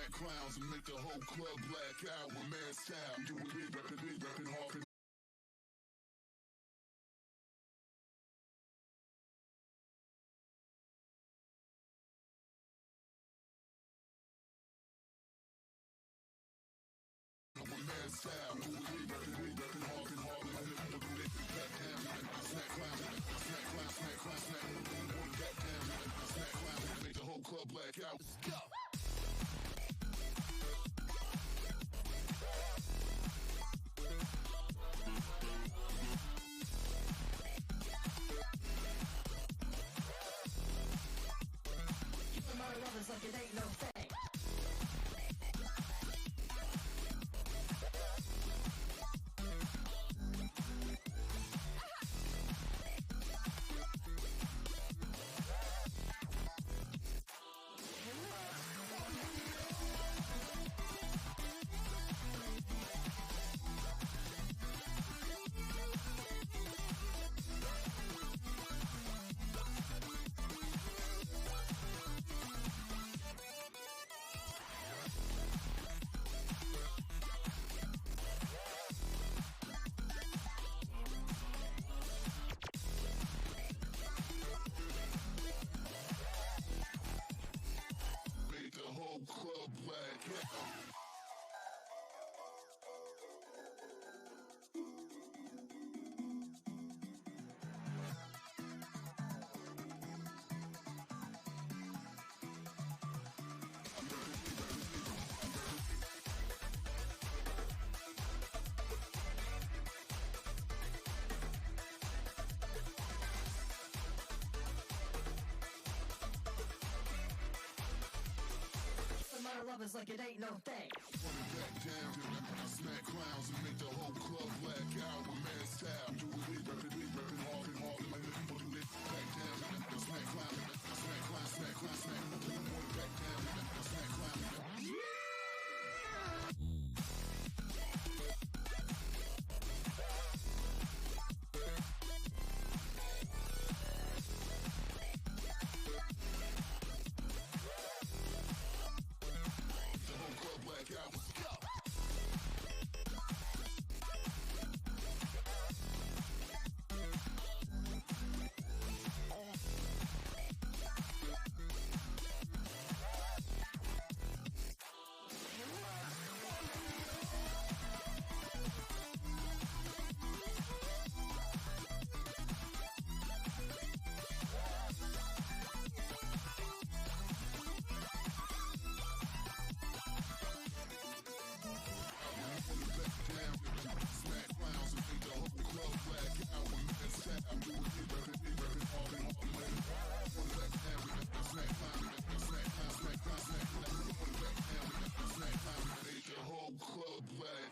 Smack clowns and make the whole club black out with mad style. Do it big, rapping hard. Make the whole club black out. Let's go. My lovers like it ain't no thing. Make the whole club black out. My lovers like it ain't no thing. Back down, smack clowns and make the whole club black out with mad style. Do it big, rapping hard. Like the people do it. Back down, smack clowns, smack clowns. Back down, smack clowns. The whole club black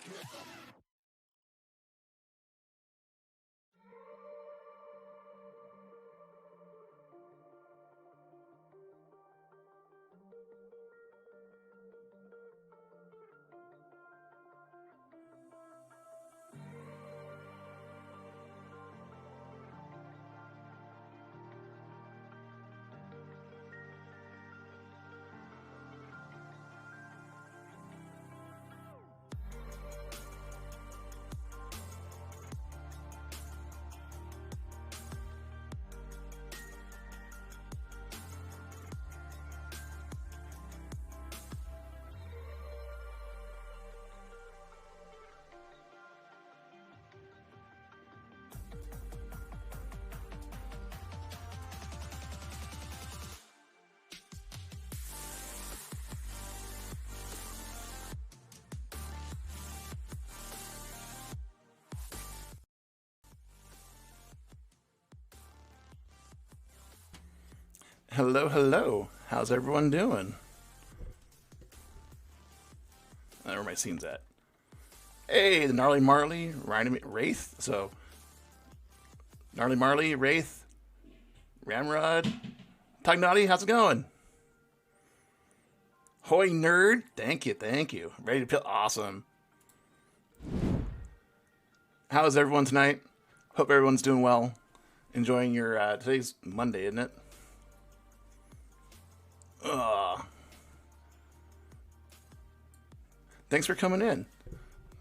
out. Let's go. Hello, hello. How's everyone doing? Where my scene's at. Hey, the Gnarly Marley, Wraith. So, Gnarly Marley, Wraith, Ramrod, Tognati, how's it going? Hoy Nerd, thank you. Ready to pill? Awesome. How's everyone tonight? Hope everyone's doing well. Enjoying your, today's Monday, isn't it? Thanks for coming in.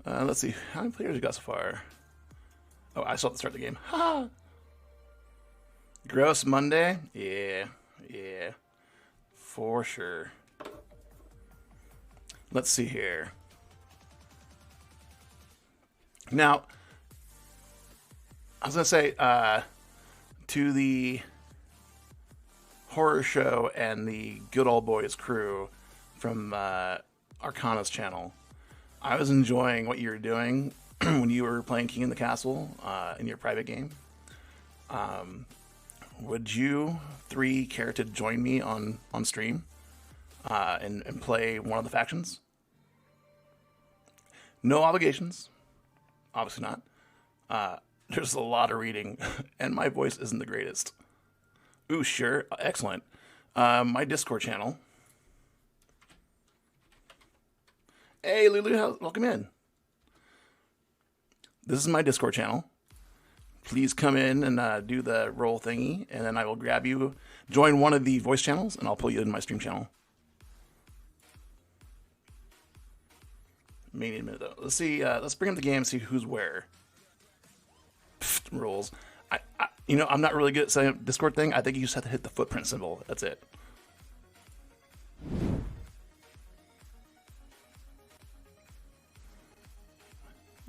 Let's see. How many players we got so far? Oh, I still have to start the game. Ha! Gross Monday? Yeah. For sure. Let's see here. Now, I was going to say, to the horror show and the Good Old Boys crew from Arcana's channel, I was enjoying what you were doing when you were playing King in the Castle in your private game. Would you three care to join me on stream and play one of the factions? No obligations. Obviously not. There's a lot of reading, and my voice isn't the greatest. Ooh, sure. Excellent. My Discord channel. Hey, Lulu, welcome in. This is my Discord channel. Please come in and do the roll thingy, and then I will grab you. Join one of the voice channels, and I'll pull you in my stream channel. Maybe in a minute, though. Let's see. Let's bring up the game and see who's where. Pfft, rules. I'm not really good at setting up Discord thing. I think you just have to hit the footprint symbol. That's it.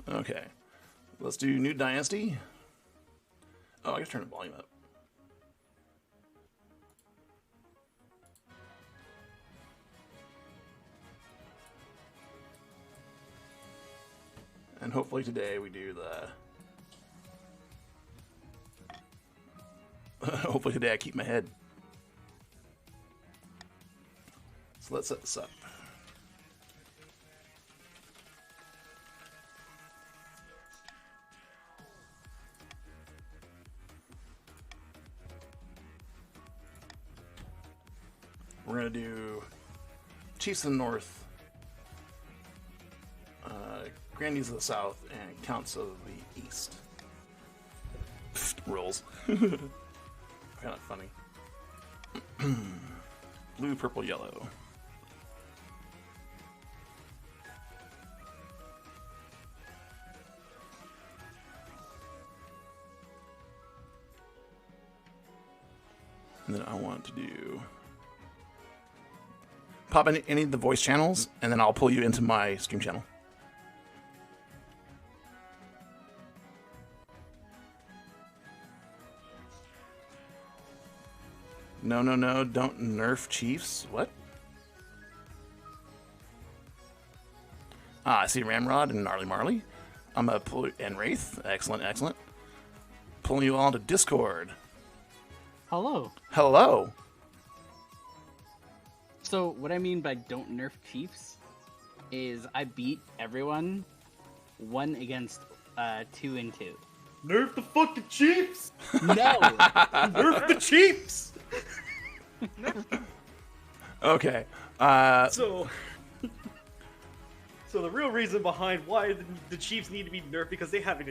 Okay. Let's do New Dynasty. Oh, I can turn the volume up. And hopefully today we do the... hopefully today I keep my head. So let's set this up. We're going to do Chiefs of the North, Grandies of the South, and Counts of the East. Pfft, rolls. Kind of funny. Blue, purple, yellow. And then I want to do... Pop in any of the voice channels, and then I'll pull you into my stream channel. No, don't nerf Chiefs. What? I see Ramrod and Gnarly Marley. I'm gonna pull and Wraith. Excellent. Pulling you all to Discord. Hello. So what I mean by don't nerf Chiefs is I beat everyone 1 against 2 and 2. Nerf the fucking Chiefs! No! Nerf the Chiefs! Okay. So the real reason behind why the Chiefs need to be nerfed because they have an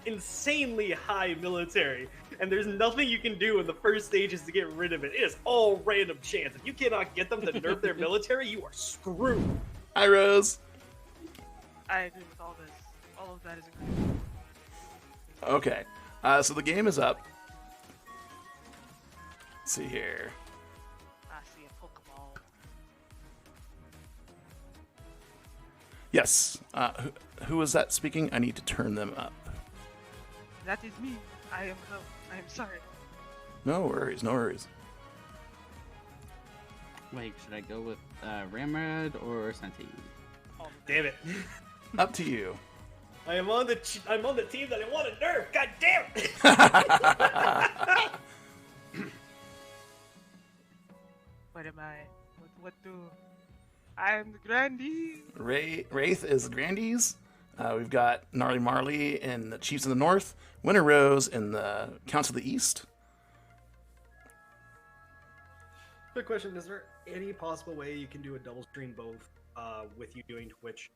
insanely high military, and there's nothing you can do in the first stages to get rid of it. It is all random chance. If you cannot get them to nerf their military, you are screwed. Hi, Rose. I agree with all this. All of that is agreed. Okay. So the game is up. Let's see here. I see a Pokeball. Yes. Who is that speaking? I need to turn them up. That is me. I am sorry. No worries. Wait, should I go with Ramrod or Senti? Damn it. Up to you. I'm on the team that I want to nerf. God damn it! What am I? What do? I am the Grandee. Wraith is Grandies. We've got Gnarly Marley in the Chiefs of the North. Winter Rose in the Counts of the East. Quick question: is there any possible way you can do a double stream both with you doing Twitch,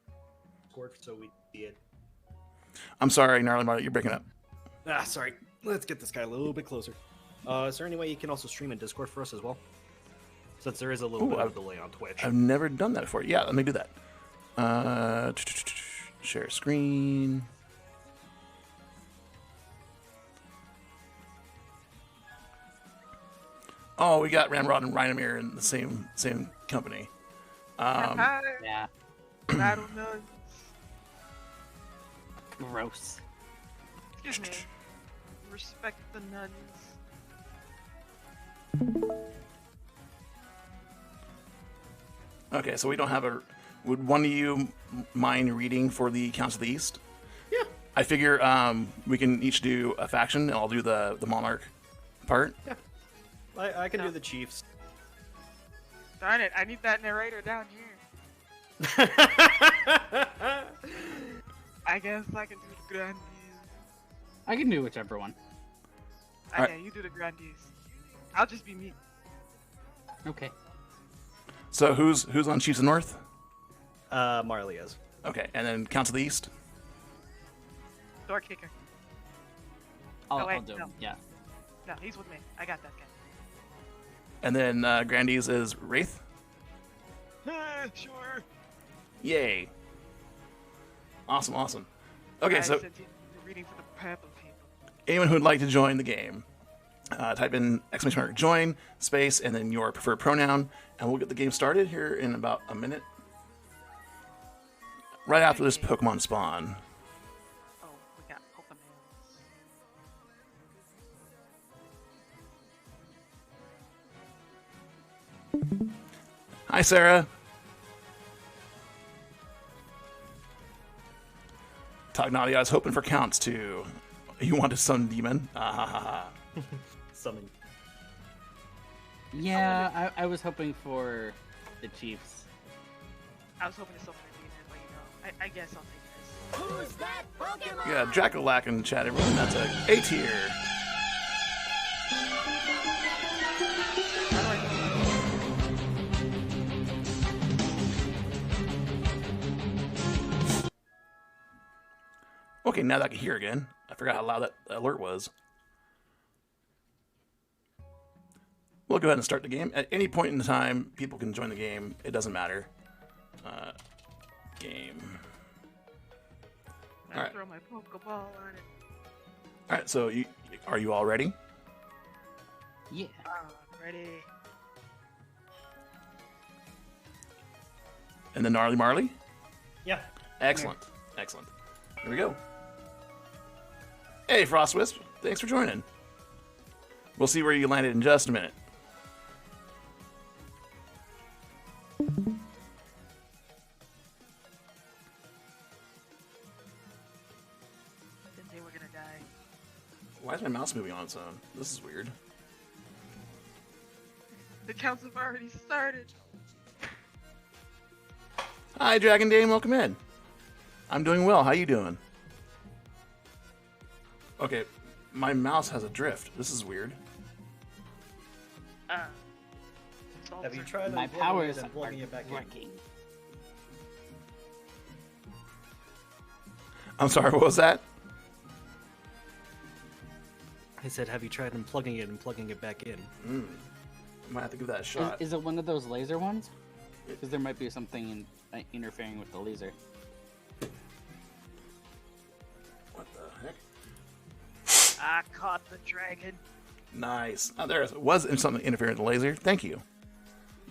Discord, so we see it? I'm sorry, Gnarly Marley, you're breaking up. Sorry. Let's get this guy a little bit closer. Is there any way you can also stream in Discord for us as well? Since there is a little bit of a delay on Twitch. I've never done that before. Yeah, let me do that. Share screen. Oh, we got Ramrod and Rhinomere in the same company. Yeah. Battle nuns. Gross. Excuse me. Respect the nuns. Okay, so we don't have a. Would one of you mind reading for the Counts of the East? Yeah. I figure we can each do a faction, and I'll do the monarch part. Yeah. I can do the chiefs. Darn it, I need that narrator down here. I guess I can do the grandees. I can do whichever one. Alright. Okay, you do the grandees. I'll just be me. Okay. So who's on Chiefs of the North? Marley is. Okay, and then Counts of the East. Door kicker. I'll wait, do. no. Yeah. No, he's with me. I got that guy. And then Grandees is Wraith. Sure. Yay. Awesome. Okay, Guys, so since you're reading for the purple people. anyone who'd like to join the game, type in !join space and then your preferred pronoun, and we'll get the game started here in about a minute. Right after this Pokemon spawn. Oh, we got Pokemon. Hi, Sarah. Tognati, I was hoping for counts too. You want to summon demon? Summon. Yeah, I was hoping for the Chiefs. I was hoping to summon a demon, but you know, I guess I'll take this. Who's that Pokemon? Yeah, Dracolac in chat, everyone. That's A tier. Okay, now that I can hear again. I forgot how loud that alert was. We'll go ahead and start the game. At any point in the time, people can join the game. It doesn't matter. Game. I Alright. throw my Pokeball on it. All right, so are you all ready? Yeah. Ready. And then Gnarly Marley? Yeah. Excellent. Here we go. Hey, Frostwisp. Thanks for joining. We'll see where you landed in just a minute. Didn't say we're gonna die. Why is my mouse moving on its own? This is weird. The counts have already started. Hi, Dragon Dame. Welcome in. I'm doing well. How you doing? Okay, my mouse has a drift. This is weird. Have you tried My unplugging powers it and are plugging it back in? working. I'm sorry, what was that? I said, have you tried unplugging it and plugging it back in? Might have to give that a shot. Is it one of those laser ones? Because there might be something interfering with the laser. What the heck? I caught the dragon. Nice. Oh, there it was something interfering with the laser. Thank you.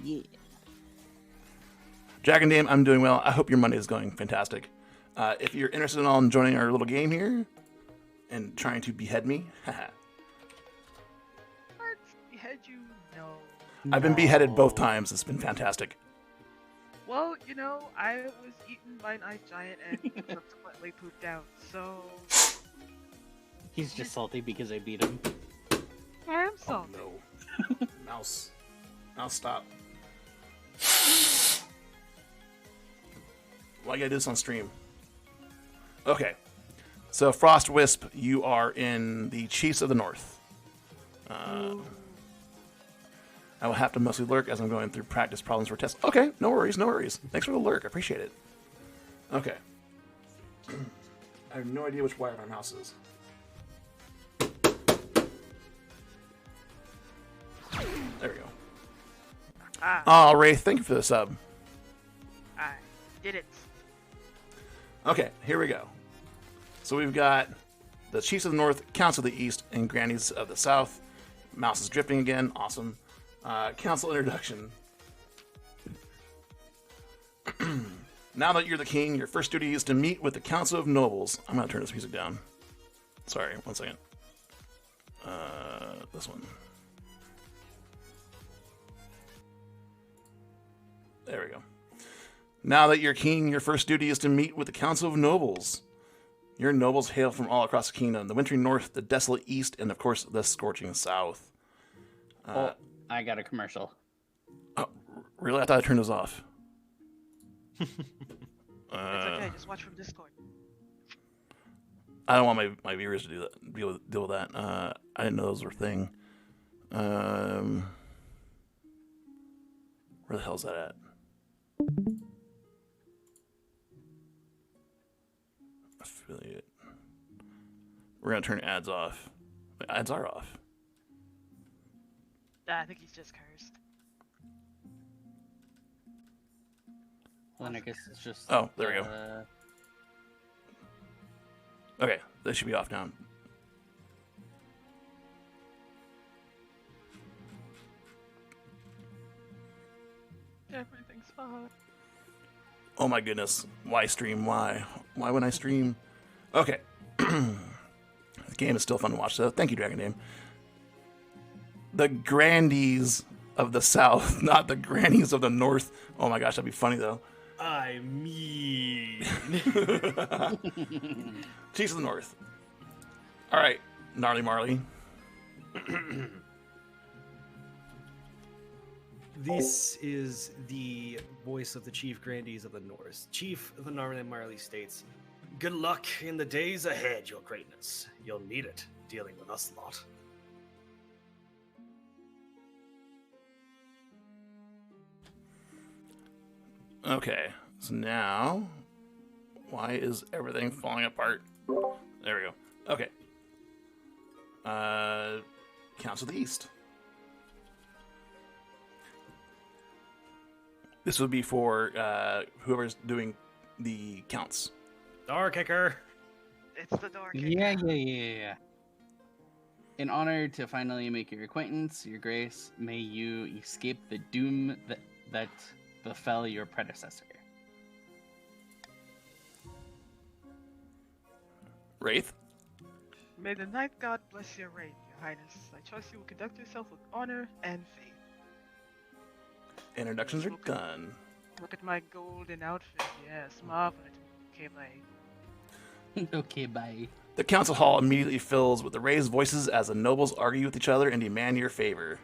Yeah. Dragon Dame, I'm doing well. I hope your Monday is going fantastic. If you're interested in all in joining our little game here and trying to behead me, haha. What? Behead you? No. I've been beheaded both times. It's been fantastic. Well, you know, I was eaten by an ice giant and subsequently pooped out, so He's just salty because I beat him. I am salty. No. Mouse, stop. Why you gotta do this on stream? Okay. So, Frostwisp, you are in the Chiefs of the North. I will have to mostly lurk as I'm going through practice problems for tests. Okay, no worries. Thanks for the lurk. I appreciate it. Okay. I have no idea which wire my mouse is. There we go. Oh, Wraith, thank you for the sub. I did it. Okay, here we go. So we've got the Chiefs of the North, Counts of the East, and Grannies of the South. Mouse is drifting again. Awesome. Council introduction. Now that you're the king, your first duty is to meet with the Council of Nobles. I'm going to turn this music down. Sorry, one second. This one. There we go. Now that you're king, your first duty is to meet with the Council of Nobles. Your nobles hail from all across the kingdom, the wintry north, the desolate east, and of course, the scorching south. Oh, I got a commercial. Oh, really? I thought I turned those off. It's okay, just watch from Discord. I don't want my viewers to do that. Deal with that. I didn't know those were a thing. Where the hell's that at? Affiliate. We're gonna turn ads off. Ads are off. I think he's just cursed. Well, then I guess it's just. Oh, there we go. Okay, they should be off now. Everything's fine. Oh my goodness. Why stream? Why? Why would I stream? Okay. The game is still fun to watch, though. Thank you, Dragon Dame. The Grandies of the South, not the Grannies of the North. Oh my gosh, that'd be funny, though. I mean... Chiefs of the North. All right, Gnarly Marley. This is the voice of the Chief Grandees of the North. Chief of the Gnarly Marley states, "Good luck in the days ahead, your greatness. You'll need it, dealing with us lot." Okay, so now, why is everything falling apart? There we go. Okay. Council of the East. This would be for whoever's doing the counts. Door kicker. It's the door kicker. Yeah. In honor to finally make your acquaintance, your grace, may you escape the doom that befell your predecessor. Wraith. May the night god bless your reign, your highness. I trust you will conduct yourself with honor and faith. Introductions are done. Look at my golden outfit. Yes, marvelous. Okay, bye. Okay, bye. The council hall immediately fills with the raised voices as the nobles argue with each other and demand your favor.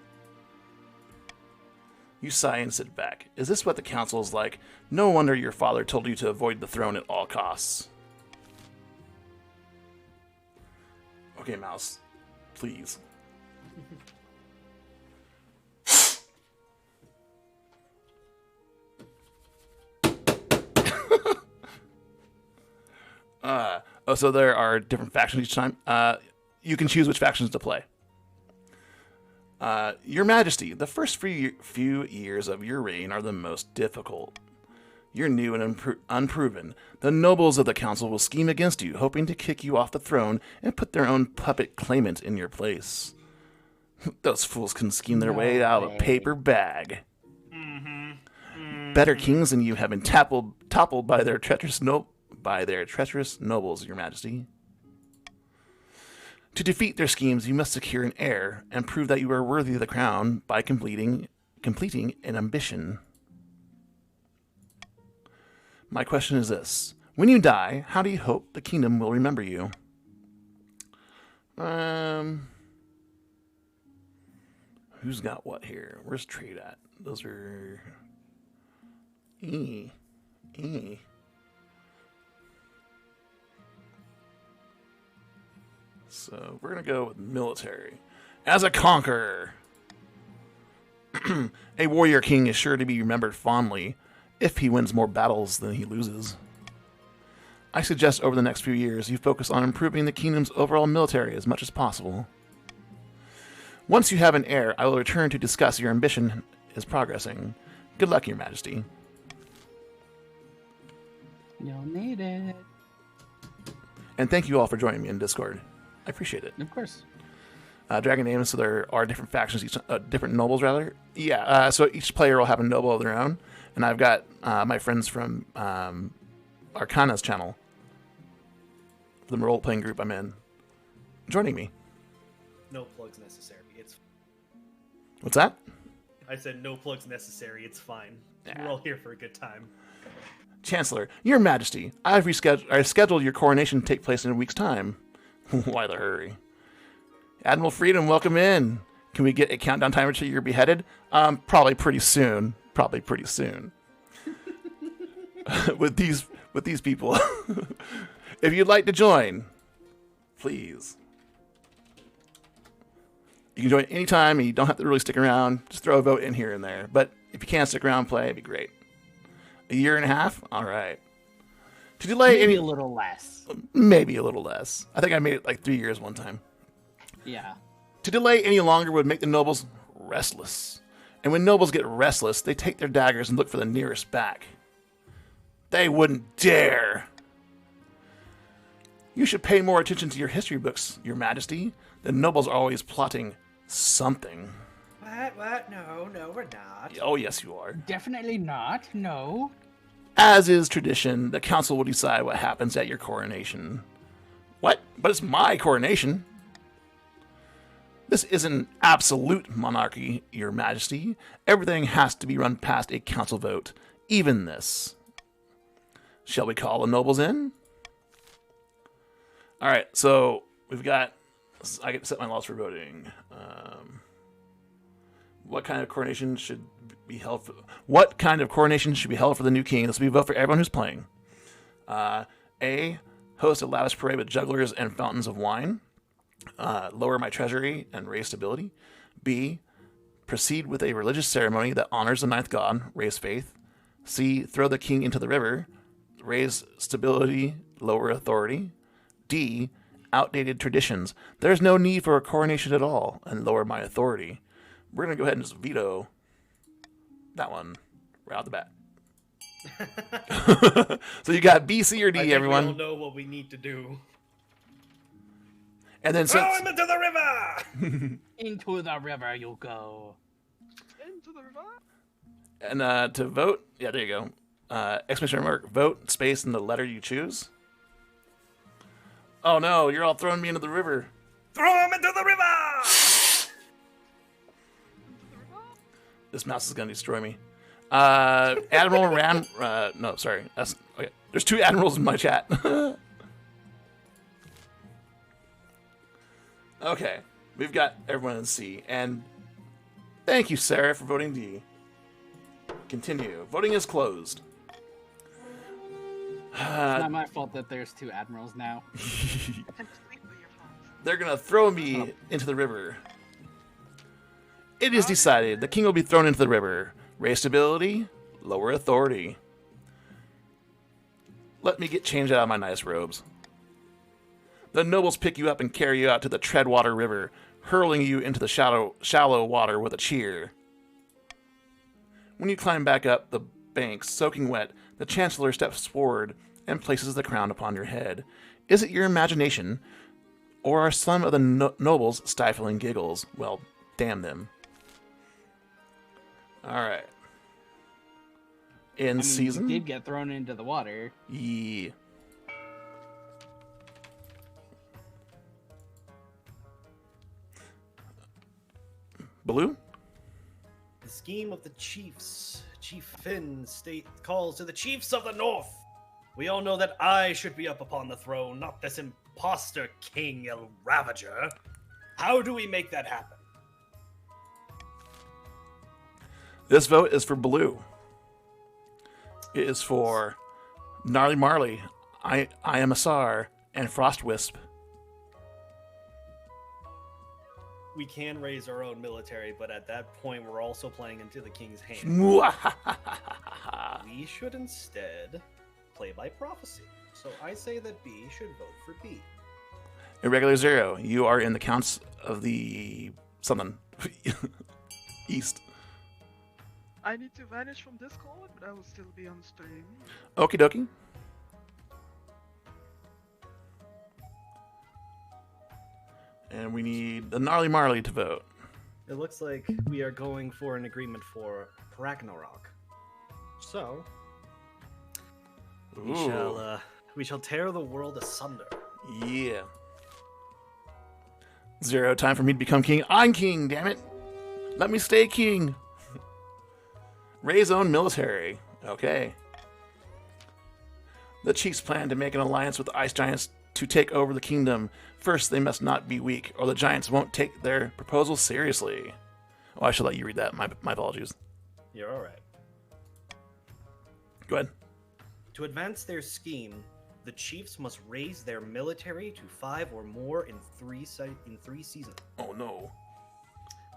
You sigh and sit back. Is this what the council is like? No wonder your father told you to avoid the throne at all costs. Okay, Mouse. Please. So there are different factions each time. You can choose which factions to play. Your Majesty, the first few years of your reign are the most difficult. You're new and unproven. The nobles of the council will scheme against you, hoping to kick you off the throne and put their own puppet claimant in your place. Those fools can scheme their way out of a paper bag. Better kings than you have been toppled by their treacherous nobles, Your Majesty. To defeat their schemes, you must secure an heir and prove that you are worthy of the crown by completing an ambition. My question is this. When you die, how do you hope the kingdom will remember you? Who's got what here? Where's trade at? Those are... So we're going to go with military. As a conqueror, a warrior king is sure to be remembered fondly if he wins more battles than he loses. I suggest over the next few years you focus on improving the kingdom's overall military as much as possible. Once you have an heir, I will return to discuss your ambition is progressing. Good luck, Your Majesty. You'll need it. And thank you all for joining me in Discord. I appreciate it. Of course. Dragon names, so there are different factions, different nobles, rather. Yeah, so each player will have a noble of their own. And I've got my friends from Arcana's channel, the role-playing group I'm in, joining me. No plugs necessary. It's. What's that? I said no plugs necessary. It's fine. Yeah. We're all here for a good time. Chancellor, Your Majesty, I've scheduled your coronation to take place in a week's time. Why the hurry? Admiral Freedom, welcome in. Can we get a countdown timer till you're beheaded? Probably pretty soon. with these people. If you'd like to join, please. You can join anytime, and you don't have to really stick around. Just throw a vote in here and there. But if you can't stick around and play, it'd be great. A year and a half? All right. To delay Maybe a little less. Maybe a little less. I think I made it like 3 years one time. Yeah. To delay any longer would make the nobles restless. And when nobles get restless, they take their daggers and look for the nearest back. They wouldn't dare. You should pay more attention to your history books, Your Majesty. The nobles are always plotting something. What? No, we're not. Oh, yes, you are. Definitely not. No. As is tradition, the council will decide what happens at your coronation. What? But it's my coronation. This isn't absolute monarchy, Your Majesty. Everything has to be run past a council vote, even this. Shall we call the nobles in? All right, so we've got... I get to set my laws for voting. What kind of coronation should be held for... What kind of coronation should be held for the new king? This will be a vote for everyone who's playing. A, host a lavish parade with jugglers and fountains of wine. Lower my treasury and raise stability. B, proceed with a religious ceremony that honors the ninth god, raise faith. C, throw the king into the river, raise stability, lower authority. D, outdated traditions. There's no need for a coronation at all, and lower my authority. We're going to go ahead and just veto that one right out the bat. So you got B, C, or D, I think everyone. We all know what we need to do. And then Throw since... him into the river! Into the river you go. Into the river. And to vote, yeah, there you go. Exclamation mark, vote, space, and the letter you choose. Oh no, you're all throwing me into the river. Throw him into the river! This mouse is gonna destroy me. Admiral Ram. No, sorry. That's okay. There's 2 admirals in my chat. Okay, we've got everyone in C, and thank you, Sarah, for voting D. Continue. Voting is closed. It's not my fault that there's 2 admirals now. It's completely your fault. They're gonna throw me into the river. It is decided. The king will be thrown into the river. Raise stability, lower authority. Let me get changed out of my nice robes. The nobles pick you up and carry you out to the Treadwater River, hurling you into the shallow water with a cheer. When you climb back up the banks, soaking wet, the Chancellor steps forward and places the crown upon your head. Is it your imagination, or are some of the nobles stifling giggles? Well, damn them. All right. In season? You did get thrown into the water. Yeah. Blue? The scheme of the chiefs. Chief Finn calls to the chiefs of the north. We all know that I should be up upon the throne, not this imposter king El Ravager. How do we make that happen? This vote is for blue. It is for Gnarly Marley, I Am Asar, and Frostwisp. We can raise our own military, but at that point, we're also playing into the king's hand. We should instead play by prophecy. So I say that B should vote for B. Irregular Zero, you are in the counts of the something east. I need to vanish from Discord, but I will still be on stream. Okie dokie. And we need the Gnarly Marley to vote. It looks like we are going for an agreement for Ragnarok. So, we shall tear the world asunder. Yeah. Zero, time for me to become king. I'm king, damn it. Let me stay king. Ray's own military. Okay. The chiefs plan to make an alliance with the ice giants to take over the kingdom. First, they must not be weak, or the giants won't take their proposal seriously. Oh, I should let you read that. My apologies. You're alright. Go ahead. To advance their scheme, the chiefs must raise their military to 5 or more in 3 seasons. Oh, no.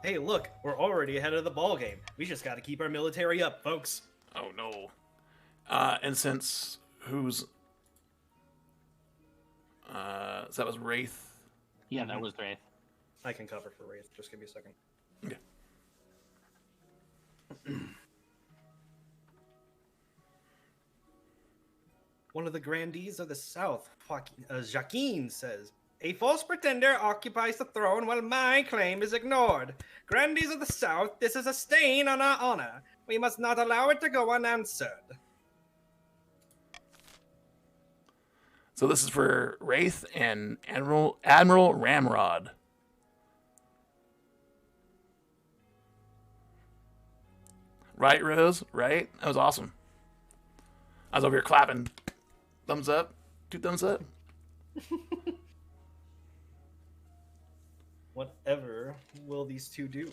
Hey, look, we're already ahead of the ball game. We just got to keep our military up, folks. Oh, no. And since who's... so that was Wraith. Yeah, that was Wraith. I can cover for Wraith. Just give me a second. Okay. One of the grandees of the South, Jacqueline, says, "A false pretender occupies the throne while my claim is ignored. Grandees of the South, this is a stain on our honor. We must not allow it to go unanswered." So this is for Wraith and Admiral Ramrod. Right, Rose? Right? That was awesome. I was over here clapping. Thumbs up. 2 thumbs up. Whatever will these two do?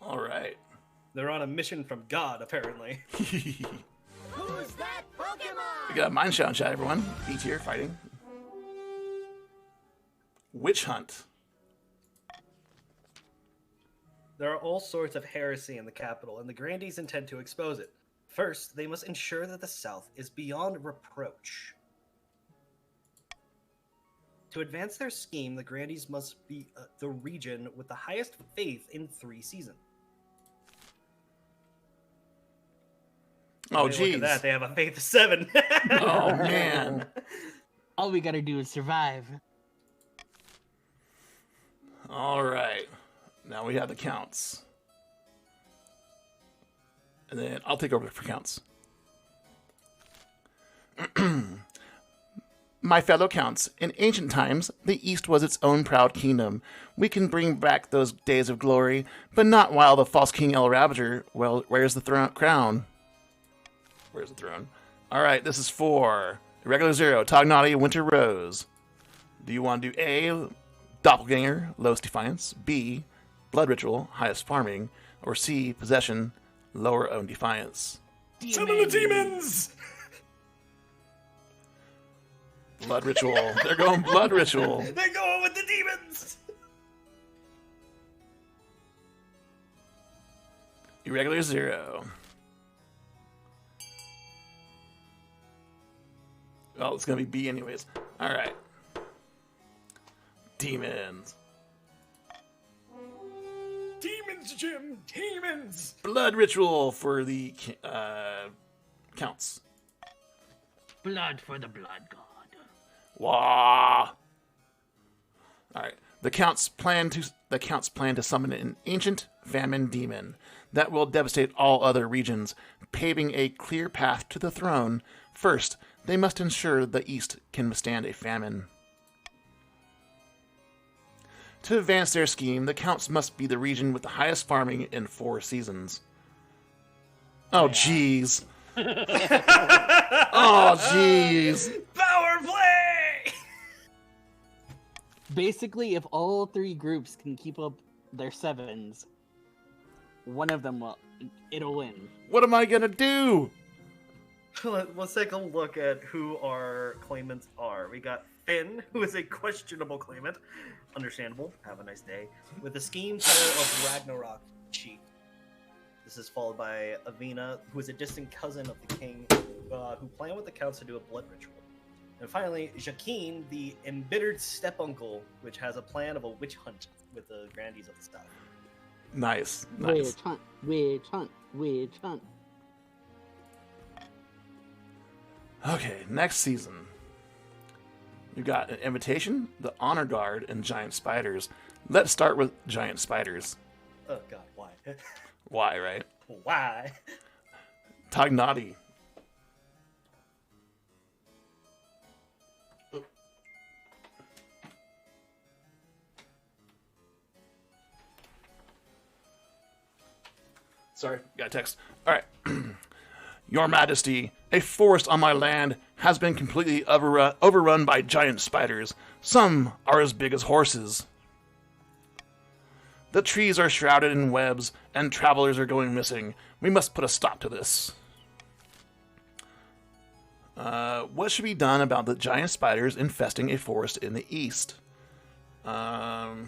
All right. They're on a mission from God, apparently. Who's that Pokemon? We got a mine shot in chat, everyone. B tier fighting. Witch hunt. There are all sorts of heresy in the capital, and the grandees intend to expose it. First, they must ensure that the South is beyond reproach. To advance their scheme, the grandees must be the region with the highest faith in 3 seasons. Oh, Look jeez. at that, they have a faith of 7. Oh, man. All we gotta do is survive. All right. Now we have the counts. And then I'll take over for counts. My fellow counts, in ancient times, the East was its own proud kingdom. We can bring back those days of glory, but not while the false King El Ravager wears the crown. Where's the throne? All right, this is for Regular Zero, Tognati, Winter Rose. Do you want to do A, Doppelganger, Lowest Defiance, B, Blood Ritual, Highest Farming, or C, Possession, Lower Own Defiance? Summon the demons! Blood Ritual. They're going Blood Ritual. They're going with the demons! Irregular Zero. Well, it's going to be B anyways. All right. Demons. Demons, Jim! Demons! Blood Ritual for the counts. Blood for the blood god. Wah! All right. The counts plan to summon an ancient famine demon that will devastate all other regions, paving a clear path to the throne. First, they must ensure the East can withstand a famine. To advance their scheme, the counts must be the region with the highest farming in 4 seasons. Oh, jeez. Oh, jeez. Power play! Basically, if all 3 groups can keep up their 7s, one of them it'll win. What am I gonna do? Let's take a look at who our claimants are. We got Finn, who is a questionable claimant. Understandable. Have a nice day. With the scheme title of Ragnarok Chief. This is followed by Avina, who is a distant cousin of the king, who planned with the counts to do a blood ritual. And finally, Jacqueline, the embittered step-uncle, which has a plan of a witch hunt with the grandees of the South. Nice. Witch hunt, witch hunt, witch hunt. Okay, next season. We've got an invitation, the honor guard, and giant spiders. Let's start with giant spiders. Oh God, why? Why, right? Why? Tagnati. Sorry, got a text. All right. Your Majesty, a forest on my land has been completely overrun by giant spiders. Some are as big as horses. The trees are shrouded in webs, and travelers are going missing. We must put a stop to this. What should be done about the giant spiders infesting a forest in the east? Why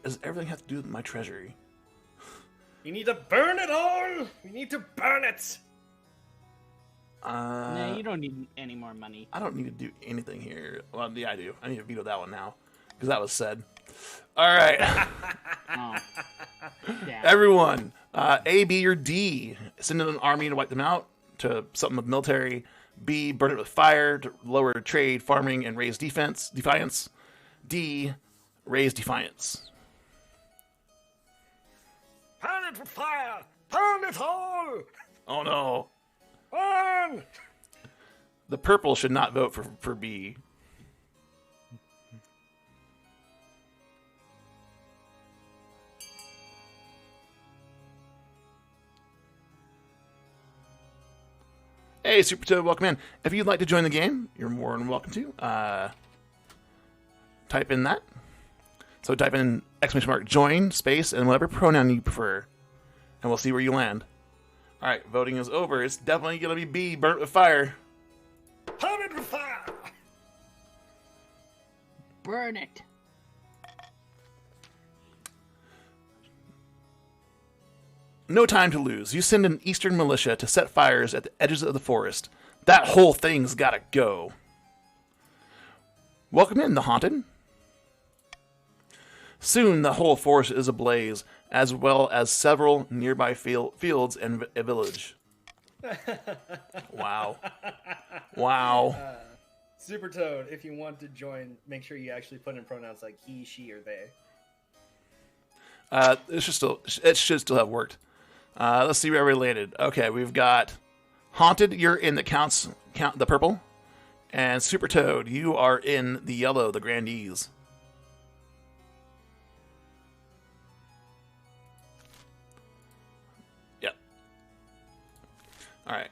does everything have to do with my treasury? You need to burn it all! We need to burn it! Nah, you don't need any more money. I don't need to do anything here. Well, yeah, I do. I need to veto that one now. Because that was said. All right. Oh. Yeah. Everyone, A, B, or D. Send in an army to wipe them out. To something with military. B, burn it with fire to lower trade, farming, and raise defiance. D, raise defiance. Burn it with fire! Burn it all! Oh no. Burn! The purple should not vote for B. Hey, Super Toad, welcome in. If you'd like to join the game, you're more than welcome to. Type in that. So type in !, join, space, and whatever pronoun you prefer. And we'll see where you land. Alright, voting is over. It's definitely going to be B, burnt with fire. Burn it with fire! Burn it. No time to lose. You send an eastern militia to set fires at the edges of the forest. That whole thing's gotta go. Welcome in, the Haunted. Soon the whole forest is ablaze, as well as several nearby fields and a village. Wow. Wow. Super Toad, if you want to join, make sure you actually put in pronouns like he, she, or they. It should still have worked. Let's see where we landed. Okay, we've got Haunted, you're in the purple. And Super Toad, you are in the yellow, the Grandees. Yep. Alright.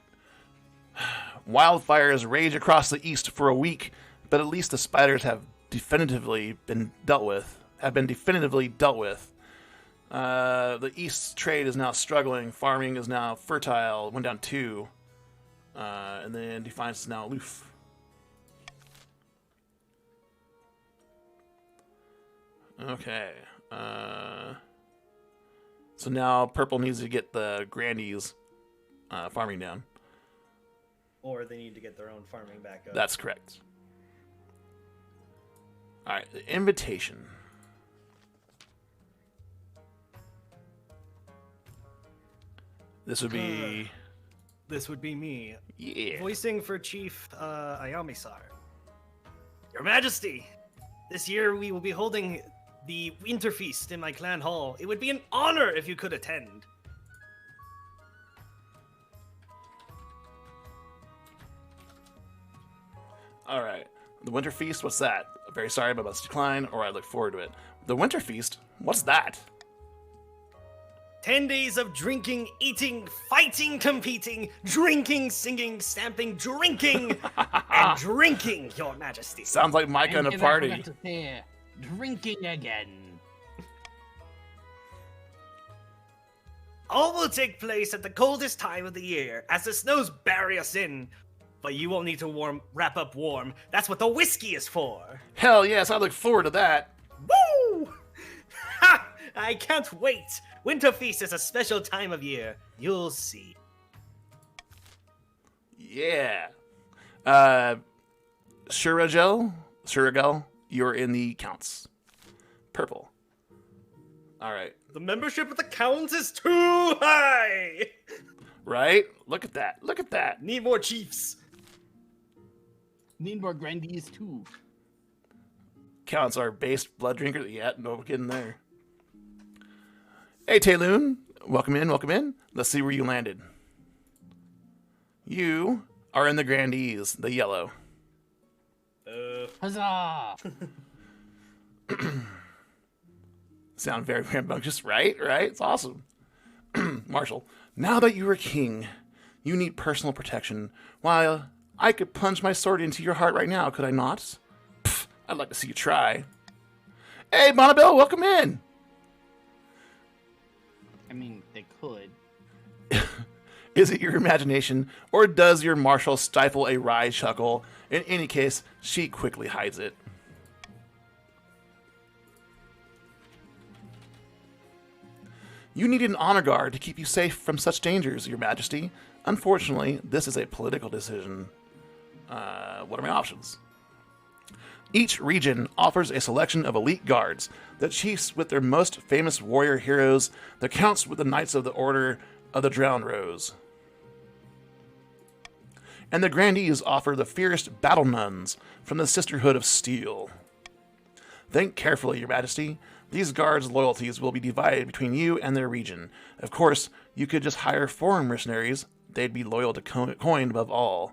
Wildfires rage across the east for a week, but at least the spiders have been dealt with. The East's trade is now struggling. Farming is now fertile. Went down 2. And then Defiance is now aloof. Okay. So now Purple needs to get the Grandees farming down. Or they need to get their own farming back up. That's correct. Alright, the invitation. This would be... This would be me. Yeah. Voicing for Chief Ayami-sar. Your Majesty, this year we will be holding the Winter Feast in my clan hall. It would be an honor if you could attend. All right. The Winter Feast, what's that? Very sorry about this decline, or I look forward to it. The Winter Feast? What's that? 10 days of drinking, eating, fighting, competing, drinking, singing, stamping, drinking, and drinking, Your Majesty. Sounds like my kind of party. Drinking again. All will take place at the coldest time of the year, as the snows bury us in. But you won't need to wrap up warm. That's what the whiskey is for. Hell yes, I look forward to that. Woo! Ha! I can't wait. Winter Feast is a special time of year. You'll see. Yeah. Shuragel, you're in the counts. Purple. All right. The membership of the counts is too high. Right? Look at that. Look at that. Need more chiefs. Need more grandees too. Counts our base blood drinker. Yeah, no kidding there. Hey, Tayloon. Welcome in, welcome in. Let's see where you landed. You are in the Grandees, the yellow. Huzzah! Sound very rambunctious, right? Right? It's awesome. Marshall, now that you are king, you need personal protection. While I could plunge my sword into your heart right now, could I not? Pff, I'd like to see you try. Hey, Bonnabelle, welcome in. I mean, they could. Is it your imagination, or does your Marshall stifle a wry chuckle? In any case, she quickly hides it. You need an honor guard to keep you safe from such dangers, Your Majesty. Unfortunately, this is a political decision. What are my options? Each region offers a selection of elite guards, the chiefs with their most famous warrior heroes, the counts with the Knights of the Order of the Drowned Rose. And the Grandees offer the fierce battle nuns from the Sisterhood of Steel. Think carefully, Your Majesty. These guards' loyalties will be divided between you and their region. Of course, you could just hire foreign mercenaries. They'd be loyal to Coin above all.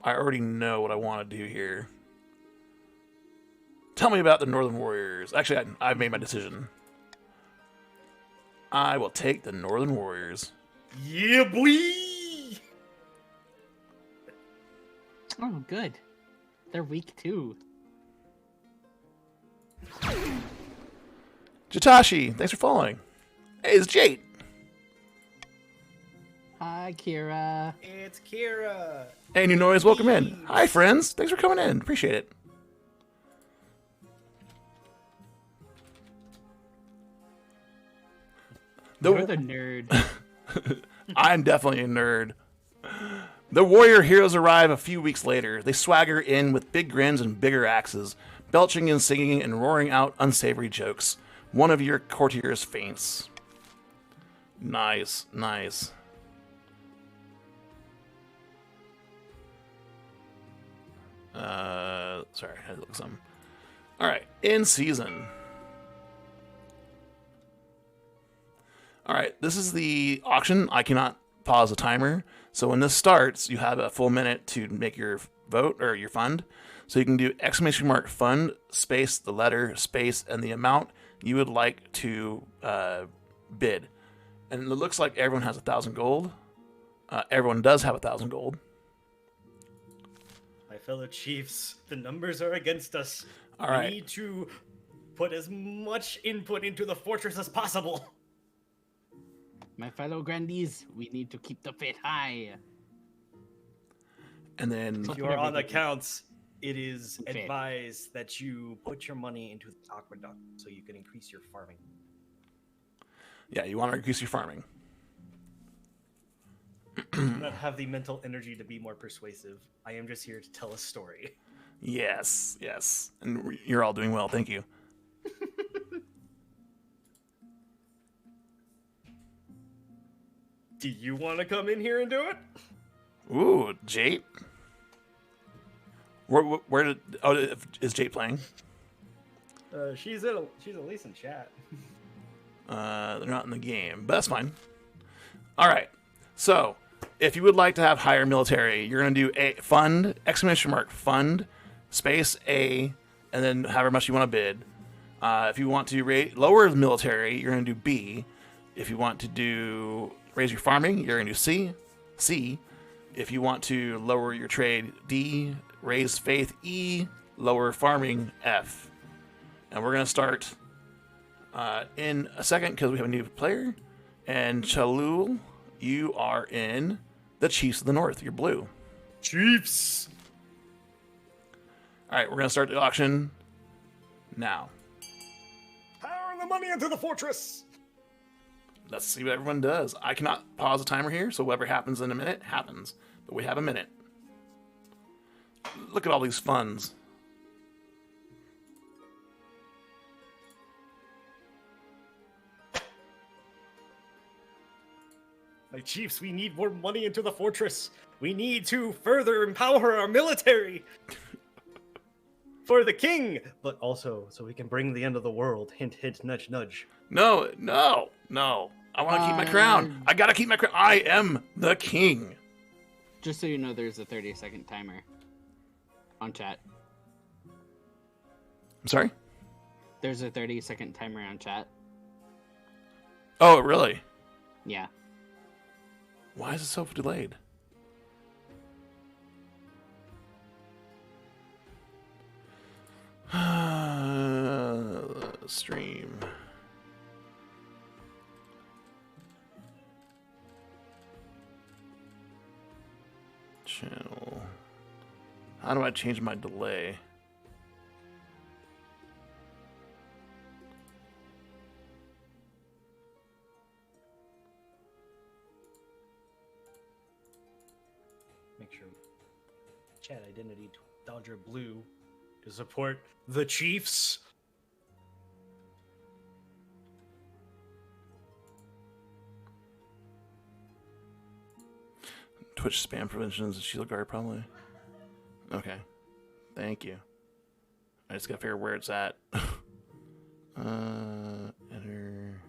I already know what I want to do here. Tell me about the Northern Warriors. Actually, I've made my decision. I will take the Northern Warriors. Yeah, boy! Oh, good. They're weak too. Jatashi, thanks for following. Hey, it's Jade. Hi, Kira. It's Kira. Hey, new noise, welcome in. Hi, friends. Thanks for coming in. Appreciate it. You're the nerd. I'm definitely a nerd. The warrior heroes arrive a few weeks later. They swagger in with big grins and bigger axes, belching and singing and roaring out unsavory jokes. One of your courtiers faints. Nice, nice. Sorry, I had to look something. Alright, in season. Alright, this is the auction. I cannot pause the timer. So when this starts, you have a full minute to make your vote or your fund. So you can do exclamation mark fund, space, the letter, space, and the amount you would like to bid. And it looks like everyone has 1,000 gold. Everyone does have 1,000 gold. My fellow chiefs, the numbers are against us. All right. We need to put as much input into the fortress as possible. My fellow grandees, we need to keep the faith high. And then If you are on accounts, it is Okay. advised that you put your money into the aqueduct so you can increase your farming. yeah, you want to increase your farming. I do not have the mental energy to be more persuasive. I am just here to tell a story. Yes, yes. And you're all doing well, thank you. Do you want to come in here and do it? Ooh, Jate. Where did? Oh, is Jate playing? She's at least in chat. They're not in the game, but that's fine. All right. So, if you would like to have higher military, you're going to do a fund exclamation mark fund space A, and then however much you want to bid. If you want to lower the military, you're going to do B. If you want to do raise your farming, you're going to do C. C. If you want to lower your trade, D. Raise faith, E. Lower farming, F. And we're going to start in a second because we have a new player. And Chalul, you are in the Chiefs of the North. You're blue. Chiefs! All right, we're going to start the auction now. Power the money into the fortress! Let's see what everyone does. I cannot pause the timer here, so whatever happens in a minute happens. But we have a minute. Look at all these funds. My chiefs, we need more money into the fortress. We need to further empower our military for the king, but also so we can bring the end of the world. Hint, hint, nudge, nudge. No. I want to keep my crown. I gotta keep my crown. I am the king. Just so you know, there's a 30-second timer on chat. I'm sorry? There's a 30-second timer on chat. Oh, really? Yeah. Why is it so delayed? Stream. Channel. How do I change my delay? Make sure chat identity Dodger Blue to support the Chiefs. Twitch spam prevention is a shield guard, probably. Okay. Thank you. I just gotta figure where it's at. Enter.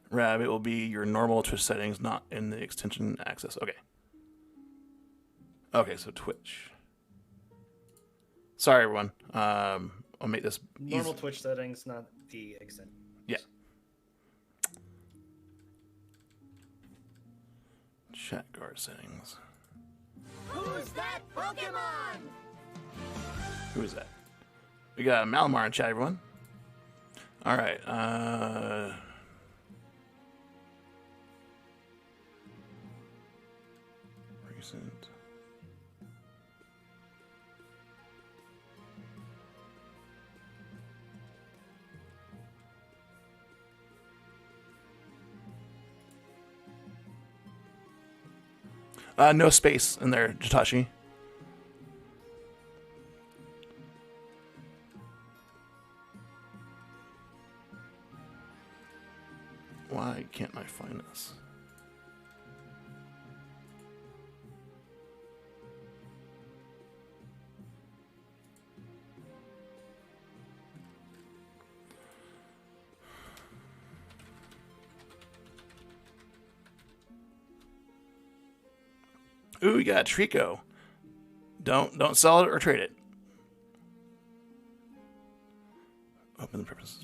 Rabbit will be your normal Twitch settings, not in the extension access. Okay. Okay, so Twitch. Sorry, everyone. I'll make this Normal easy. Twitch settings, not the extent. Yeah. Chat guard settings. Who's that Pokemon? Who is that? We got Malamar in chat, everyone. All right. Recent. No space in there, Jitashi. Why can't I find this? Ooh, we got Trico. Don't sell it or trade it. Open the purposes.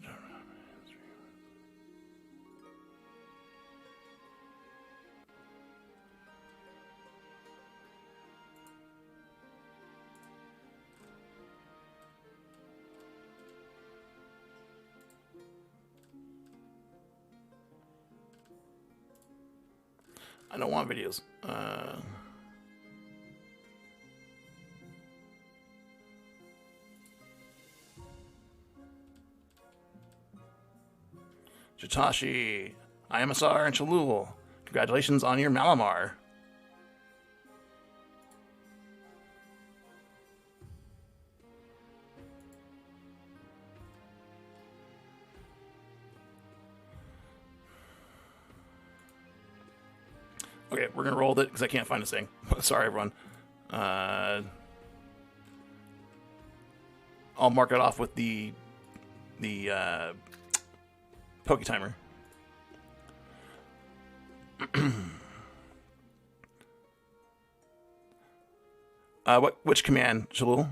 I don't want videos. Jitashi, IMSR, and Chalul. Congratulations on your Malamar. Okay, we're gonna roll it because I can't find this thing. Sorry, everyone. I'll mark it off with the Poke timer. Which command, Chalul?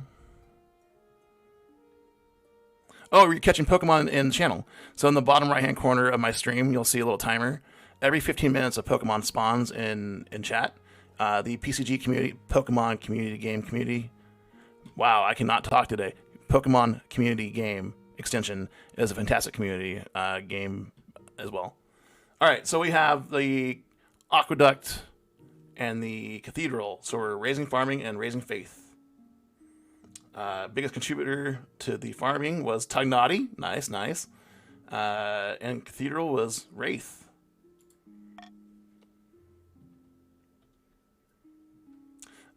Oh, you're catching Pokemon in the channel. So in the bottom right-hand corner of my stream, you'll see a little timer. Every 15 minutes, a Pokemon spawns in chat. The PCG community, Pokemon community game community. Wow, I cannot talk today. Pokemon community game extension is a fantastic community game as well. All right, so we have the Aqueduct and the Cathedral. So we're raising farming and raising faith. Biggest contributor to the farming was Tugnaughty. Nice. And Cathedral was Wraith.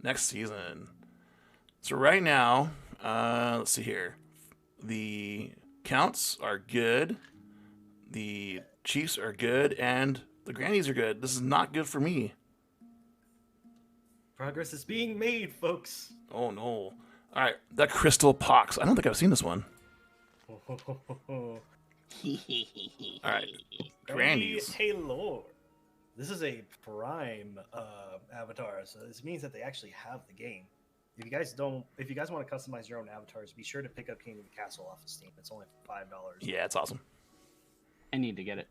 Next season. So right now, Let's see here. The Counts are good. The Chiefs are good, and the Grannies are good. This is not good for me. Progress is being made, folks. Oh no! All right, the Crystal Pox. I don't think I've seen this one. All right, Grannies. Hey, Lord. This is a Prime avatar, so this means that they actually have the game. If you guys want to customize your own avatars, be sure to pick up King of the Castle off of Steam. It's only $5. Yeah, it's awesome. I need to get it.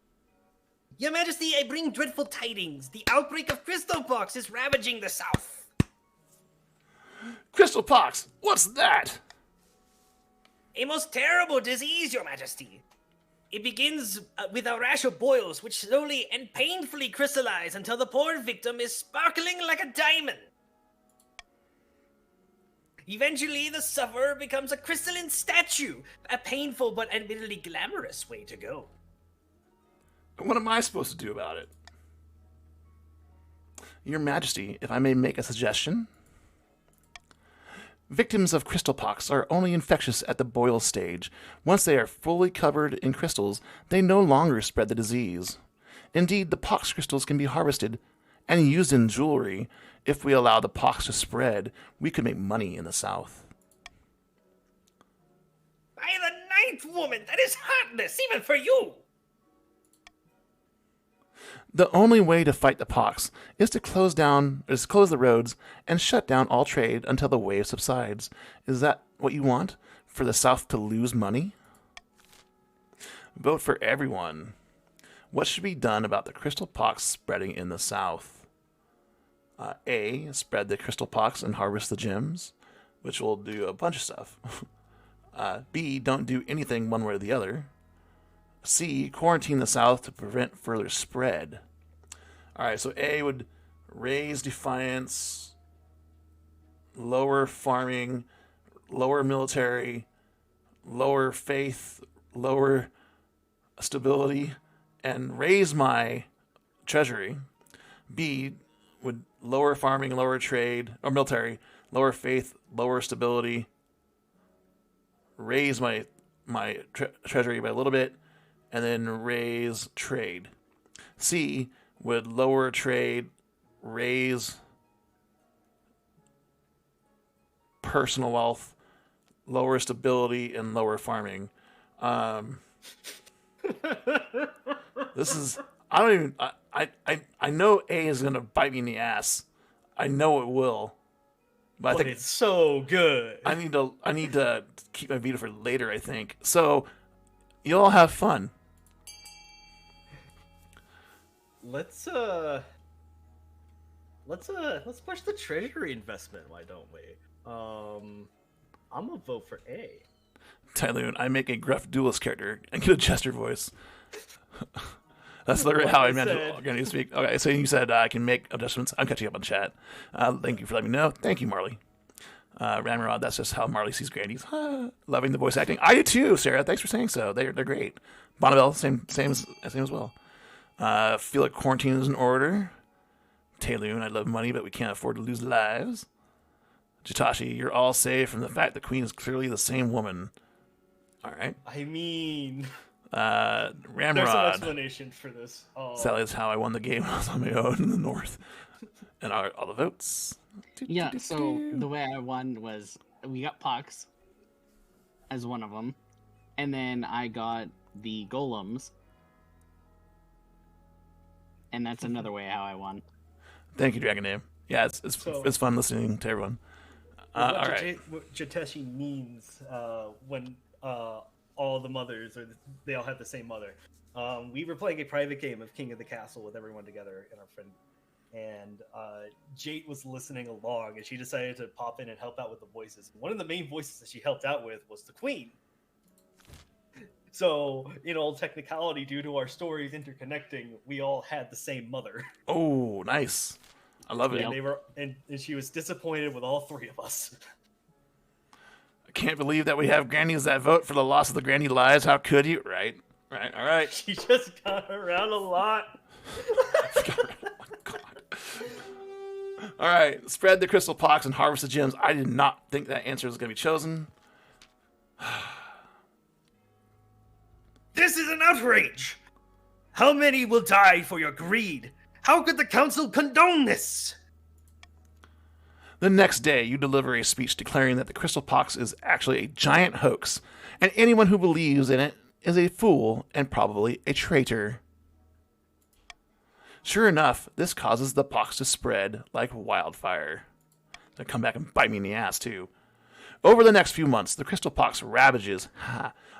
Your Majesty, I bring dreadful tidings. The outbreak of Crystal Pox is ravaging the south. Crystal Pox. What's that? A most terrible disease, Your Majesty. It begins with a rash of boils, which slowly and painfully crystallize until the poor victim is sparkling like a diamond. Eventually, the sufferer becomes a crystalline statue, a painful but admittedly glamorous way to go. What am I supposed to do about it? Your Majesty, if I may make a suggestion. Victims of crystal pox are only infectious at the boil stage. Once they are fully covered in crystals, they no longer spread the disease. Indeed, the pox crystals can be harvested and used in jewelry. If we allow the pox to spread, we could make money in the south. By the ninth woman, that is heartless, even for you! The only way to fight the pox is to close the roads and shut down all trade until the wave subsides. Is that what you want? For the South to lose money? Vote for everyone. What should be done about the crystal pox spreading in the South? A, spread the crystal pox and harvest the gems, which will do a bunch of stuff. B, don't do anything one way or the other. C, quarantine the South to prevent further spread. All right, so A would raise defiance, lower farming, lower military, lower faith, lower stability, and raise my treasury. B would lower farming, lower trade, or military, lower faith, lower stability, raise my treasury by a little bit, and then raise trade. C would lower trade, raise personal wealth, lower stability, and lower farming. This is, I don't even, I know A is going to bite me in the ass. I know it will. But I think it's so good. I need to keep my veto for later, I think. So, you all have fun. Let's push the treasury investment, why don't we? I'm gonna vote for A. Tyloon, I make a gruff duelist character and get a jester voice. That's literally how I meant to speak. Okay, so you said I can make adjustments. I'm catching up on chat. Thank you for letting me know. Thank you, Marley. Ramrod, that's just how Marley sees Grandies. Loving the voice acting. I do too, Sarah. Thanks for saying so. They're great. Bonnabelle, same as well. Feel like quarantine is in order. Tayloon, I love money, but we can't afford to lose lives. Jitashi, you're all safe from the fact the queen is clearly the same woman. All right. I mean, Ramrod. there's some explanation for this. Sally is how I won the game. I was on my own in the north. And all the votes. Yeah, so the way I won was we got Pox as one of them, and then I got the golems, and that's another way how I won. Thank you, Dragon Name. Yeah, it's fun listening to everyone. All right. What Jiteshi means when all the mothers they all have the same mother. We were playing a private game of King of the Castle with everyone together and our friend. And Jade was listening along, and she decided to pop in and help out with the voices. One of the main voices that she helped out with was the Queen. So, in all technicality, due to our stories interconnecting, we all had the same mother. Oh, nice! I love it. And they were, and she was disappointed with all three of us. I can't believe that we have grannies that vote for the loss of the granny lives. How could you? Right. All right. She just got around a lot. All right, spread the crystal pox and harvest the gems. I did not think that answer was going to be chosen. This is an outrage! How many will die for your greed? How could the council condone this? The next day, you deliver a speech declaring that the crystal pox is actually a giant hoax, and anyone who believes in it is a fool and probably a traitor. Sure enough, this causes the pox to spread like wildfire. They'll come back and bite me in the ass, too. Over the next few months, the crystal pox ravages,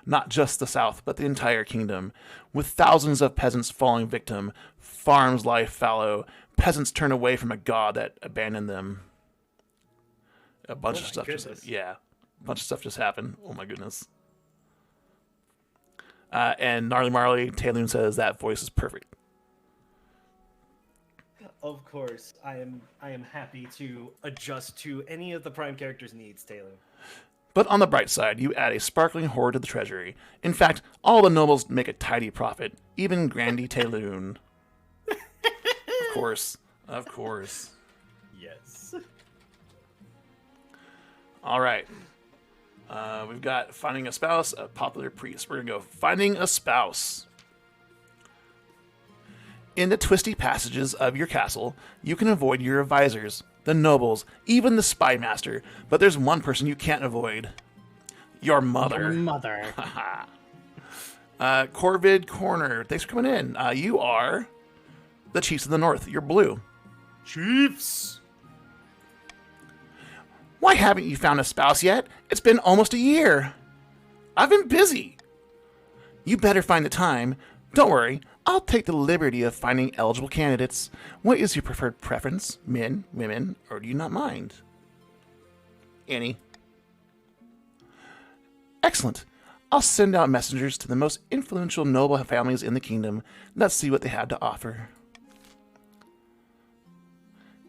not just the south, but the entire kingdom, with thousands of peasants falling victim, farms lie fallow, peasants turn away from a god that abandoned them. A bunch of stuff just happened. Oh my goodness. And Gnarly Marley, Tayloon says that voice is perfect. Of course, I am happy to adjust to any of the Prime characters' needs, Taylor. But on the bright side, you add a sparkling hoard to the treasury. In fact, all the nobles make a tidy profit, even Grandy Tayloon. Of course. Yes. All right. We've got finding a spouse, a popular priest. We're going to go finding a spouse. In the twisty passages of your castle, you can avoid your advisors, the nobles, even the spy master, but there's one person you can't avoid. Your mother. Your mother. Corvid Corner, thanks for coming in. You are the Chiefs of the North. You're blue. Chiefs! Why haven't you found a spouse yet? It's been almost a year. I've been busy. You better find the time. Don't worry, I'll take the liberty of finding eligible candidates. What is your preferred preference? Men, women, or do you not mind? Any. Excellent. I'll send out messengers to the most influential noble families in the kingdom. Let's see what they have to offer.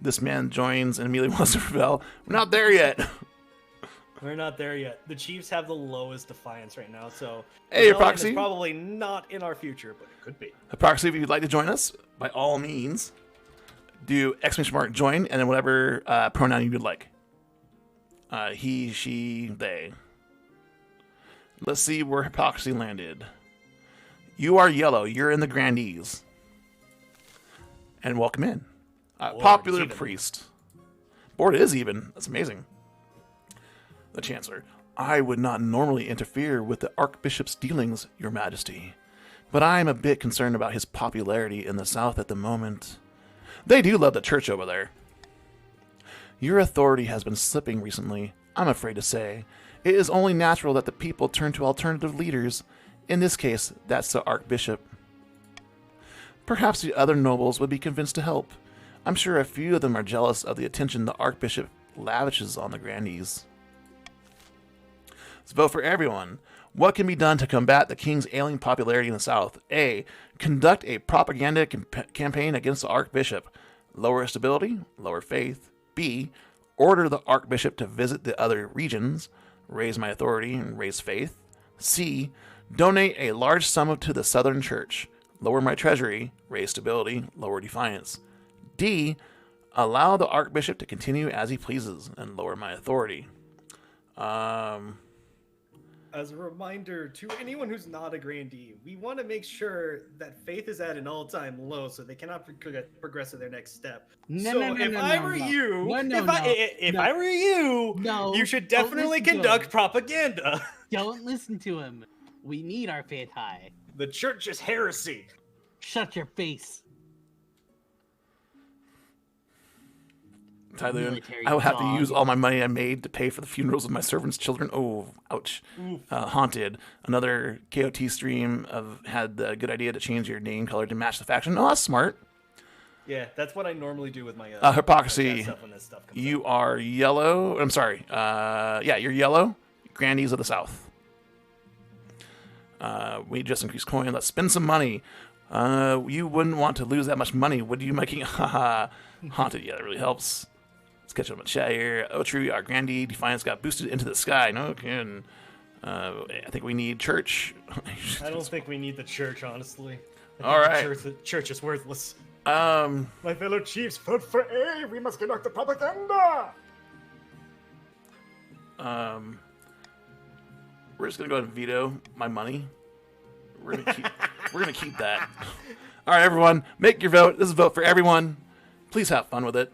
This man joins and immediately wants to rebel. We're not there yet. We're not there yet. The Chiefs have the lowest defiance right now, so hey, rebellion Proxy. is probably not in our future, but it could be. Proxy, if you'd like to join us, by all means, do exclamation mark join and then whatever pronoun you would like. He, she, they. Let's see where hypocrisy landed. You are yellow. You're in the Grandees. And welcome in. Popular priest. Board is even. That's amazing. The Chancellor. I would not normally interfere with the Archbishop's dealings, Your Majesty, but I am a bit concerned about his popularity in the South at the moment. They do love the church over there. Your authority has been slipping recently, I'm afraid to say. It is only natural that the people turn to alternative leaders. In this case, that's the Archbishop. Perhaps the other nobles would be convinced to help. I'm sure a few of them are jealous of the attention the Archbishop lavishes on the Grandees. Let's vote for everyone. What can be done to combat the king's ailing popularity in the South? A. Conduct a propaganda campaign against the Archbishop. Lower stability, lower faith. B. Order the Archbishop to visit the other regions. Raise my authority and raise faith. C. Donate a large sum to the Southern Church. Lower my treasury, raise stability, lower defiance. D. Allow the Archbishop to continue as he pleases and lower my authority. As a reminder to anyone who's not a grandee, we want to make sure that faith is at an all-time low, so they cannot progress to their next step. If I were you, you should definitely conduct propaganda. Don't listen to him. We need our faith high. The church is heresy. Shut your face. Tyloon, I will have to use all my money I made to pay for the funerals of my servants' children. Oh, ouch. Haunted. Another KOT stream had the good idea to change your name color to match the faction. Oh, that's smart. Yeah, that's what I normally do with my hypocrisy. stuff when this stuff comes You out. are yellow. I'm sorry. Yeah, you're yellow. Grandees of the South. We just increased coin. Let's spend some money. You wouldn't want to lose that much money, would you, my king? Haha. Haunted. Yeah, that really helps. Let's catch up on chat here. Oh, true. Our Grandee Defiance got boosted into the sky. No kidding. I think we need church. I don't think we need the church, honestly. All right. The church is worthless. My fellow chiefs, vote for A. We must conduct the propaganda. We're just gonna go ahead and veto my money. We're gonna keep that. All right, everyone, make your vote. This is a vote for everyone. Please have fun with it.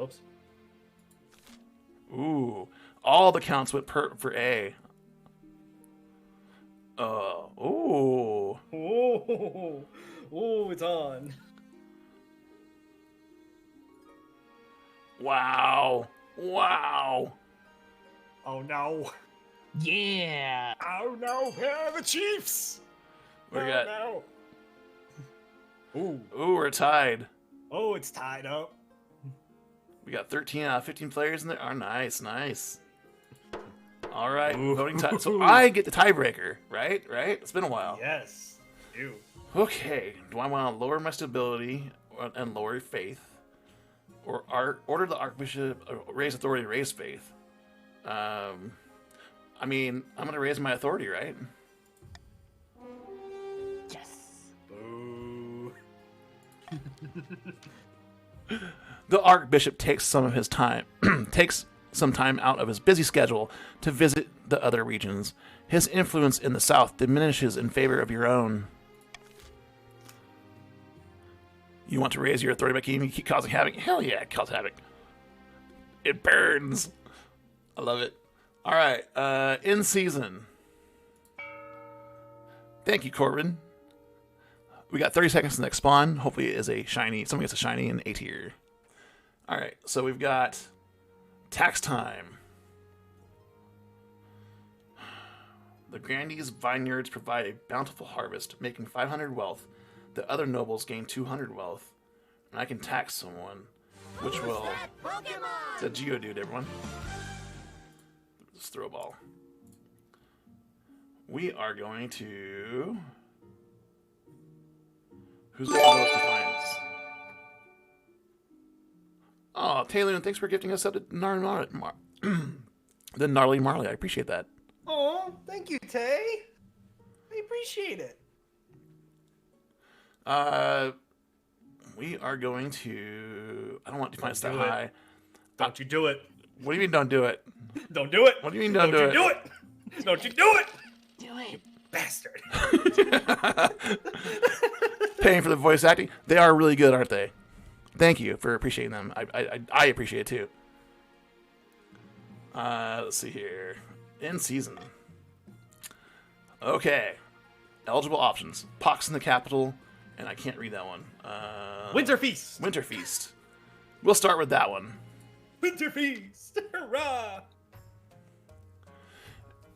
Oops. Ooh, all the counts went for A. Ooh. Ooh. Ooh, it's on. Wow. Wow. Oh no. Yeah. Oh no, yeah, the Chiefs. We Oh, got. no. Ooh. Ooh, we're tied. Oh, it's tied up. We got 13 out of 15 players in there. Oh, nice. All right, Ooh. voting time. So I get the tiebreaker, right? It's been a while. Yes. Ew. Okay. Do I want to lower my stability and lower faith, or order the Archbishop raise authority, raise faith? I mean, I'm gonna raise my authority, right? Yes. Boo. The Archbishop takes some time out of his busy schedule to visit the other regions. His influence in the south diminishes in favor of your own. You want to raise your authority by keep causing havoc? Hell yeah, cause havoc. It burns. I love it. All right, in season. Thank you, Corbin. We got 30 seconds to the next spawn. Hopefully it is a shiny. Someone gets a shiny in A tier. All right, so we've got tax time. The Grandee's vineyards provide a bountiful harvest, making 500 wealth. The other nobles gain 200 wealth. And I can tax someone, which will... It's a Geodude, everyone. Just throw a ball. We are going to... Who's going to go with compliance? Oh, Taylor, thanks for gifting us up to the Gnarly Marley. I appreciate that. Oh, thank you, Tay. I appreciate it. We are going to... I don't want Defiance that do it. high. Don't you do it. What do you mean don't do it? Don't do it. What do you mean don't do you it? do it? Don't you do it? Do it. Bastard. Paying for the voice acting. They are really good, aren't they? Thank you for appreciating them. I appreciate it too. Let's see here. In season. Okay. Eligible options. Pox in the capital, and I can't read that one. Winter Feast. Winter Feast. We'll start with that one. Winter Feast. Hurrah.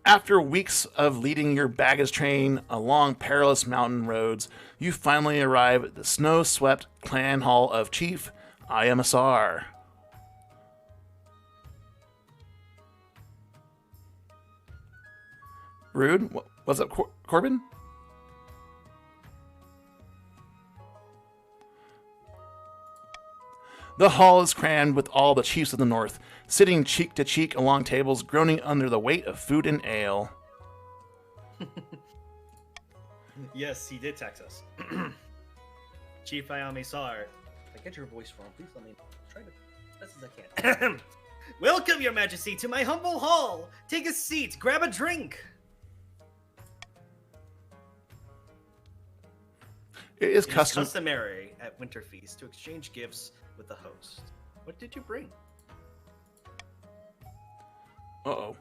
After weeks of leading your baggage train along perilous mountain roads, you finally arrive at the snow-swept clan hall of Chief IMSR. Rude? What's up, Corbin? The hall is crammed with all the chiefs of the north, sitting cheek to cheek along tables, groaning under the weight of food and ale. Yes, he did text us. Chief Ayame Sar. If I get your voice wrong, please let me try to as best as I can. Welcome, Your Majesty, to my humble hall. Take a seat, grab a drink. It is It is customary at Winter Feast to exchange gifts with the host. What did you bring? Uh-oh.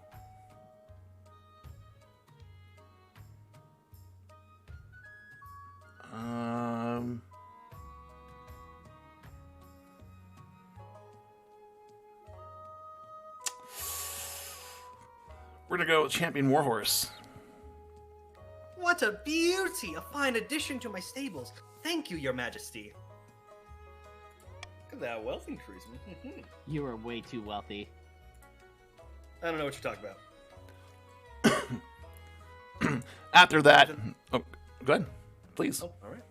We're gonna go with Champion Warhorse. What a beauty! A fine addition to my stables. Thank you, Your Majesty. Look at that wealth increase. You are way too wealthy. I don't know what you're talking about. After that... Oh, go ahead. Please. Oh, all right.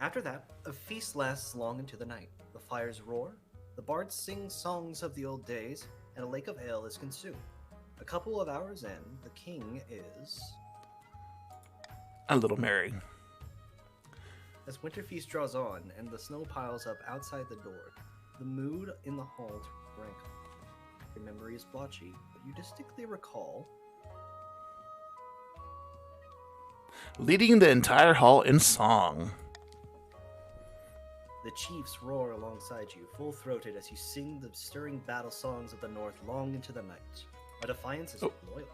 After that, a feast lasts long into the night. The fires roar, the bards sing songs of the old days, and a lake of ale is consumed. A couple of hours in, the king is... A little merry. As winter feast draws on and the snow piles up outside the door, the mood in the hall ranks. Your memory is blotchy, but you distinctly recall leading the entire hall in song. the chiefs roar alongside you, full-throated, as you sing the stirring battle songs of the North long into the night. A defiance is loyal.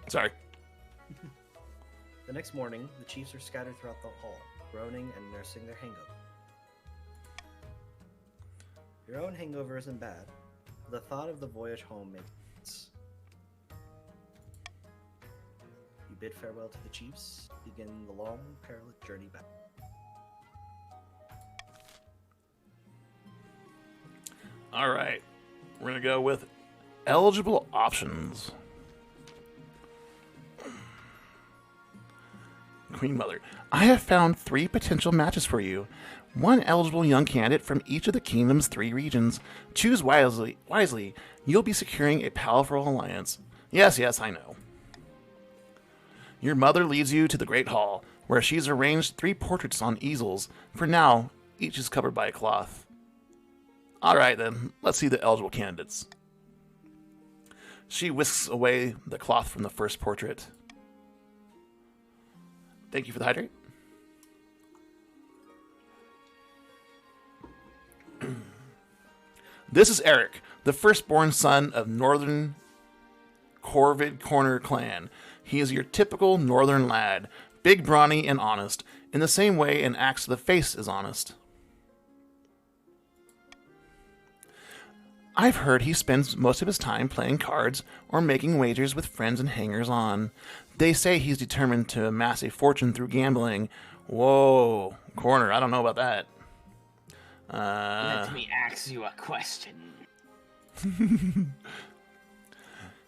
Sorry. The next morning, the chiefs are scattered throughout the hall, groaning and nursing their hangover. Your own hangover isn't bad. The thought of the voyage home makes sense. You bid farewell to the chiefs, begin the long, perilous journey back. All right. We're going to go with eligible options. Queen Mother, I have found 3 potential matches for you. 1 eligible young candidate from each of the kingdom's 3 regions. Choose wisely. You'll be securing a powerful alliance. Yes, I know. Your mother leads you to the Great Hall, where she's arranged 3 portraits on easels. For now, each is covered by a cloth. Alright then, let's see the eligible candidates. She whisks away the cloth from the first portrait. Thank you for the hydrate. This is Eric, the firstborn son of Northern Corvid Corner clan. He is your typical northern lad, big, brawny, and honest, in the same way an axe to the face is honest. I've heard he spends most of his time playing cards or making wagers with friends and hangers-on. They say he's determined to amass a fortune through gambling. Whoa, Corner, I don't know about that. Let me ask you a question.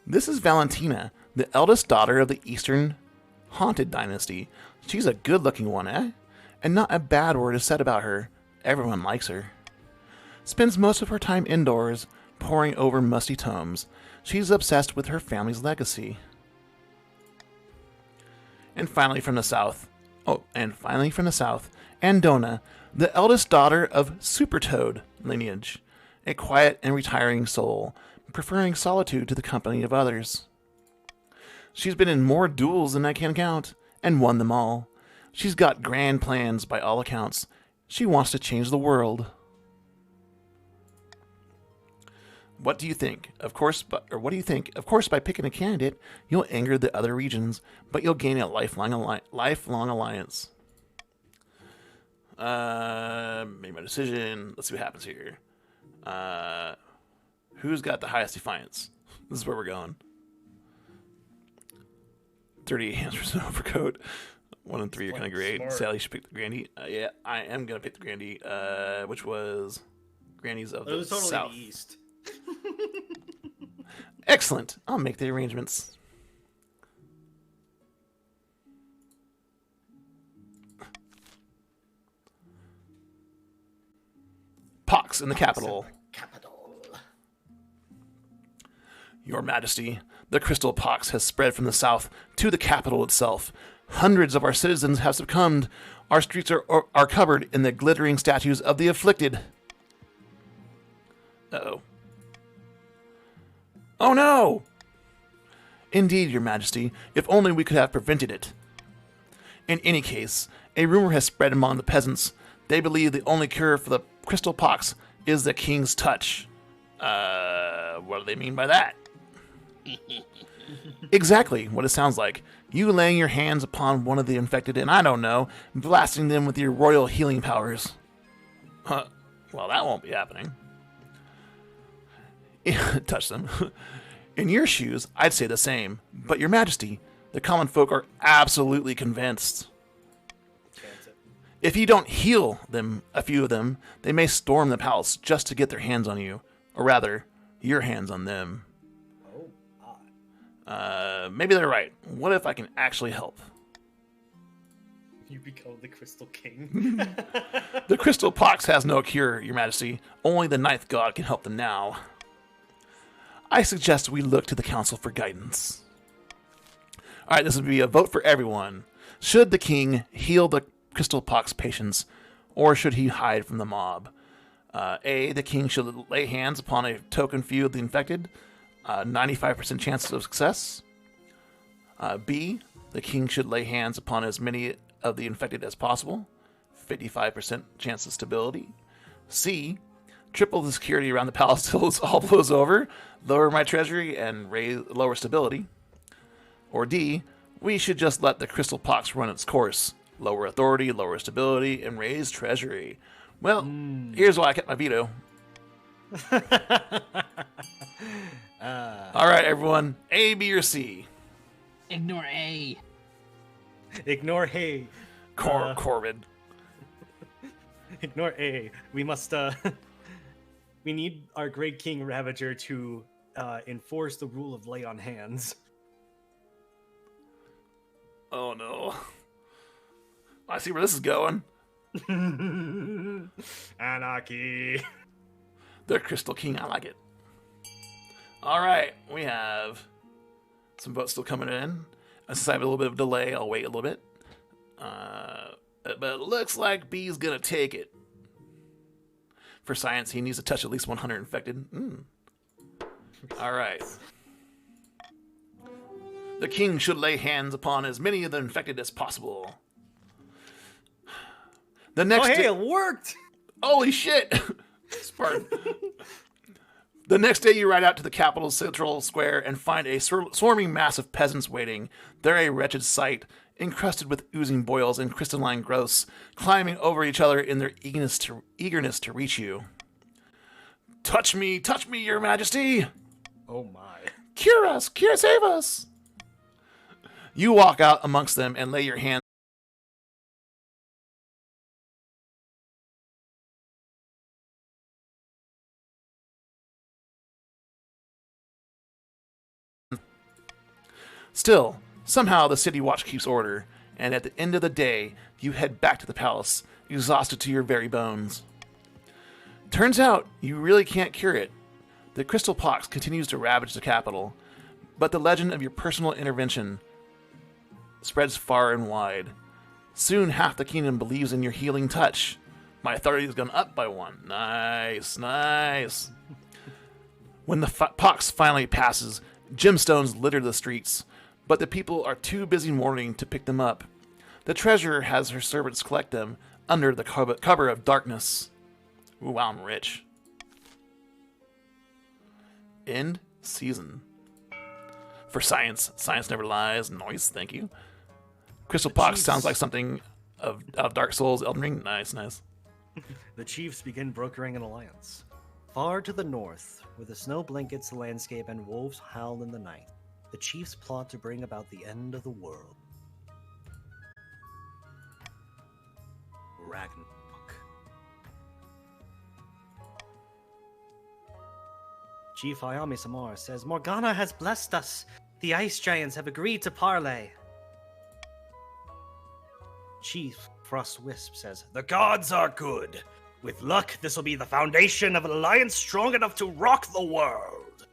This is Valentina, the eldest daughter of the Eastern Haunted Dynasty. She's a good-looking one, eh? And not a bad word is said about her. Everyone likes her. Spends most of her time indoors, poring over musty tomes. She's obsessed with her family's legacy. And finally from the south, Andona, the eldest daughter of Super Toad lineage, a quiet and retiring soul, preferring solitude to the company of others. She's been in more duels than I can count, and won them all. She's got grand plans by all accounts. She wants to change the world. What do you think? Of course, by picking a candidate, you'll anger the other regions, but you'll gain a lifelong alliance. Made my decision. Let's see what happens here. Who's got the highest defiance? This is where we're going. 38 answers for an overcoat. 1 and 3 are kind of great. Smart. Sally should pick the Grandy. Yeah, I am going to pick the Grandy, which was Grandy's of the It was totally South. the east. Excellent. I'll make the arrangements. Pox in the capital. Your Majesty, the crystal pox has spread from the south to the capital itself. Hundreds of our citizens have succumbed. Our streets are covered in the glittering statues of the afflicted. Uh-oh. Oh no! Indeed, Your Majesty, if only we could have prevented it. In any case, a rumor has spread among the peasants. They believe the only cure for the crystal pox is the king's touch. What do they mean by that? Exactly what it sounds like. You laying your hands upon one of the infected and, I don't know, blasting them with your royal healing powers. Well, that won't be happening. Touch them. In your shoes, I'd say the same. But Your Majesty, the common folk are absolutely convinced. If you don't heal them, a few of them, they may storm the palace just to get their hands on you. Or rather, your hands on them. Maybe they're right. What if I can actually help? You become the Crystal King. The crystal pox has no cure, Your Majesty. Only the ninth god can help them now. I suggest we look to the council for guidance. Alright, this would be a vote for everyone. Should the king heal the crystal pox patients, or should he hide from the mob? A, the king should lay hands upon a token few of the infected, 95% chances of success. B, the king should lay hands upon as many of the infected as possible. 55% chance of stability. C, triple the security around the palace till it all blows over. Lower my treasury and lower stability. Or D, we should just let the crystal pox run its course. Lower authority, lower stability, and raise treasury. Well, here's why I kept my veto. All right, everyone. A, B, or C? Ignore A. Ignore hey. Corbin. Ignore A. We must, we need our Great King Ravager to enforce the rule of lay on hands. Oh, no. I see where this is going. Anarchy. The Crystal King, I like it. All right, we have some votes still coming in. Since I have a little bit of delay, I'll wait a little bit. But it looks like B's gonna take it. For science, he needs to touch at least 100 infected. All right. The king should lay hands upon as many of the infected as possible. The next Oh, hey, it worked! Holy shit! Spartan. The next day, you ride out to the capital's central square and find a swarming mass of peasants waiting. They're a wretched sight, encrusted with oozing boils and crystalline growths, climbing over each other in their eagerness to reach you. Touch me, your majesty! Oh my. Cure us! Save us! You walk out amongst them and lay your hand Still, somehow the city watch keeps order, and at the end of the day, you head back to the palace, exhausted to your very bones. Turns out, you really can't cure it. The crystal pox continues to ravage the capital, but the legend of your personal intervention spreads far and wide. Soon half the kingdom believes in your healing touch. My authority has gone up by 1. Nice. When the pox finally passes, gemstones litter the streets, but the people are too busy mourning to pick them up. The treasurer has her servants collect them under the cover of darkness. Ooh, wow, I'm rich. End season. For science never lies. Noise, thank you. Crystal Pox sounds like something of Dark Souls, Elden Ring. Nice. The chiefs begin brokering an alliance. Far to the north, where the snow blankets the landscape and wolves howl in the night, the chiefs plot to bring about the end of the world. Ragnarok. Chief Ayami Samar says, Morgana has blessed us. The ice giants have agreed to parley. Chief Frost Wisp says, the gods are good. With luck, this will be the foundation of an alliance strong enough to rock the world.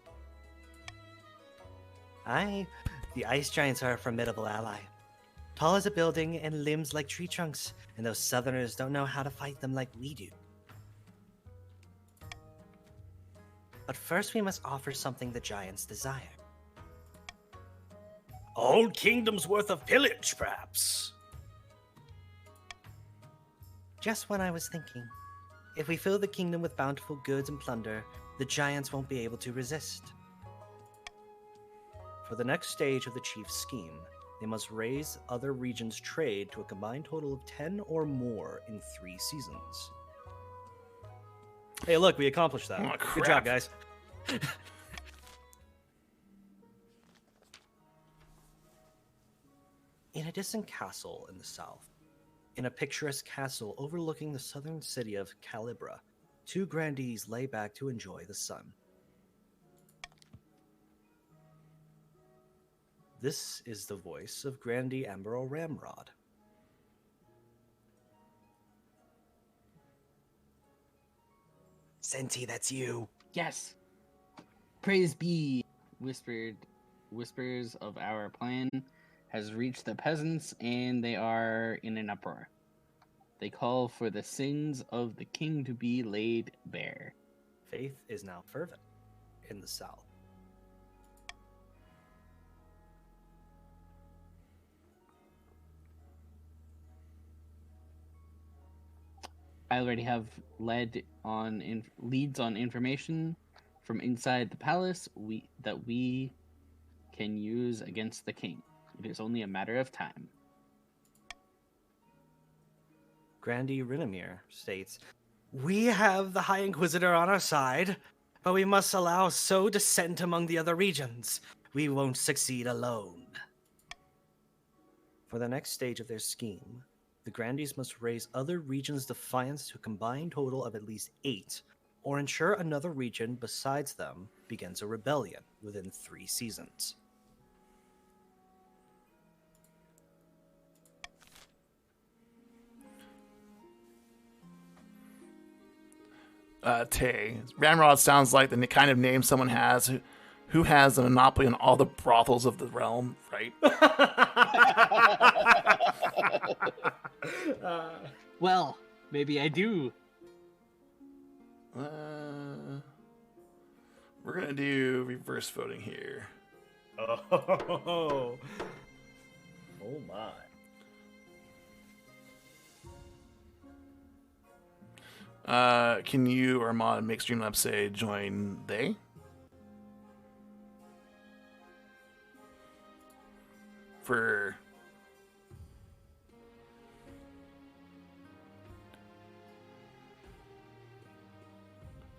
Aye, the ice giants are a formidable ally. Tall as a building and limbs like tree trunks, and those southerners don't know how to fight them like we do. But first we must offer something the giants desire. A whole kingdom's worth of pillage, perhaps. Just what I was thinking. If we fill the kingdom with bountiful goods and plunder, the giants won't be able to resist. For the next stage of the chief's scheme, they must raise other regions' trade to a combined total of 10 or more in 3 seasons. Hey, look, we accomplished that. Oh, Good job, guys. In a distant castle in the south, in a picturesque castle overlooking the southern city of Calibra, 2 grandees lay back to enjoy the sun. This is the voice of Grandee Amberl Ramrod. Senti, that's you. Yes. Praise be. Whispers of our plan has reached the peasants, and they are in an uproar. They call for the sins of the king to be laid bare. Faith is now fervent in the south. I already have leads on information from inside the palace that we can use against the king. It is only a matter of time. Grandy Rinomir states, "We have the High Inquisitor on our side, but we must allow so dissent among the other regions. We won't succeed alone." For the next stage of their scheme, the Grandies must raise other regions' defiance to a combined total of at least 8, or ensure another region besides them begins a rebellion within 3 seasons. Tay. Ramrod sounds like the kind of name someone has who has a monopoly on all the brothels of the realm, right? Well, maybe I do. We're gonna do reverse voting here. Oh my. Can you or Mod make Streamlabs say join they? For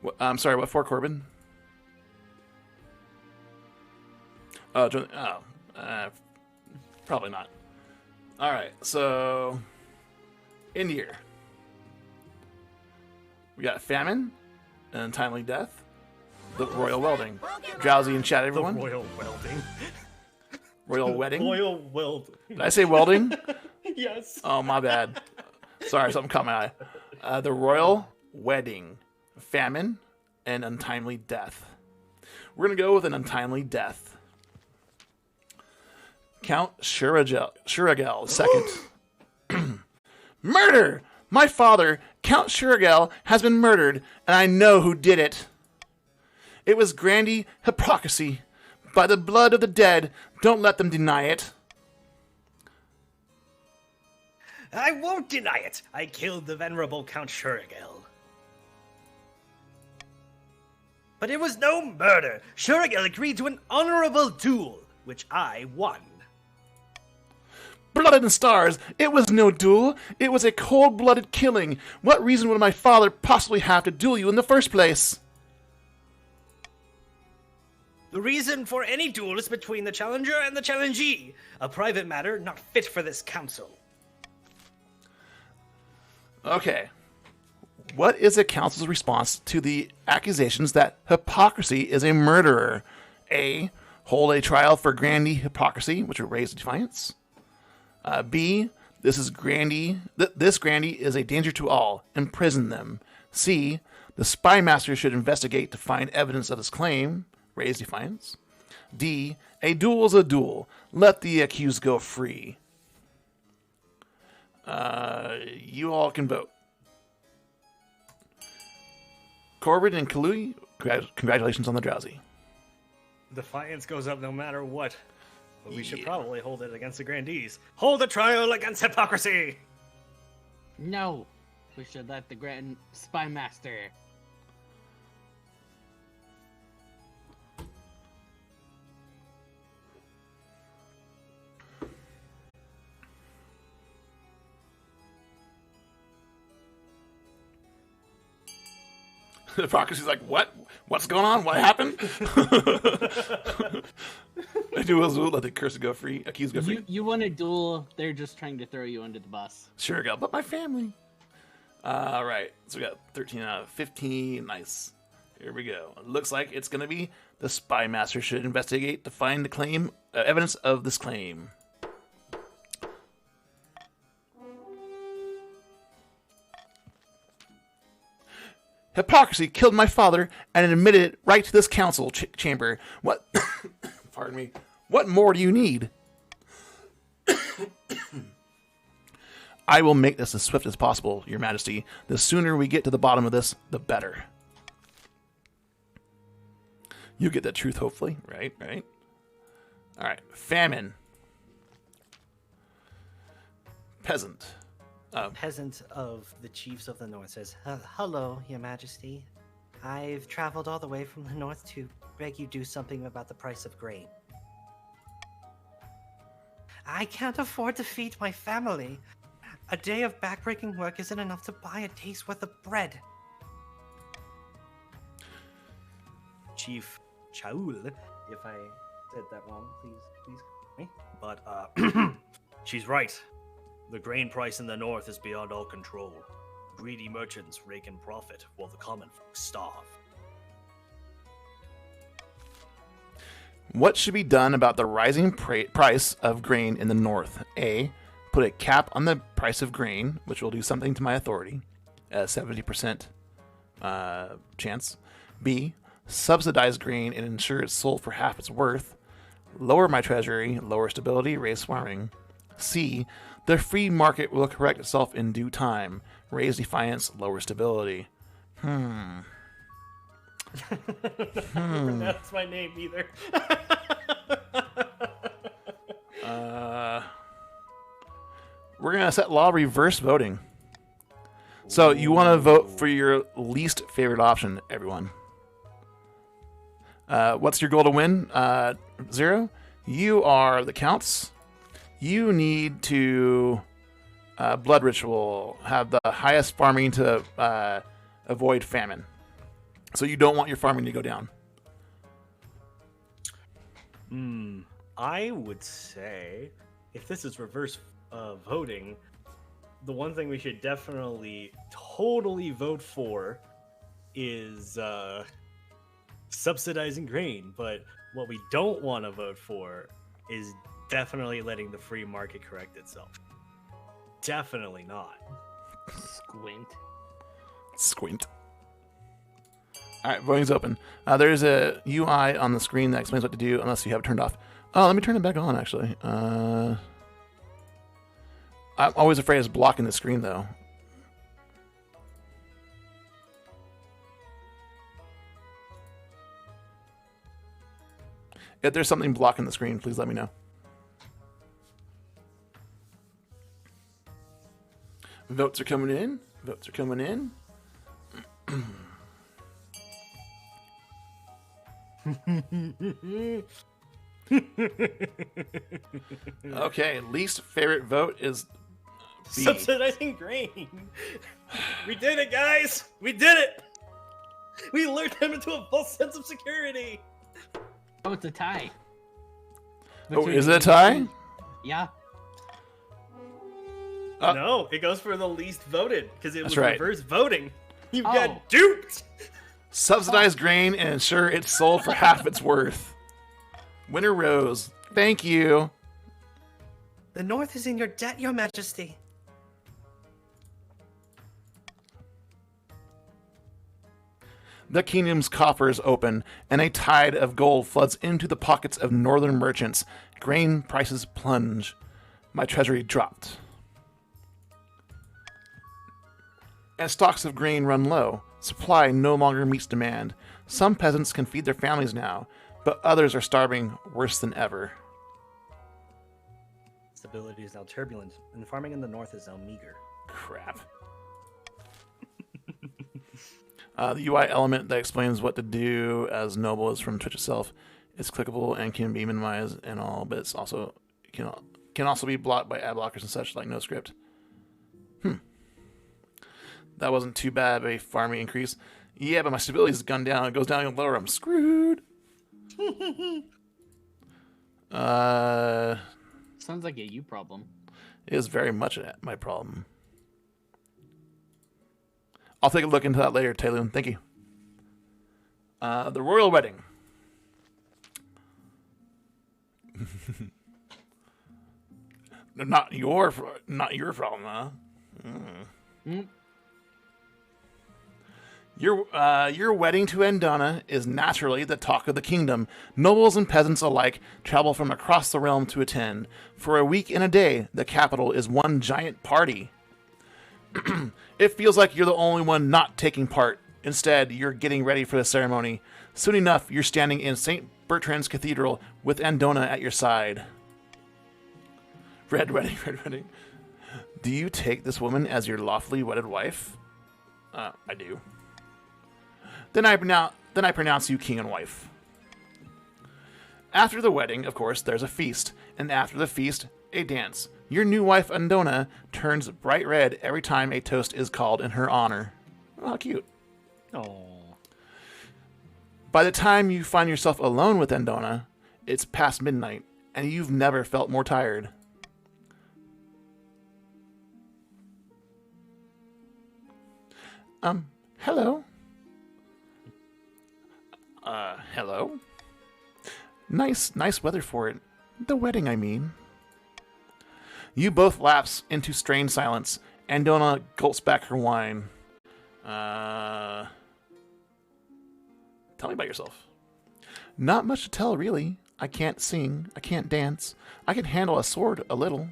what, I'm sorry, what for, Corbin? Oh, probably not. All right, so in here we got famine, and untimely death, the royal welding. Drowsy in chat, everyone. The royal welding. Royal wedding. Royal welding. Did I say welding? Yes. Oh, my bad. Sorry, something caught my eye. The royal wedding, famine, and untimely death. We're gonna go with an untimely death. Count Shuragel second. Murder! My father, Count Shuragel, has been murdered, and I know who did it. It was Grandy hypocrisy. By the blood of the dead, don't let them deny it. I won't deny it. I killed the venerable Count Shuragel. But it was no murder. Shuragel agreed to an honorable duel, which I won. Blood and stars, it was no duel. It was a cold-blooded killing. What reason would my father possibly have to duel you in the first place? The reason for any duel is between the challenger and the challengee. A private matter not fit for this council. Okay. What is the council's response to the accusations that hypocrisy is a murderer? A. Hold a trial for Grandy hypocrisy, which would raise defiance. B. This Grandy is a danger to all. Imprison them. C. The spy master should investigate to find evidence of his claim. Raise defiance. D. A duel is a duel. Let the accused go free. You all can vote. Corbin and Kalui, congratulations on the drowsy. Defiance goes up no matter what. But we should probably hold it against the Grandees. Hold a trial against hypocrisy! No, we should let the Grand Spy Master. Hypocrisy's like, what? What's going on? What happened? I do as well. Let the cursed go free. Accused go free. You won a duel. They're just trying to throw you under the bus. Sure, go. But my family. All right. So we got 13 out of 15. Nice. Here we go. It looks like it's going to be the spy master should investigate to find the claim, evidence of this claim. Hypocrisy killed my father and admitted it right to this council chamber. What? Pardon me. What more do you need? I will make this as swift as possible, Your Majesty. The sooner we get to the bottom of this, the better. You get the truth, hopefully. Right. All right. Famine. Peasant. A peasant of the chiefs of the north says, "Hello, Your Majesty. I've traveled all the way from the north to beg you do something about the price of grain. I can't afford to feed my family. A day of backbreaking work isn't enough to buy a day's worth of bread." Chief Chaul, if I said that wrong, please correct me. But she's right. The grain price in the north is beyond all control. Greedy merchants rake in profit while the common folk starve. What should be done about the rising price of grain in the north? A. Put a cap on the price of grain, which will do something to my authority, a 70% chance. B. Subsidize grain and ensure it's sold for half its worth. Lower my treasury, lower stability, raise farming. C. The free market will correct itself in due time. Raise defiance, lower stability. That's my name either. We're going to set law reverse voting. So you want to vote for your least favorite option, everyone. What's your goal to win? 0. You are the counts. You need to blood ritual, have the highest farming to avoid famine. So you don't want your farming to go down. I would say, if this is reverse voting, the one thing we should definitely totally vote for is subsidizing grain. But what we don't want to vote for is definitely letting the free market correct itself. Definitely not. Squint. All right, voting's open. There's a UI on the screen that explains what to do unless you have it turned off. Oh, let me turn it back on, actually. I'm always afraid it's blocking the screen, though. If there's something blocking the screen, please let me know. Votes are coming in. Votes are coming in. Okay, least favorite vote is B. Subsidizing grain. We did it, guys. We did it. We lured them into a false sense of security. Oh, it's a tie. Oh, is it a tie? Yeah. No, it goes for the least voted because it was right. reverse voting. You Oh. got duped. Subsidize grain and ensure it's sold for half its worth. Winner Rose, thank you. The north is in your debt, Your Majesty. The kingdom's coffers open, and a tide of gold floods into the pockets of northern merchants. Grain prices plunge. My treasury dropped. And stocks of grain run low. Supply no longer meets demand. Some peasants can feed their families now, but others are starving worse than ever. Stability is now turbulent, and farming in the north is now meager. Crap. The UI element that explains what to do as noble is from Twitch itself. It's clickable and can be minimized and all, but it's also can also be blocked by ad blockers and such like NoScript. That wasn't too bad of a farming increase. Yeah, but my stability's gone down. It goes down even lower. I'm screwed. Sounds like a you problem. It is very much my problem. I'll take a look into that later, Taylor. Thank you. The royal wedding. Not your problem, huh? Your wedding to Andana is naturally the talk of the kingdom. Nobles and peasants alike travel from across the realm to attend. For a week and a day, the capital is one giant party. It feels like you're the only one not taking part. Instead, you're getting ready for the ceremony. Soon enough, you're standing in St. Bertrand's Cathedral with Andona at your side. Red wedding, red wedding. Do you take this woman as your lawfully wedded wife? I do. Then I pronounce you king and wife. After the wedding, of course, there's a feast, and after the feast, a dance. Your new wife, Andona, turns bright red every time a toast is called in her honor. Oh, how cute. Oh. By the time you find yourself alone with Andona, it's past midnight, and you've never felt more tired. Hello? Hello? Nice weather for it. The wedding, I mean. You both lapse into strained silence. Andona gulps back her wine. Tell me about yourself. Not much to tell, really. I can't sing. I can't dance. I can handle a sword a little.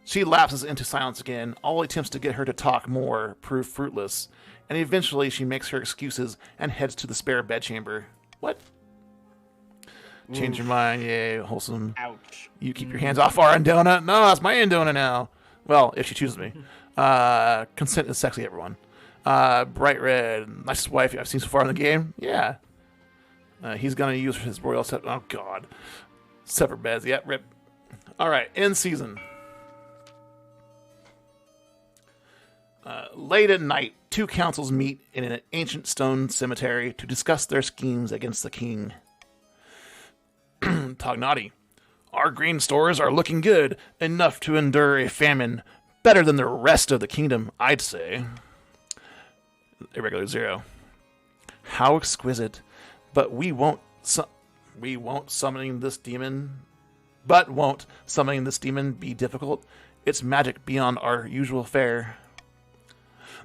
She lapses into silence again. All attempts to get her to talk more prove fruitless, and eventually she makes her excuses and heads to the spare bedchamber. What? Change your mind. Yay, wholesome. Ouch. You keep your hands off our Andona. No, that's my Andona now. Well, if she chooses me. Consent is sexy, everyone. Bright red. Nicest wife I've seen so far in the game. Yeah. He's going to use his royal set. Oh, God. Separate beds. Yeah, rip. All right, end season. Late at night, two councils meet in an ancient stone cemetery to discuss their schemes against the king. Tognati. Our grain stores are looking good, enough to endure a famine. Better than the rest of the kingdom, I'd say. Irregular 0. How exquisite. But won't summoning this demon be difficult? It's magic beyond our usual fare.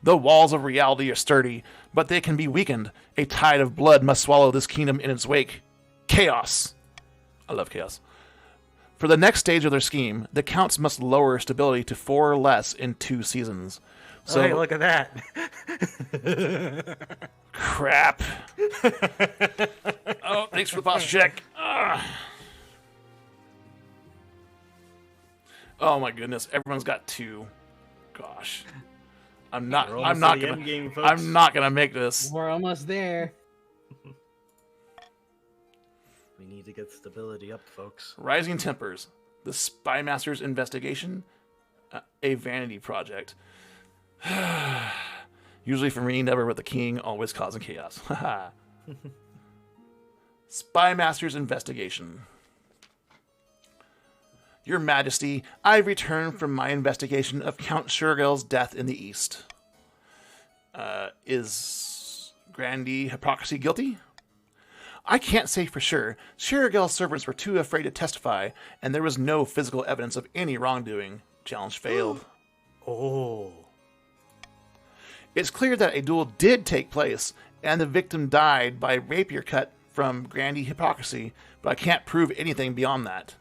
The walls of reality are sturdy, but they can be weakened. A tide of blood must swallow this kingdom in its wake. Chaos. I love chaos. For the next stage of their scheme, the counts must lower stability to 4 or less in 2 seasons. So, Hey, look at that. crap. Oh, thanks for the posture check. Oh my goodness, everyone's got 2. Gosh. I'm not gonna make this. We're almost there. We need to get stability up, folks. Rising Tempers. The Spy Master's investigation. A vanity project. Usually for me, never with the king, always causing chaos. Spy Master's investigation. Your Majesty, I've returned from my investigation of Count Shurgel's death in the East. Is Grandi Hypocrisy guilty? I can't say for sure. Shurgel's servants were too afraid to testify, and there was no physical evidence of any wrongdoing. Challenge failed. Oh. It's clear that a duel did take place, and the victim died by rapier cut from Grandi Hypocrisy, but I can't prove anything beyond that.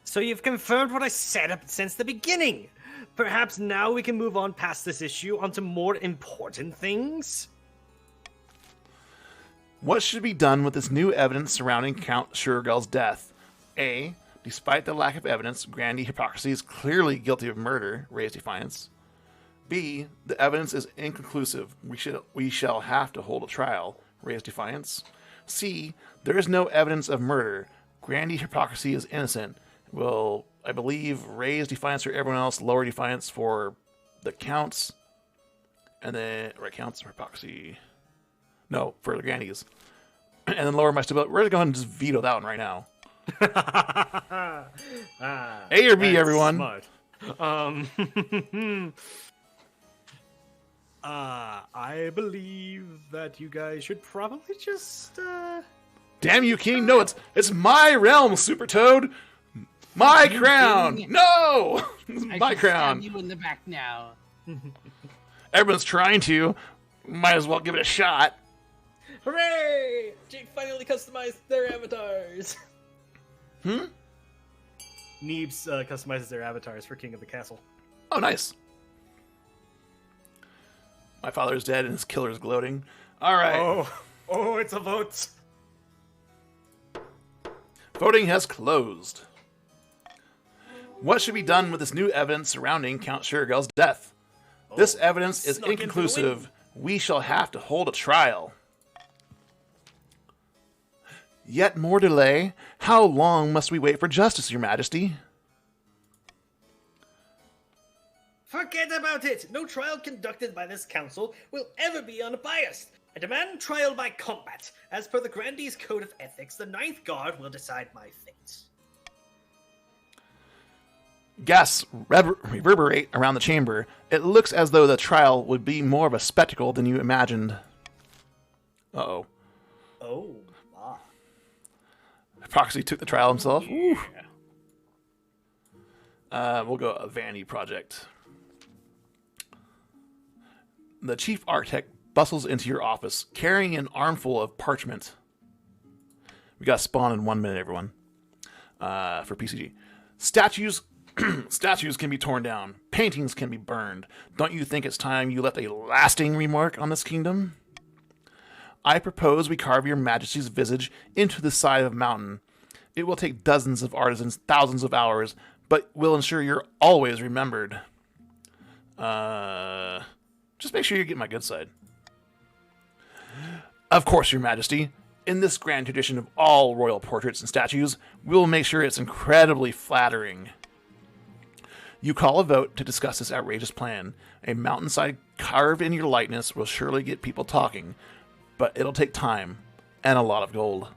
So you've confirmed what I said up since the beginning. Perhaps now we can move on past this issue onto more important things? What should be done with this new evidence surrounding Count Shurgel's death? A. Despite the lack of evidence, Grandi Hypocrisy is clearly guilty of murder. Raise defiance. B. The evidence is inconclusive. We shall have to hold a trial. Raise defiance. C. There is no evidence of murder. Grandi Hypocrisy is innocent. Will, I believe, raise defiance for everyone else, lower defiance for the counts, and then right counts hypocrisy. No, for the Grandies, and then lower my stability. We're gonna go ahead and just veto that one right now. A or B, everyone. Smart. I believe that you guys should probably just Damn you, King! No, it's my realm, Super Toad. My crown! No! My crown! You in the back now. Everyone's trying to. Might as well give it a shot. Hooray! Jake finally customized their avatars. Neebs customizes their avatars for King of the Castle. Oh, nice. My father is dead and his killer is gloating. All right. Oh, it's a vote. Voting has closed. What should be done with this new evidence surrounding Count Shurigel's death? This evidence is snuck into the inconclusive. We shall have to hold a trial. Yet more delay? How long must we wait for justice, Your Majesty? Forget about it! No trial conducted by this council will ever be unbiased. I demand trial by combat. As per the Grandee's Code of Ethics, the Ninth Guard will decide my fate. Gasps reverberate around the chamber. It looks as though the trial would be more of a spectacle than you imagined. Uh-oh. Oh, wow. Proxy took the trial himself. Ooh. We'll go a vanity project. The chief architect bustles into your office, carrying an armful of parchment. We got spawn in 1 minute, everyone. For PCG. Statues can be torn down. Paintings can be burned. Don't you think it's time you left a lasting remark on this kingdom? I propose we carve your majesty's visage into the side of a mountain. It will take dozens of artisans, thousands of hours, but will ensure you're always remembered. Just make sure you get my good side. Of course, Your Majesty. In this grand tradition of all royal portraits and statues, we'll make sure it's incredibly flattering. You call a vote to discuss this outrageous plan. A mountainside carved in your likeness will surely get people talking, but it'll take time and a lot of gold.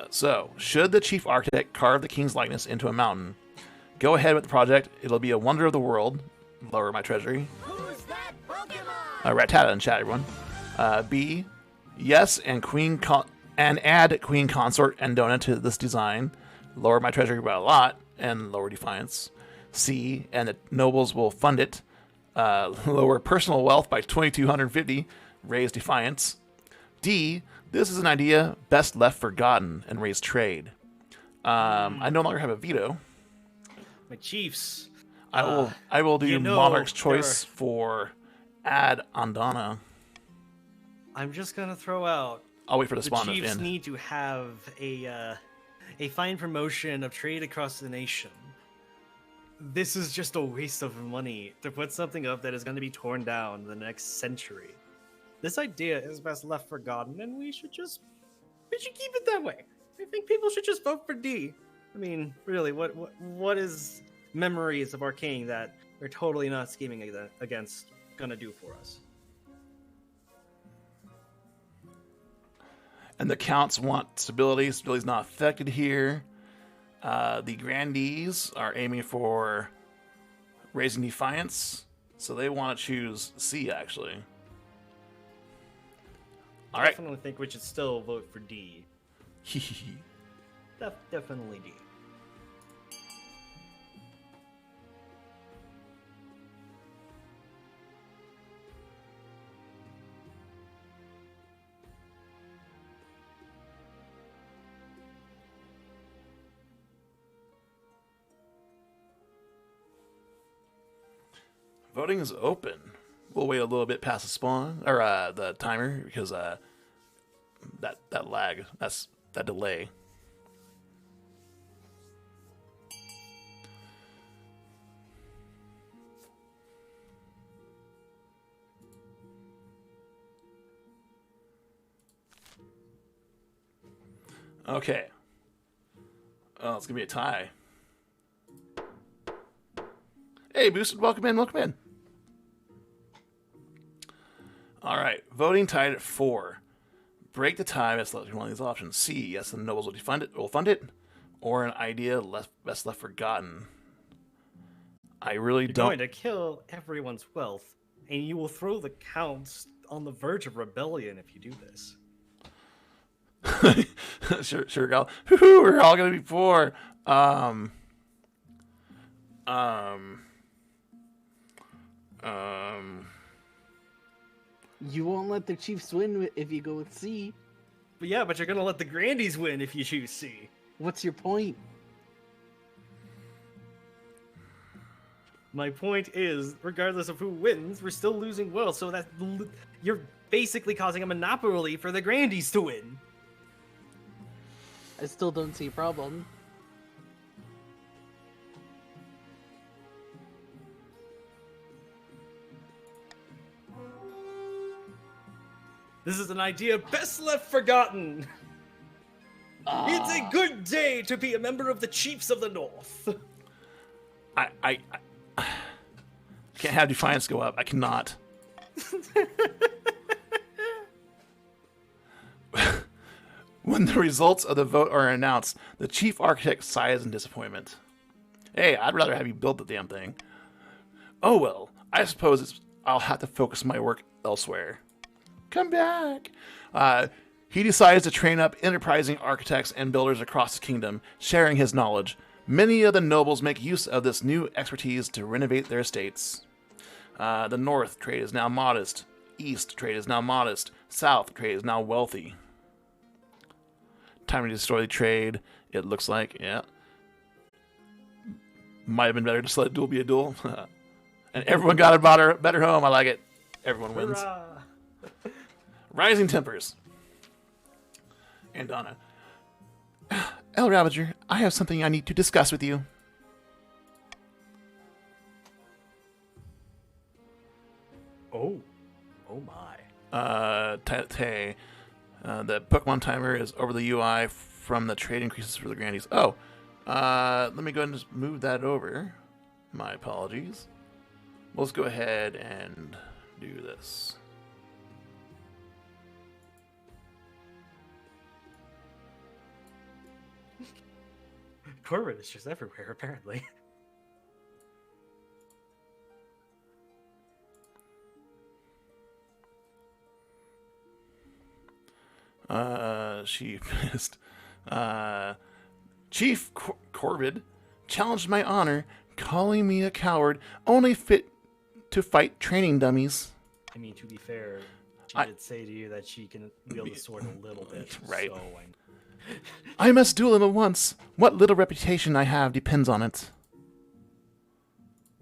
So, should the chief architect carve the king's likeness into a mountain, go ahead with the project. It'll be a wonder of the world. Lower my treasury. Who's that Pokemon? Rattata in chat, everyone. B, yes, and add Queen Consort and Donut to this design. Lower my treasury by a lot and lower Defiance. C, and the nobles will fund it. Lower personal wealth by 2,250. Raise Defiance. D, this is an idea best left forgotten and raise trade. I no longer have a veto. My chiefs. I will do Monarch's choice for add Andana. I'm just gonna throw out. I'll wait for the The spawn to Chiefs end. need to have a fine promotion of trade across the nation. This is just a waste of money to put something up that is going to be torn down the next century. This idea is best left forgotten, and we should keep it that way. I think people should just vote for D. I mean, really, what is memories of our king that we're totally not scheming against gonna do for us? And the counts want stability. Stability's not affected here. The grandees are aiming for raising Defiance, so they want to choose C, actually. All I right. definitely think we should still vote for D. Definitely D. Voting is open. We'll wait a little bit past the spawn or the timer because that lag, that delay. Okay. Oh, it's gonna be a tie. Hey, Boosted, welcome in, welcome in. All right, voting tied at 4. Break the tie by selecting one of these options. C, yes, the nobles will fund it, or an idea best left forgotten. I really You're don't. going to kill everyone's wealth, and you will throw the counts on the verge of rebellion if you do this. sure, gal. We're all gonna be poor. You won't let the Chiefs win if you go with C. But yeah, but you're gonna let the Grandies win if you choose C. What's your point? My point is, regardless of who wins, we're still losing wealth, so that you're basically causing a monopoly for the Grandies to win. I still don't see a problem. This is an idea best left forgotten. It's a good day to be a member of the Chiefs of the North. I can't have Defiance go up. I cannot. When the results of the vote are announced, the chief architect sighs in disappointment. Hey, I'd rather have you build the damn thing. Oh well, I suppose I'll have to focus my work elsewhere. Come back. He decides to train up enterprising architects and builders across the kingdom, sharing his knowledge. Many of the nobles make use of this new expertise to renovate their estates. The north trade is now modest. East trade is now modest. South trade is now wealthy. Time to destroy the trade, it looks like, yeah. Might have been better to let a duel be a duel. And everyone got a better home, I like it. Everyone wins. Hurrah. Rising tempers. And Donna. El Ravager, I have something I need to discuss with you. Oh my. The Pokemon timer is over the UI from the trade increases for the Grandies. Oh, let me go ahead and just move that over. My apologies. Let's go ahead and do this. Corbin is just everywhere, apparently. She missed. Chief Corvid challenged my honor, calling me a coward, only fit to fight training dummies. I mean, to be fair, she did say to you that she can wield the sword a little bit. Right. So I must duel him at once. What little reputation I have depends on it.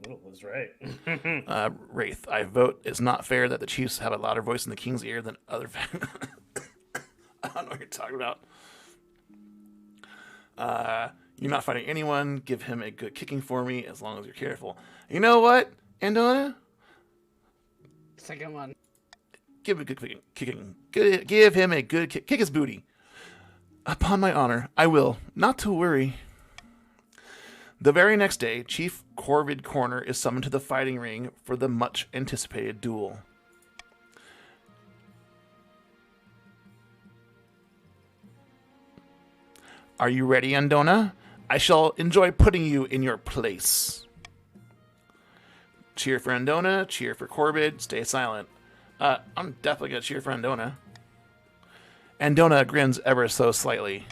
Will was right. Wraith, I vote it's not fair that the chiefs have a louder voice in the king's ear than other families. I don't know what you're talking about. You're not fighting anyone. Give him a good kicking for me as long as you're careful. You know what, Andona? Second one. Give him a good kicking. Give him a good kick. Kick his booty. Upon my honor, I will. Not to worry. The very next day, Chief Corvid Corner is summoned to the fighting ring for the much-anticipated duel. Are you ready, Andona? I shall enjoy putting you in your place. Cheer for Andona, cheer for Corvid, stay silent. I'm definitely going to cheer for Andona. Andona grins ever so slightly.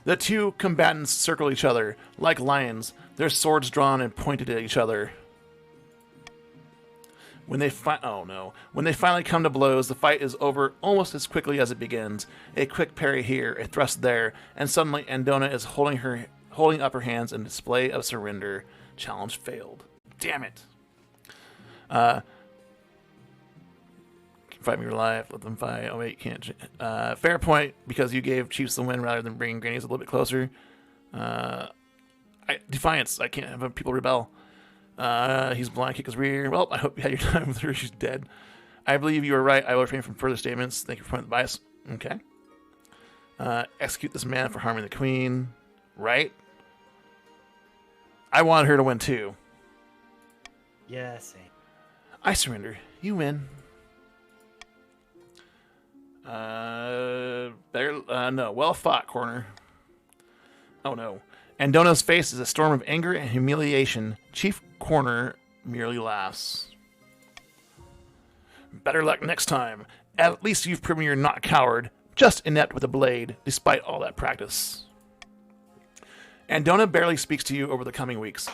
The two combatants circle each other, like lions, their swords drawn and pointed at each other. When they finally come to blows, the fight is over almost as quickly as it begins. A quick parry here, a thrust there, and suddenly Andona is holding up her hands in display of surrender. Challenge failed. Damn it. Fight me for life. Let them fight. Oh wait, can't. Fair point, because you gave Chiefs the win rather than bringing Grannies a little bit closer. Defiance. I can't have people rebel. He's blind. Kick his rear. Well, I hope you had your time with her. She's dead. I believe you were right. I will refrain from further statements. Thank you for pointing the bias. Okay. Execute this man for harming the queen. Right. I wanted her to win too. Yeah, same. I surrender. You win. No. Well fought, Corner. Oh no. Andona's face is a storm of anger and humiliation. Chief Corner merely laughs. Better luck next time. At least you've proven you're not a coward, just inept with a blade, despite all that practice. Andona barely speaks to you over the coming weeks.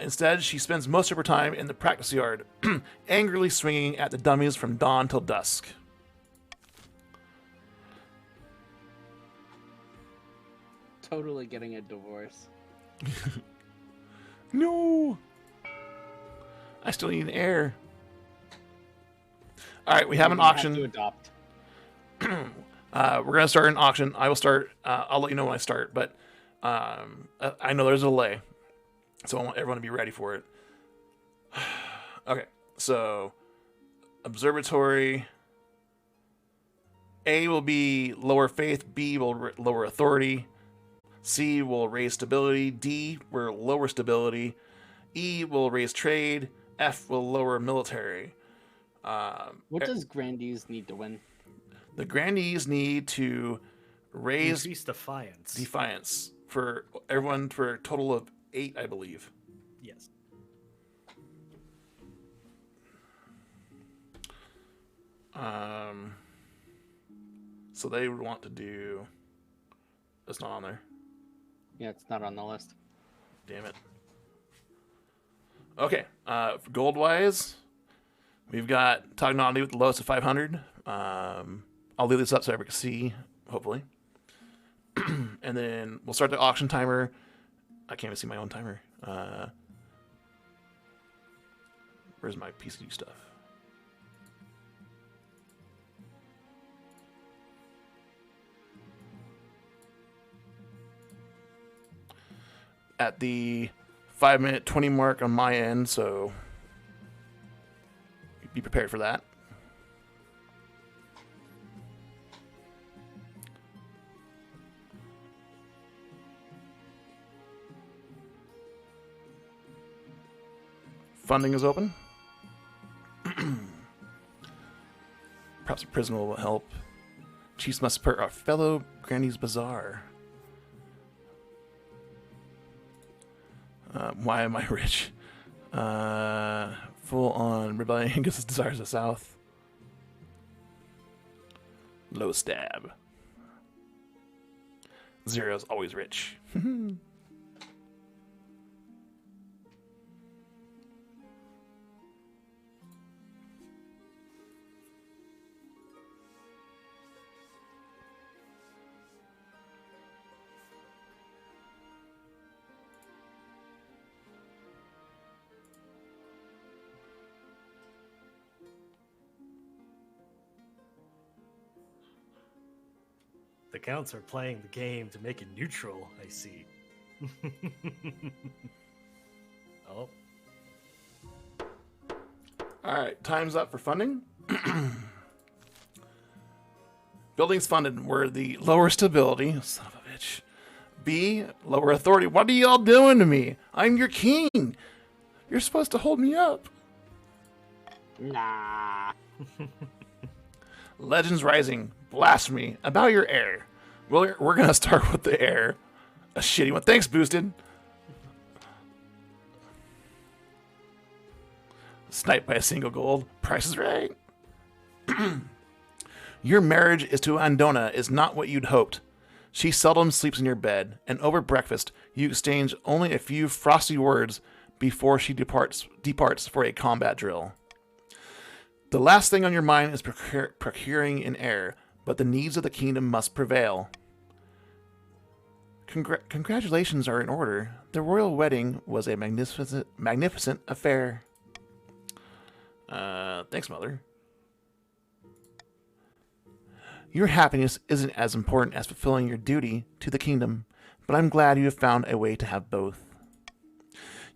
Instead, she spends most of her time in the practice yard, angrily swinging at the dummies from dawn till dusk. Totally getting a divorce. No! I still need an heir. Alright, we have an You're gonna auction. have to adopt. We're gonna start an auction. I will start. I'll let you know when I start, but I know there's a delay, so I want everyone to be ready for it. Okay, so observatory. A will be lower faith. B will lower authority. C will raise stability. D will lower stability. E will raise trade. F will lower military. What does Grandees need to win? The Grandees need to raise Increase defiance. defiance for everyone for a total of 8, I believe. Yes. So they would want to do. That's not on there. Yeah, it's not on the list. Damn it. Okay. Gold wise, we've got Tognati with the lowest of 500. I'll leave this up so everyone can see, hopefully. And then we'll start the auction timer. I can't even see my own timer. Where's my PC stuff? At the 5-minute 20 mark on my end, so be prepared for that. Funding is open. Perhaps a prison will help. Chiefs must support our fellow Granny's Bazaar. Why am I rich? Full on rebellion against his desires of the South. Low stab. Zero's always rich. The counts are playing the game to make it neutral, I see. Oh. Alright, time's up for funding. Buildings funded were the lower stability. Son of a bitch. B, lower authority. What are y'all doing to me? I'm your king. You're supposed to hold me up. Nah. Legends Rising. Blasphemy. About your heir. We're going to start with the heir. A shitty one. Thanks, Boosted. Sniped by a single gold. Price is right. Your marriage is to Andona is not what you'd hoped. She seldom sleeps in your bed, and over breakfast you exchange only a few frosty words before she departs for a combat drill. The last thing on your mind is procuring an heir, but the needs of the kingdom must prevail. Congratulations are in order. The royal wedding was a magnificent affair. Thanks, Mother. Your happiness isn't as important as fulfilling your duty to the kingdom, but I'm glad you have found a way to have both.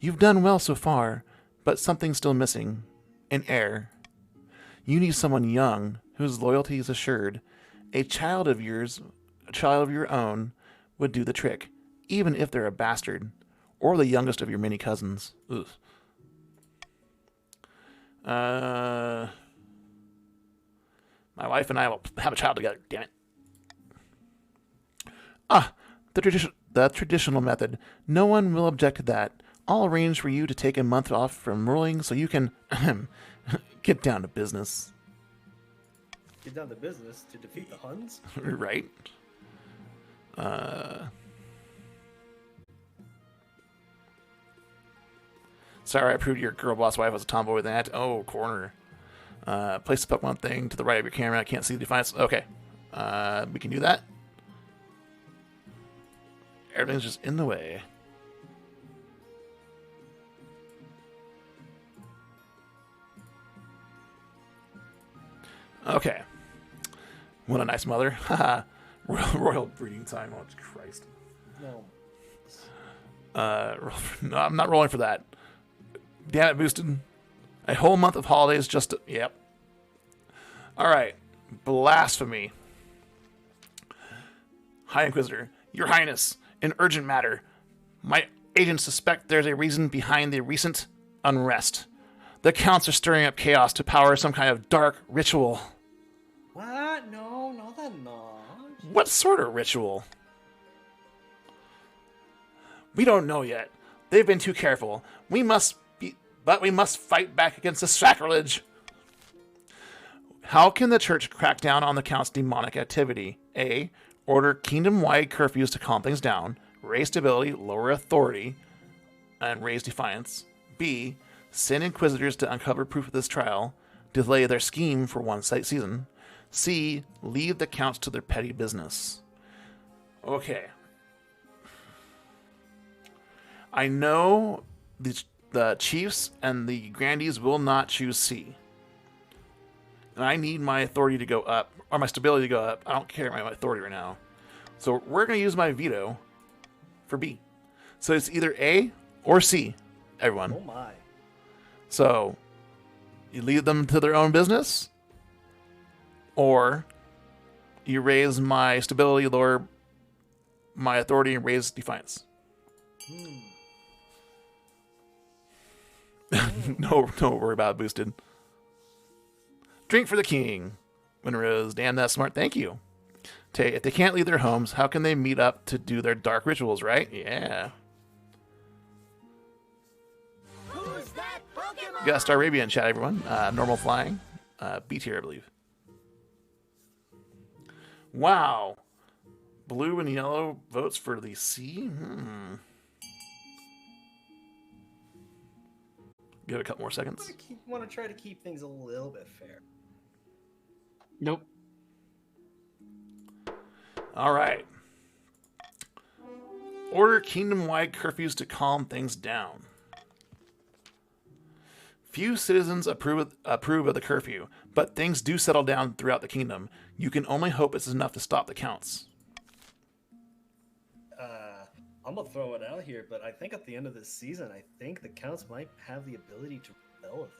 You've done well so far, but something's still missing. An heir. You need someone young, whose loyalty is assured. A child of your own, would do the trick, even if they're a bastard, or the youngest of your many cousins. Ugh. My wife and I will have a child together, damn it. The traditional method. No one will object to that. I'll arrange for you to take a month off from ruling so you can get down to business. Get down to business to defeat the Huns? Right. Sorry, I proved your girl boss wife was a tomboy with that. Oh, corner. Place the Pokemon thing to the right of your camera. I can't see the defiance. Okay. We can do that. Everything's just in the way. Okay. What a nice mother. Haha. Royal breeding time. Oh, Christ. No. No, I'm not rolling for that. Damn it, Boosted. A whole month of holidays just to... Yep. Alright. Blasphemy. High Inquisitor. Your Highness, in urgent matter, my agents suspect there's a reason behind the recent unrest. The Counts are stirring up chaos to power some kind of dark ritual. What? No, they're not. What sort of ritual? We don't know yet. They've been too careful. We must fight back against the sacrilege. How can the church crack down on the Count's demonic activity? A. Order kingdom-wide curfews to calm things down, raise stability, lower authority, and raise defiance. B. Send inquisitors to uncover proof of this trial, delay their scheme for one season. C. Leave the Counts to their petty business. Okay. I know the chiefs and the grandees will not choose C. And I need my authority to go up, or my stability to go up. I don't care my authority right now. So we're going to use my veto for B. So it's either A or C, everyone. Oh my. So you leave them to their own business, or you raise my stability, lower my authority, and raise defiance. No worry about it, Boosted. Drink for the king. Winrose, damn, that's smart. Thank you. Tay, if they can't leave their homes, how can they meet up to do their dark rituals, right? Yeah. Who's that Pokemon? We got Star Arabia in chat, everyone. Normal flying. B tier, I believe. Wow. Blue and yellow votes for the C? Give it a couple more seconds. Want to try to keep things a little bit fair. Nope. All right. Order kingdom-wide curfews to calm things down. Few citizens approve of the curfew, but things do settle down throughout the kingdom. You can only hope it's enough to stop the Counts. I'm gonna throw it out here, but I think at the end of this season, I think the Counts might have the ability to rebel with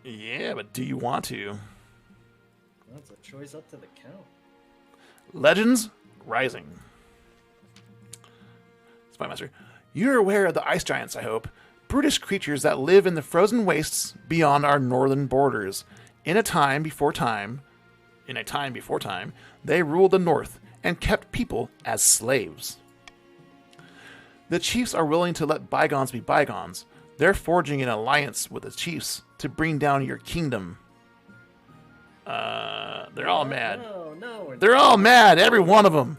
it. Yeah, but do you want to? That's a choice up to the Count. Legends Rising. Spymaster. You're aware of the ice giants, I hope. Brutish creatures that live in the frozen wastes beyond our northern borders. In a time before time, they ruled the north and kept people as slaves. The chiefs are willing to let bygones be bygones. They're forging an alliance with the chiefs to bring down your kingdom. They're all mad. No, They're all mad, every one of them.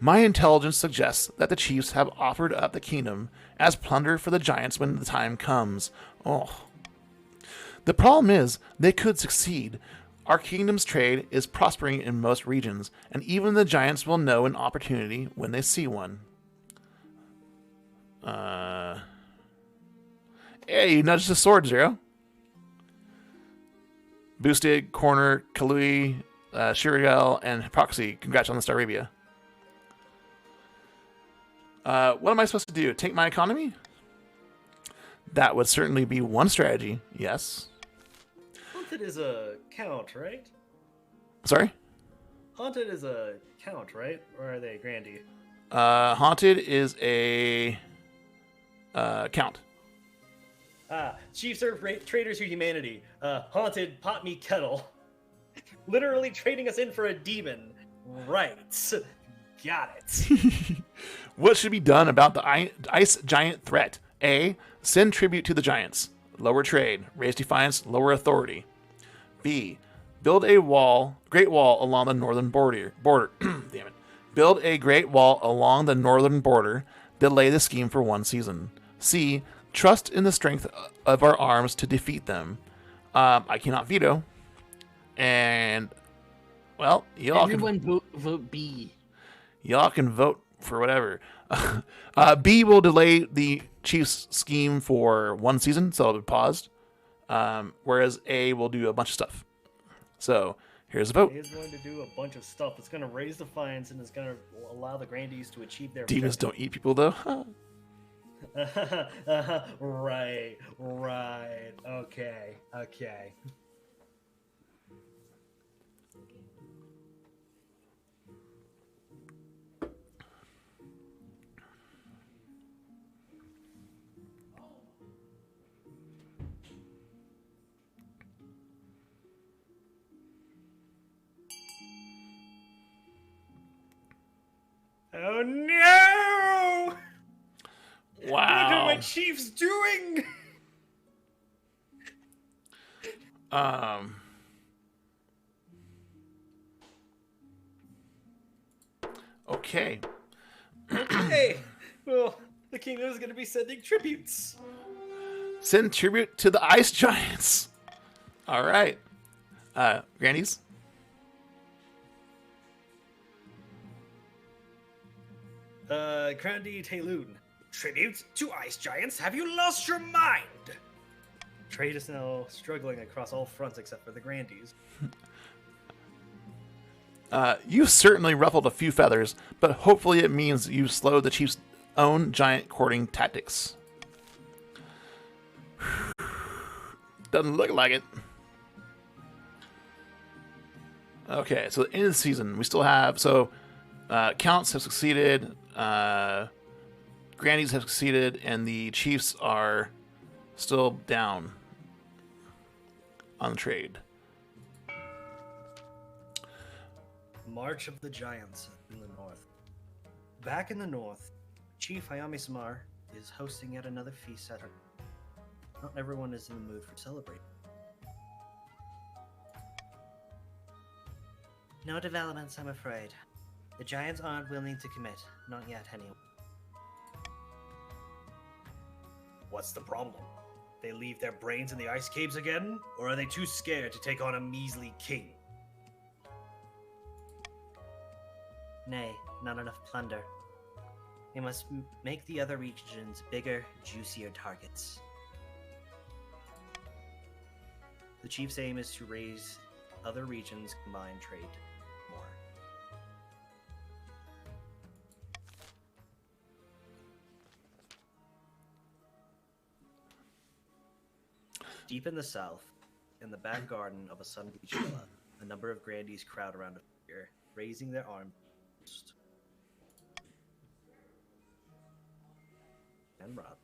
My intelligence suggests that the chiefs have offered up the kingdom as plunder for the giants when the time comes. Oh. The problem is, they could succeed. Our kingdom's trade is prospering in most regions, and even the giants will know an opportunity when they see one. Hey, you nudged the sword, Zero. Boosted, Corner, Kalui, Shirigel, and Proxy. Congrats on the Star Arabia. What am I supposed to do? Take my economy? That would certainly be one strategy, yes. Haunted is a Count, right? Sorry? Haunted is a Count, right? Or are they Grandy? Haunted is a Count. Chiefs are traitors to humanity. Haunted pot me kettle. Literally trading us in for a demon. Right. Got it. What should be done about the ice giant threat? A. Send tribute to the giants. Lower trade. Raise defiance. Lower authority. B. Build a great wall along the northern border. Damn it. Build a great wall along the northern border. Delay the scheme for one season. C. Trust in the strength of our arms to defeat them. I cannot veto. And, well, Everyone vote B. Y'all can vote for whatever. B will delay the Chiefs' scheme for one season, so it'll be paused. Whereas A will do a bunch of stuff. So, Here's a vote. It is going to do a bunch of stuff. It's going to raise defiance and it's going to allow the Grandies to achieve their Demons don't eat people, though. Huh. Right. Okay. Oh no! What are my Wow. Chiefs doing? Okay. Okay. Well, the kingdom is going to be sending tributes. Send tribute to the ice giants. All right. Grannies? Grandi Tayloon. Tribute to ice giants? Have you lost your mind? Trade is now struggling across all fronts except for the Grandies. You certainly ruffled a few feathers, but hopefully it means you slowed the Chiefs' own giant courting tactics. Doesn't look like it. Okay, so the end of the season, we still have... So, Counts have succeeded, Grannies have succeeded, and the Chiefs are still down on the trade. March of the Giants in the north. Back in the north, Chief Hayami Samar is hosting yet another feast at her. Not everyone is in the mood for celebrating. No developments, I'm afraid. The Giants aren't willing to commit. Not yet, anyway. What's the problem? They leave their brains in the ice caves again? Or are they too scared to take on a measly king? Nay, not enough plunder. They must make the other regions bigger, juicier targets. The chief's aim is to raise other regions' combined trade more. Deep in the south, in the back garden of a Sun Beach villa, a number of grandees crowd around a figure, raising their arms. And Rob.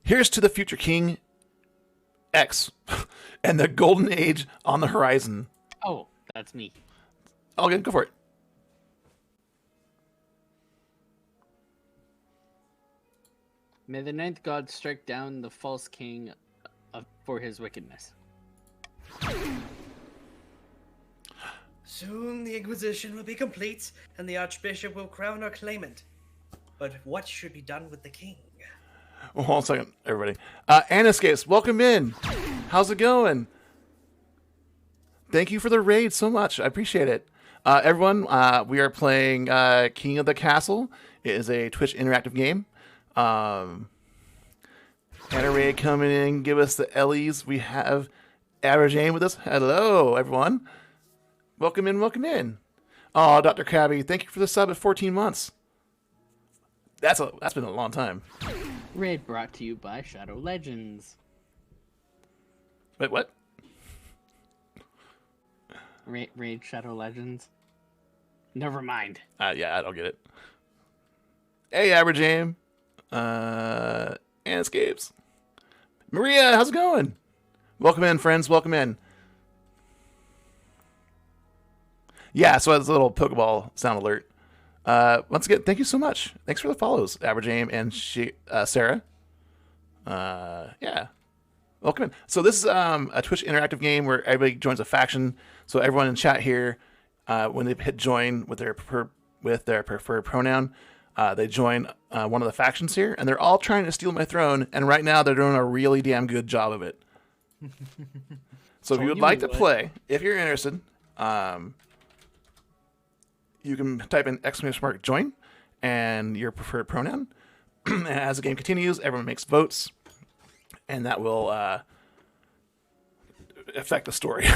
Here's to the future King X and the golden age on the horizon. Oh, that's me. All good, go for it. May the ninth god strike down the false king for his wickedness. Soon the Inquisition will be complete, and the Archbishop will crown our claimant. But what should be done with the king? Oh, hold on a second, everybody. Aniscapes, welcome in. How's it going? Thank you for the raid so much. I appreciate it. Everyone, we are playing King of the Castle. It is a Twitch interactive game. Anna Ray coming in, give us the Ellies. We have Average Aim with us. Hello, everyone. Welcome in, welcome in. Oh, Dr. Krabby, thank you for the sub at 14 months. That's been a long time. Raid brought to you by Shadow Legends. Wait, what? Raid Shadow Legends. Never mind. Yeah, I don't get it. Hey, Average Aim. Escapes. Maria, how's it going? Welcome in, friends. Welcome in. Yeah, so that's a little Pokeball sound alert. Once again, thank you so much. Thanks for the follows, Average Aim and Sarah. Yeah. Welcome in. So this is a Twitch interactive game where everybody joins a faction. So everyone in chat here, when they hit join with their preferred pronoun, they join one of the factions here, and they're all trying to steal my throne. And right now, they're doing a really damn good job of it. So if you would like to play, if you're interested, you can type in !join and your preferred pronoun, And as the game continues, everyone makes votes, and that will affect the story.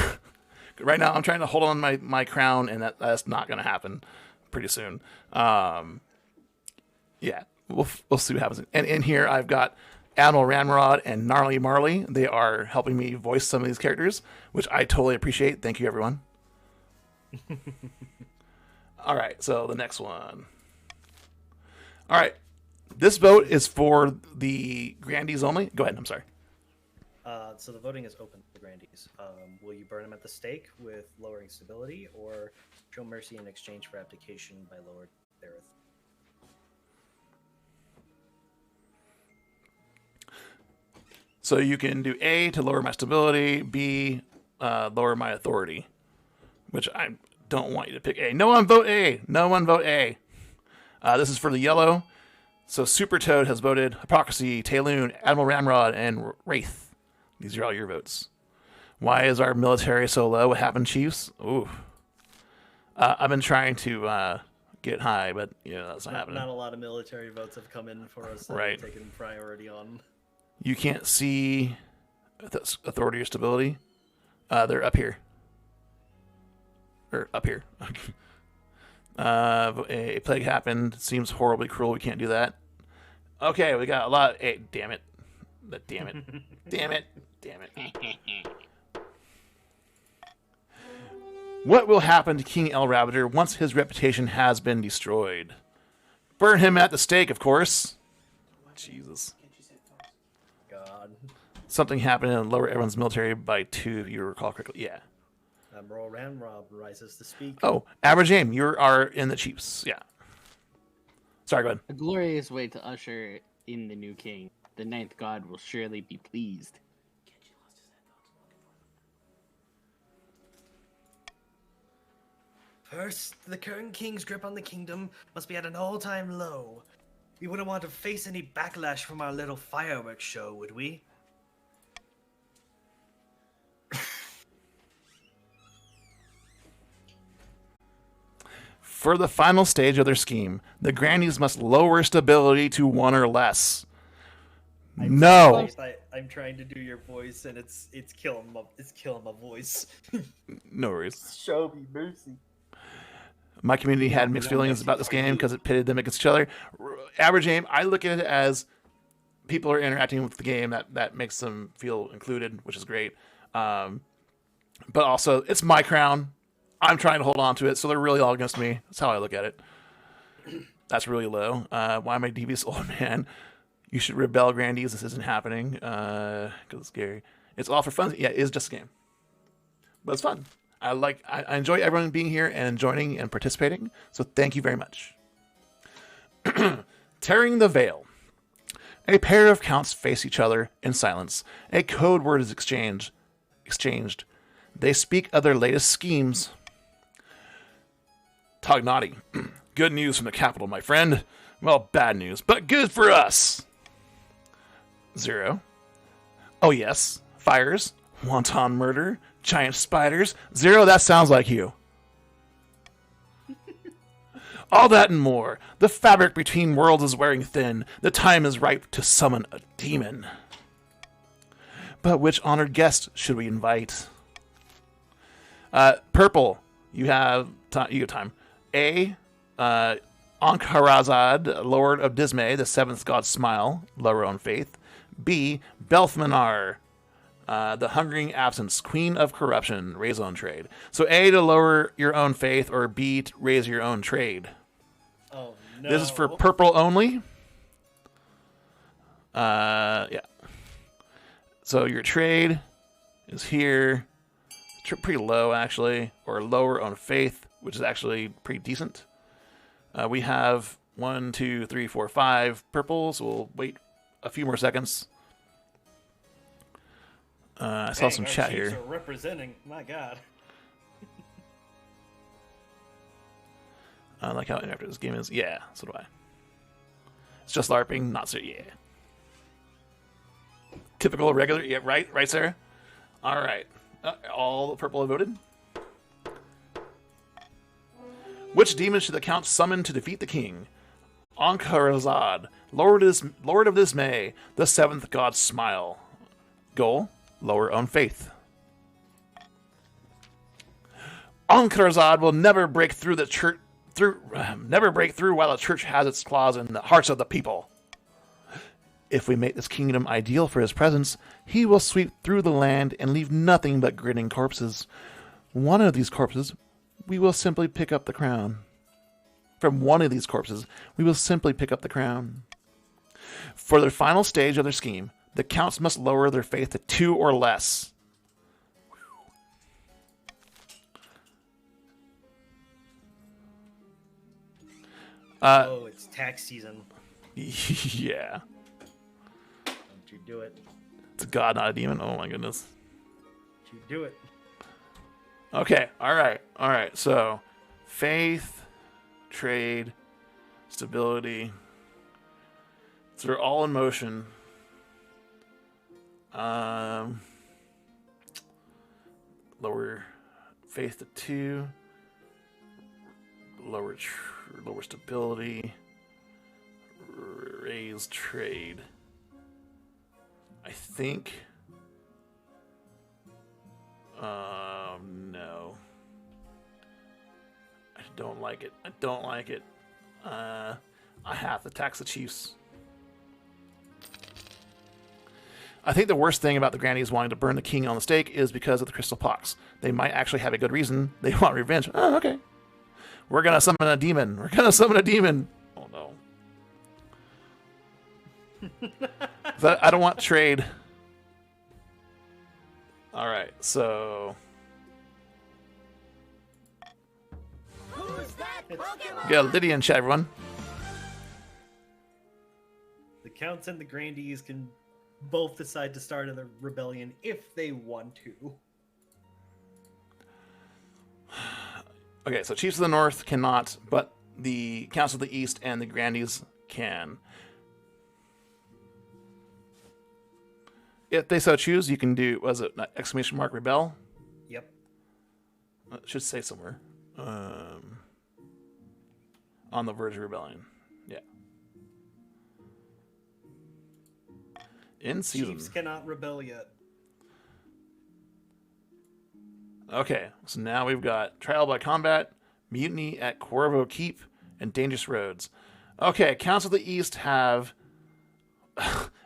Right now, I'm trying to hold on my crown, and that's not going to happen pretty soon. Yeah, we'll see what happens. And in here, I've got Admiral Ramrod and Gnarly Marley. They are helping me voice some of these characters, which I totally appreciate. Thank you, everyone. All right, so the next one. All right, this vote is for the Grandees only. Go ahead, I'm sorry. So the voting is open for Grandees. Will you burn them at the stake with lowering stability, or show mercy in exchange for abdication by lowered Thereth? So you can do A to lower my stability, B lower my authority, which I don't want you to pick A. No one vote A. No one vote A. This is for the yellow. So Super Toad has voted Hypocrisy, Tayloon, Admiral Ramrod, and Wraith. These are all your votes. Why is our military so low? What happened, Chiefs? Ooh. I've been trying to get high, but that's not happening. Not a lot of military votes have come in for us that Right. we've taken priority on. You can't see authority or stability. They're up here. Or up here. A plague happened. Seems horribly cruel. We can't do that. Okay, we got a lot. Hey, damn it. Damn it. Damn it. Damn it. What will happen to King El Rabbiter once his reputation has been destroyed? Burn him at the stake, of course. Jesus. God. Something happened and lower everyone's military by 2, if you recall correctly. Yeah. Admiral Ramrod rises to speak. Oh, Average Aim, you are in the Chiefs. Yeah. Sorry, go ahead. A glorious way to usher in the new king. The ninth god will surely be pleased. First, the current king's grip on the kingdom must be at an all-time low. We wouldn't want to face any backlash from our little fireworks show, would we? For the final stage of their scheme, the Grandees must lower stability to 1 or less. No. I'm trying to do your voice, and it's killing my voice. No worries. Show me mercy. My community had mixed feelings about this game because it pitted them against each other. Average Aim, I look at it as people are interacting with the game that makes them feel included, which is great. But also, it's my crown. I'm trying to hold on to it, so they're really all against me. That's how I look at it. That's really low. Why am I devious old man? You should rebel, Grandees. This isn't happening because it's scary. It's all for fun. Yeah, it is just a game, but it's fun. I enjoy everyone being here and joining and participating. So thank you very much. Tearing the veil. A pair of counts face each other in silence. A code word is exchanged. They speak of their latest schemes. Tognati. Good news from the capital, my friend. Well, bad news, but good for us. 0. Oh yes, fires, wanton murder, giant spiders. 0, that sounds like you. All that and more. The fabric between worlds is wearing thin. The time is ripe to summon a demon. But which honored guest should we invite? Purple, you have time. A, Ankharazad, Lord of Dismay, the seventh god Smile, lower on faith. B, Belthmanar, the Hungering Absence, Queen of Corruption, raise own trade. So A, to lower your own faith, or B, to raise your own trade. Oh no. This is for purple only. Yeah. So your trade is here. Pretty low, actually, or lower on faith, which is actually pretty decent. We have 1, 2, 3, 4, 5 purples. We'll wait a few more seconds. I saw some chat Chiefs here. are representing. My God. I like how interactive this game is. Yeah, so do I. It's just LARPing, not so. Yeah. Typical, regular. Yeah, right, Sarah. All right. All the purple have voted. Which demon should the count summon to defeat the king? Ankarazad, Lord of Dismay, the seventh god's smile. Goal: lower own faith. Ankarazad will never break through the church. Never break through while the church has its claws in the hearts of the people. If we make this kingdom ideal for his presence, he will sweep through the land and leave nothing but grinning corpses. One of these corpses, we will simply pick up the crown. From one of these corpses, we will simply pick up the crown. For the final stage of their scheme, the counts must lower their faith to 2 or less. It's tax season. Yeah. Don't you do it. It's a god, not a demon. Oh my goodness. Don't you do it. Okay, alright. So, faith, trade, stability. So they're all in motion. Lower faith to 2. Lower stability. Raise trade. I think. No. I don't like it. I have to tax the Chiefs. I think the worst thing about the Grannies wanting to burn the king on the stake is because of the crystal pox. They might actually have a good reason. They want revenge. Oh, okay. We're gonna summon a demon. Oh no. I don't want trade. Alright, so Who's that Pokemon? we got Lydia in chat, everyone. The Counts and the Grandies can both decide to start a rebellion if they want to. Okay, so Chiefs of the North cannot, but the Counts of the East and the Grandies can. If they so choose, you can do, was it exclamation mark rebel? Yep. It should say somewhere. On the verge of rebellion. Yeah. In season. Chiefs cannot rebel yet. Okay, so now we've got Trial by Combat, Mutiny at Cuervo Keep, and Dangerous Roads. Okay, Counts of the East have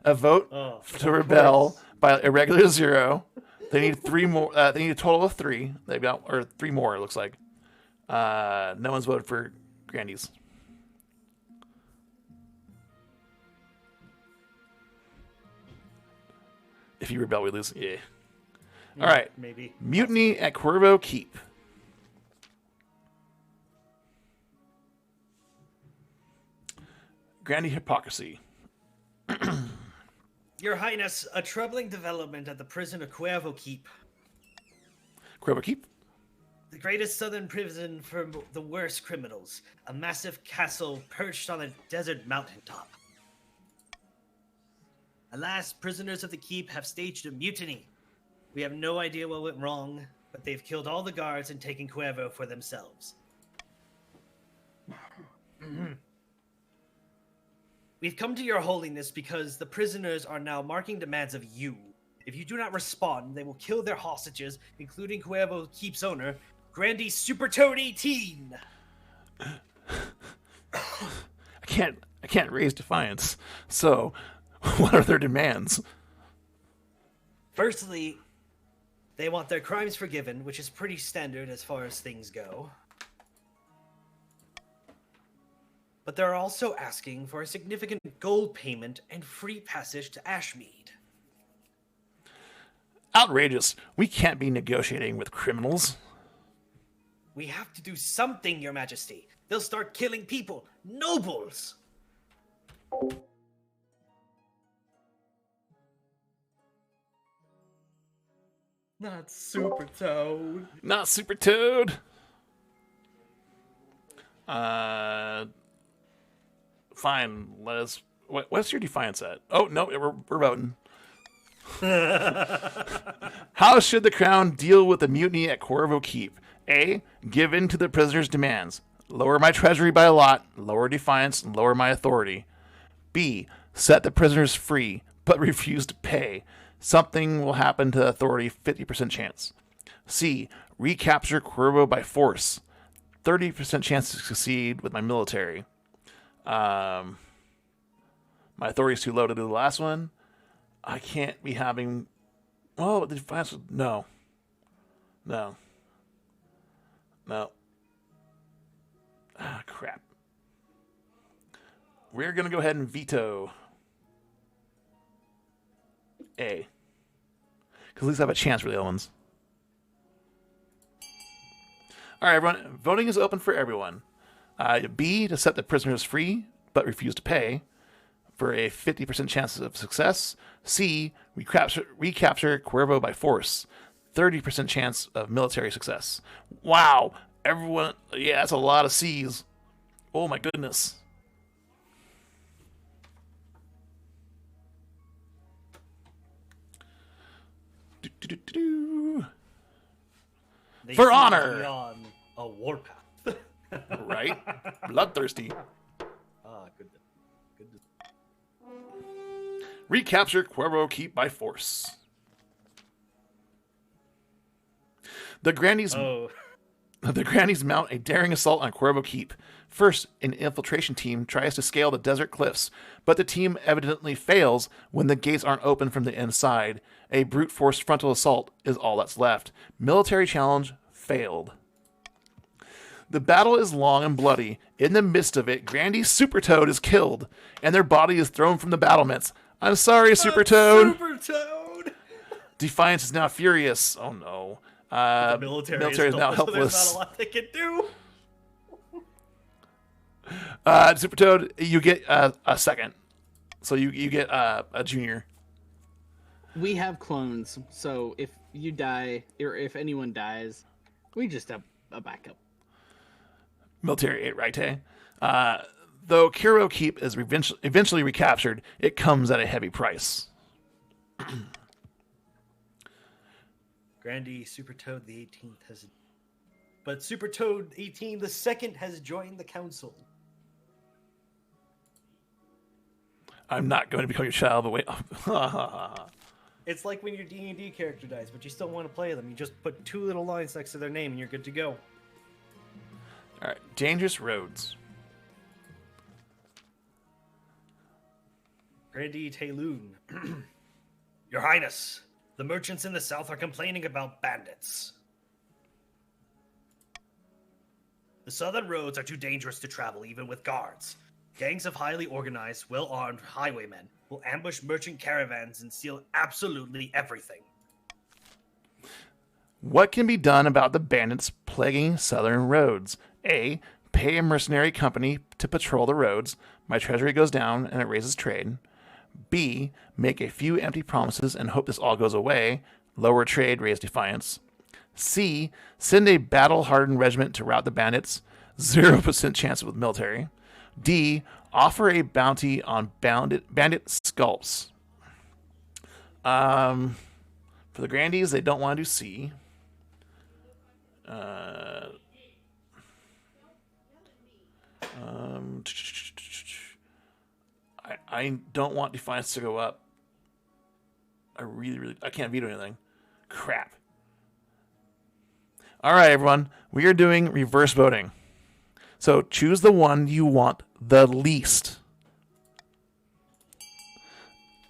a vote to rebel by a regular 0. They need 3 more. They need a total of 3. They've got, or 3 more. It looks like. No one's voted for Grandies. If you rebel, we lose. Yeah. All right. Maybe. Mutiny at Cuervo Keep. Grandy hypocrisy. Your Highness, a troubling development at the prison of Cuervo Keep. Cuervo Keep? The greatest southern prison for the worst criminals. A massive castle perched on a desert mountaintop. Alas, prisoners of the keep have staged a mutiny. We have no idea what went wrong, but they've killed all the guards and taken Cuervo for themselves. We've come to your holiness because the prisoners are now marking demands of you. If you do not respond, they will kill their hostages, including Cuervo Keep's owner, Grandy Super Toad 18. I can't raise defiance. So, what are their demands? Firstly, they want their crimes forgiven, which is pretty standard as far as things go. But they're also asking for a significant gold payment and free passage to Ashmead. Outrageous. We can't be negotiating with criminals. We have to do something, Your Majesty. They'll start killing people, nobles. Not Super Toad. Not Super Toad. Fine. Let us. What's your defiance at? Oh no, we're voting. How should the crown deal with the mutiny at Cuervo Keep? A. Give in to the prisoners' demands. Lower my treasury by a lot, lower defiance, and lower my authority. B. Set the prisoners free, but refuse to pay. Something will happen to authority, 50% chance. C. Recapture Cuervo by force. 30% chance to succeed with my military. My authority is too low to do the last one. I can't be having... Oh, the defiance... No. No. Ah, crap. We're going to go ahead and veto A. Because at least I have a chance for the other ones. All right, everyone. Voting is open for everyone. B, to set the prisoners free, but refuse to pay, for a 50% chance of success. C, recapture Cuervo by force, 30% chance of military success. Wow. Everyone, yeah, that's a lot of C's. Oh, my goodness. They For seem to honor. be on a warpath. Right? Bloodthirsty. Ah, good. Recapture Cuervo Keep by force. The Grannies mount a daring assault on Cuervo Keep. First, an infiltration team tries to scale the desert cliffs, but the team evidently fails when the gates aren't open from the inside. A brute force frontal assault is all that's left. Military challenge failed. The battle is long and bloody. In the midst of it, Grandy's Super Toad is killed, and their body is thrown from the battlements. I'm sorry, Super Toad. Super Toad. Defiance is now furious. Oh no. The military is now so there's helpless. not a lot they can do. Super Toad, you get a second. So you get a junior. We have clones, so if you die, or if anyone dies, we just have a backup. Military 8, right, Tay? Though Cuervo Keep is eventually recaptured, it comes at a heavy price. Grandy Super Toad the 18th has... But Super Toad 18 the 2nd has joined the council. I'm not going to become your child, but wait. It's like when your D&D character dies, but you still want to play them. You just put 2 little lines next to their name and you're good to go. All right, Dangerous Roads. Grandy Tayloon. Your Highness, the merchants in the south are complaining about bandits. The southern roads are too dangerous to travel even with guards. Gangs of highly organized, well-armed highwaymen will ambush merchant caravans and steal absolutely everything. What can be done about the bandits plaguing southern roads? A. Pay a mercenary company to patrol the roads. My treasury goes down and it raises trade. B. Make a few empty promises and hope this all goes away. Lower trade, raise defiance. C. Send a battle-hardened regiment to rout the bandits. 0% chance with military. D. Offer a bounty on bandit scalps. For the Grandies, they don't want to do C. I don't want defiance to go up. I can't veto anything. Crap. All right, everyone. We are doing reverse voting. So choose the one you want the least.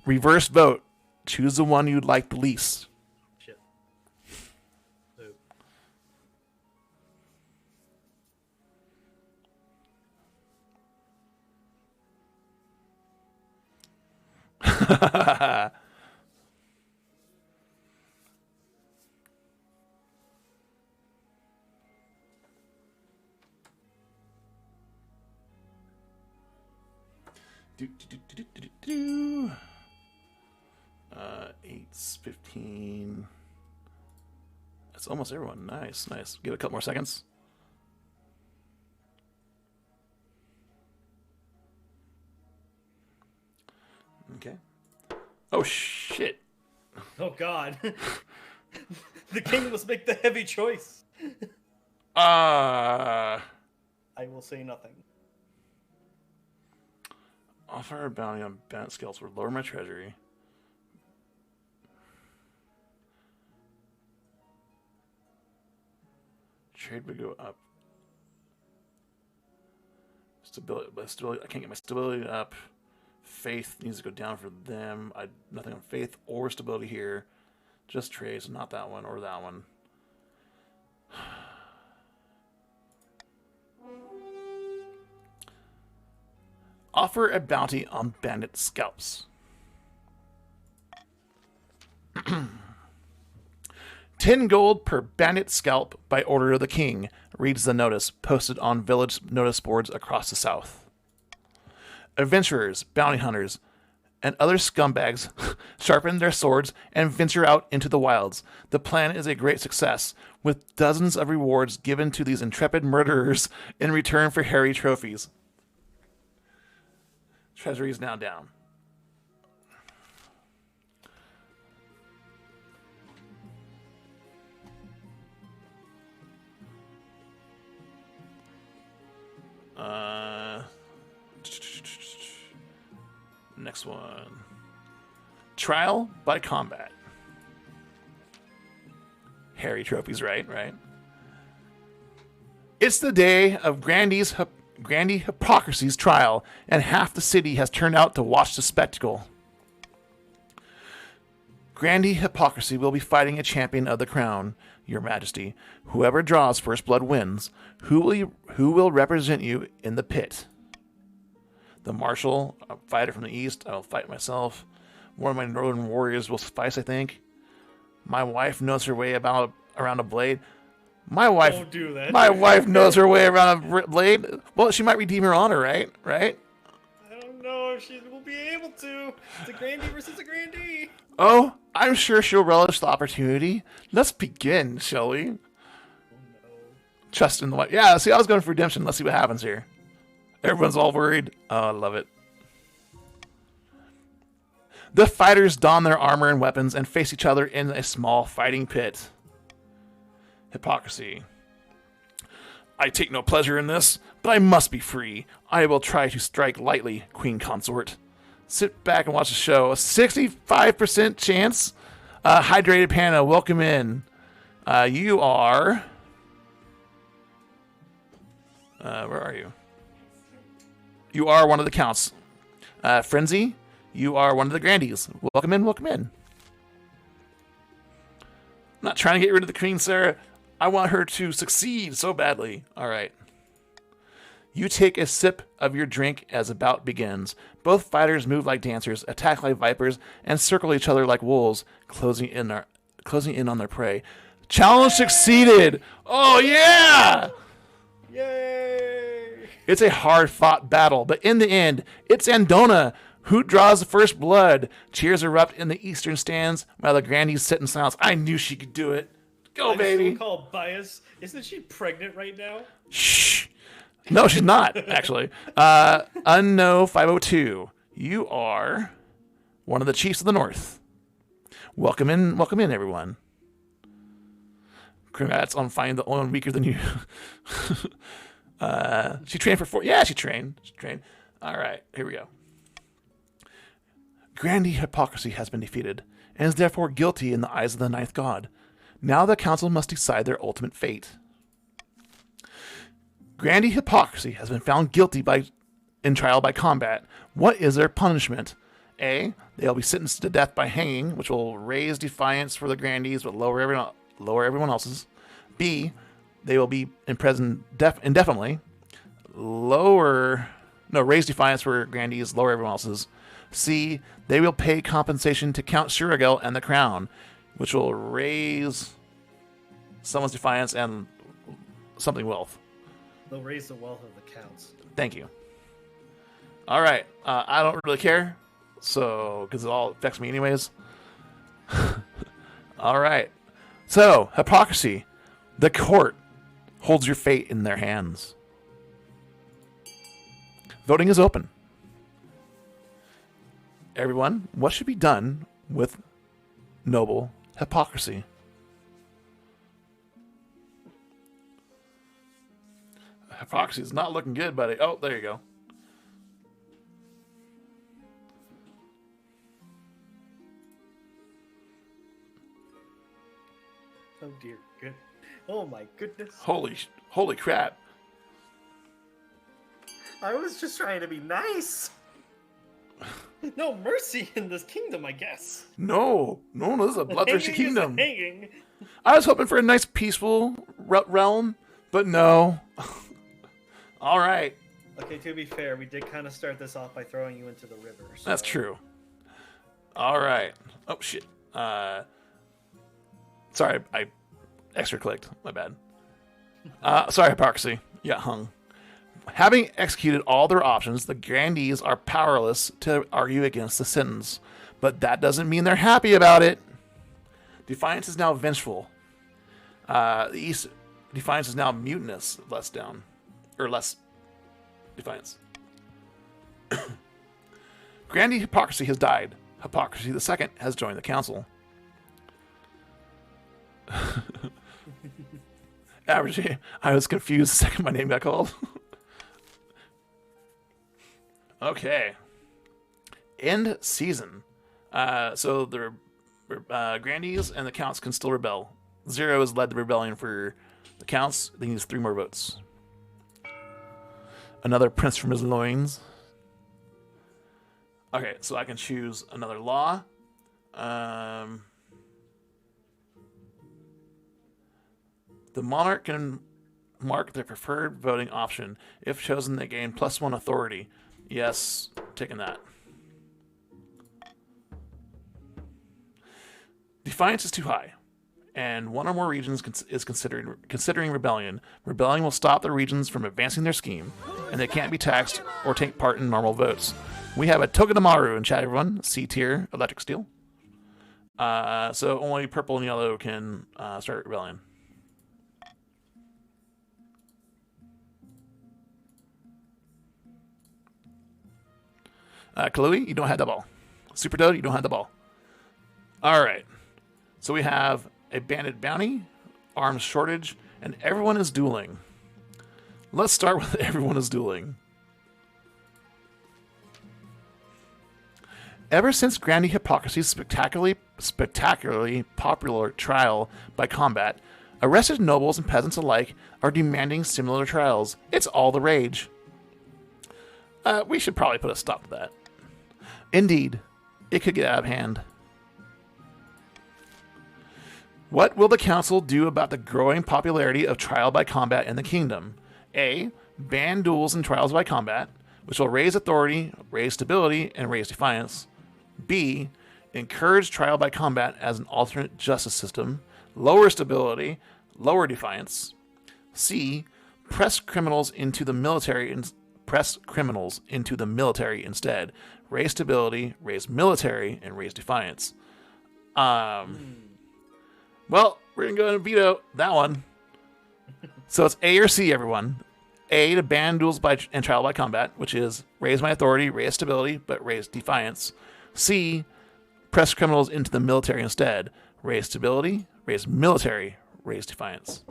Reverse vote. Choose the one you'd like the least. Shit. Do, do, do, do, do, do, do. 8's 15. That's almost everyone. Nice. Give it a couple more seconds. Okay. Oh, shit. Oh, God. The king must make the heavy choice. I I will say nothing. Offer a bounty on bandit scales would lower my treasury. Trade would go up. Stability, I can't get my stability up. Faith needs to go down for them. Nothing on faith or stability here. Just trades, not that one or that one. Offer a bounty on bandit scalps. 10 gold per bandit scalp by order of the king, reads the notice posted on village notice boards across the south. Adventurers, bounty hunters, and other scumbags sharpen their swords and venture out into the wilds. The plan is a great success, with dozens of rewards given to these intrepid murderers in return for hairy trophies. Treasury is now down. Next one. Trial by combat. Hairy trophies, right? It's the day of Grandy Hypocrisy's trial, and half the city has turned out to watch the spectacle. Grandy Hypocrisy will be fighting a champion of the crown, Your Majesty. Whoever draws first blood wins. Who will represent you in the pit? The marshal, a fighter from the east. I will fight myself. One of my northern warriors will suffice, I think. My wife knows her way around a blade. Don't do that. My wife knows her way around a blade. Well, she might redeem her honor, right? I don't know if she will be able to. It's a Grandy versus a Grandy. Oh, I'm sure she'll relish the opportunity. Let's begin, shall we? Oh, no. Trust in the wife. Yeah, see, I was going for redemption. Let's see what happens here. Everyone's all worried. Oh, I love it. The fighters don their armor and weapons and face each other in a small fighting pit. Hypocrisy. I take no pleasure in this, but I must be free. I will try to strike lightly, Queen Consort. Sit back and watch the show. A 65% chance. Hydrated Panda, welcome in. You are... where are you? You are one of the counts. Frenzy, you are one of the grandies. Welcome in, welcome in. I'm not trying to get rid of the queen, Sarah. I want her to succeed so badly. All right. You take a sip of your drink as a bout begins. Both fighters move like dancers, attack like vipers, and circle each other like wolves, closing in on their prey. Challenge succeeded! Oh, yeah! Yay! It's a hard-fought battle, but in the end, it's Andona who draws the first blood. Cheers erupt in the eastern stands while the grandies sit in silence. I knew she could do it. Go, baby. Called bias. Isn't she pregnant right now? Shh. No, she's not, actually. Unno 502. You are one of the chiefs of the north. Welcome in, everyone. Congrats on finding the only one weaker than you. She trained for 4. Yeah, she trained. All right, here we go. Grandy Hypocrisy has been defeated, and is therefore guilty in the eyes of the ninth god. Now the council must decide their ultimate fate. Grandy Hypocrisy has been found guilty in trial by combat. What is their punishment? A. They'll be sentenced to death by hanging, which will raise defiance for the Grandies but lower everyone else's. B. They will be imprisoned indefinitely. Raise defiance for Grandies, lower everyone else's. C. They will pay compensation to Count Shurigel and the crown, which will raise someone's defiance and something wealth. They'll raise the wealth of the counts. Thank you. All right. I don't really care, because it all affects me anyways. All right. So, Hypocrisy. The court holds your fate in their hands. Voting is open. Everyone, what should be done with noble Hypocrisy? Hypocrisy's not looking good, buddy. Oh, there you go. Oh dear, good. Oh my goodness. Holy crap. I was just trying to be nice. No mercy in this kingdom, I guess. No, this is a bloodthirsty Hanging is kingdom. hanging. I was hoping for a nice peaceful realm, but no. All right. Okay, to be fair, we did kind of start this off by throwing you into the river. So. That's true. All right. Oh, shit. Sorry, I extra clicked. My bad. Sorry, hypocrisy. Yeah, hung. Having executed all their options, the grandees are powerless to argue against the sentence. But that doesn't mean they're happy about it. Defiance is now vengeful. The East Defiance is now mutinous. Less Defiance. Grandee Hypocrisy has died. Hypocrisy II has joined the council. Average. I was confused the second my name got called. Okay. End season. So the grandees and the counts can still rebel. Zero has led the rebellion for the counts. He needs 3 more votes. Another prince from his loins. Okay, so I can choose another law. The monarch can mark their preferred voting option. If chosen, they gain +1 authority. Yes, taking that. Defiance is too high, and 1 or more regions is considering rebellion. Rebellion will stop the regions from advancing their scheme, and they can't be taxed or take part in normal votes. We have a Togedemaru in chat, everyone. C tier, electric steel. So only purple and yellow can start rebellion. Kalui, you don't have the ball. Super Toad, you don't have the ball. All right. So we have a bandit bounty, arms shortage, and everyone is dueling. Let's start with everyone is dueling. Ever since Grandee Hypocrisy's spectacularly popular trial by combat, arrested nobles and peasants alike are demanding similar trials. It's all the rage. We should probably put a stop to that. Indeed, it could get out of hand. What will the council do about the growing popularity of trial by combat in the kingdom? A. Ban duels and trials by combat, which will raise authority, raise stability, and raise defiance. B. Encourage trial by combat as an alternate justice system, lower stability, lower defiance. C. Press criminals into the military instead. Raise stability, raise military, and raise defiance. Well, we're going to go and veto that one. So it's A or C, everyone. A, to ban duels and trial by combat, which is raise my authority, raise stability, but raise defiance. C, press criminals into the military instead. Raise stability, raise military, raise defiance.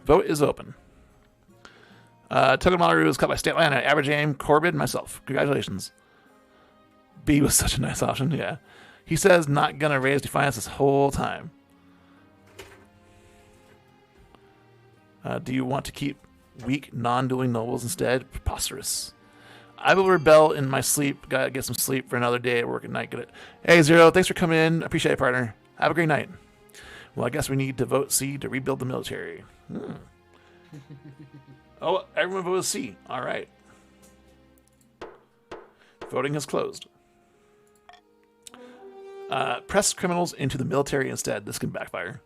Vote is open. Togedemaru is cut by State Land at Average Aim, Corbin, and myself. Congratulations. B was such a nice option, yeah. He says not gonna raise defiance this whole time. Do you want to keep weak, non-dueling nobles instead? Preposterous. I will rebel in my sleep. Gotta get some sleep for another day at work at night. Get it. Hey, Zero, thanks for coming in. Appreciate it, partner. Have a great night. Well, I guess we need to vote C to rebuild the military. Oh, everyone voted C. All right. Voting has closed. Press criminals into the military instead. This can backfire.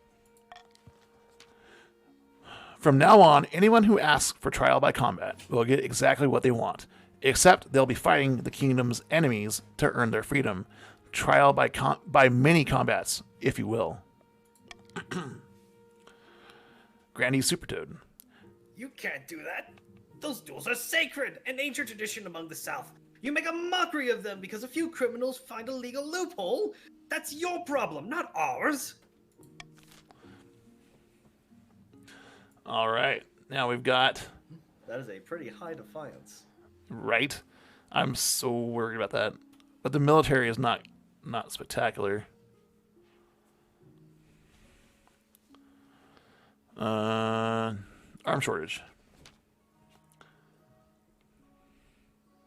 From now on, anyone who asks for trial by combat will get exactly what they want, except they'll be fighting the kingdom's enemies to earn their freedom. Trial by many combats, if you will. Grandee Supertoad. You can't do that. Those duels are sacred, an ancient tradition among the South. You make a mockery of them because a few criminals find a legal loophole? That's your problem, not ours. All right. Now we've got... That is a pretty high defiance. Right? I'm so worried about that. But the military is not spectacular. Arm shortage.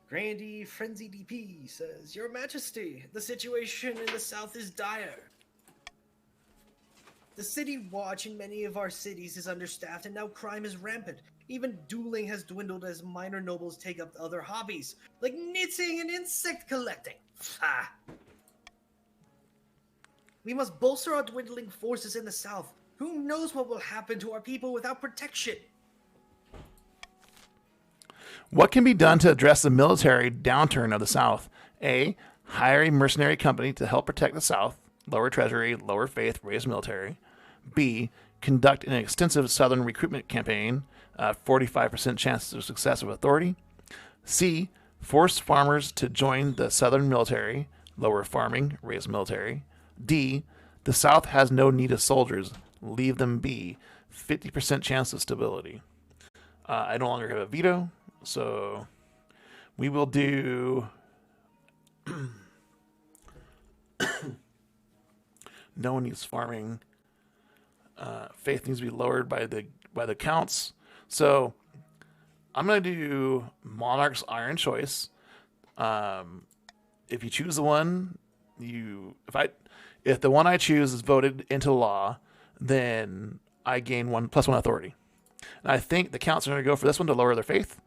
Grandy Frenzy DP says, Your Majesty, the situation in the south is dire. The city watch in many of our cities is understaffed and now crime is rampant. Even dueling has dwindled as minor nobles take up other hobbies, like knitting and insect collecting. Ha! We must bolster our dwindling forces in the south. Who knows what will happen to our people without protection? What can be done to address the military downturn of the South? A. Hire a mercenary company to help protect the South. Lower treasury, lower faith, raise military. B. Conduct an extensive Southern recruitment campaign. 45% chances of success with authority. C. Force farmers to join the Southern military. Lower farming, raise military. D. The South has no need of soldiers. Leave them be. 50% chance of stability. I no longer have a veto, so we will do... No one needs farming. Faith needs to be lowered by the counts. So I'm gonna do Monarch's Iron Choice. If you choose the one, if the one I choose is voted into law, then I gain +1 authority. And I think the counts are gonna go for this one to lower their faith.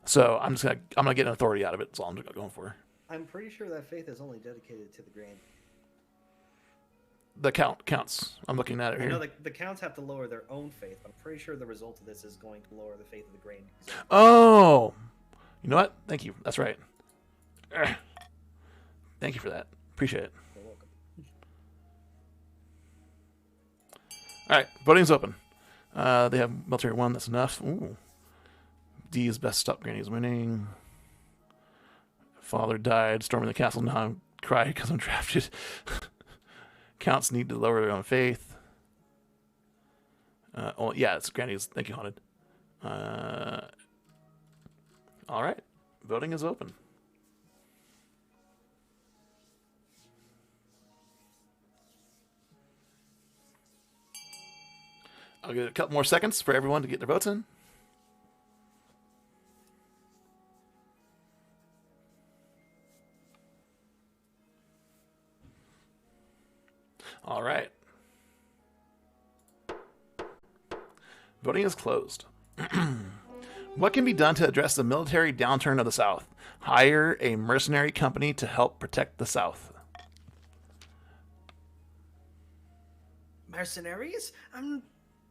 So I'm gonna get an authority out of it. That's all I'm going for. I'm pretty sure that faith is only dedicated to the Grand. The counts. I'm looking at it I here. know the counts have to lower their own faith, but I'm pretty sure the result of this is going to lower the faith of the Grand. Oh, you know what? Thank you. That's right. Thank you for that. Appreciate it. You're welcome. All right, voting's open. They have military 1. That's enough. Ooh. D is best stop. Granny's winning. Father died. Storming the castle. Now I'm crying because I'm drafted. Counts need to lower their own faith. Yeah, it's Granny's. Thank you, Haunted. All right. Voting is open. I'll give it a couple more seconds for everyone to get their votes in. All right. Voting is closed. What can be done to address the military downturn of the South? Hire a mercenary company to help protect the South. Mercenaries? I'm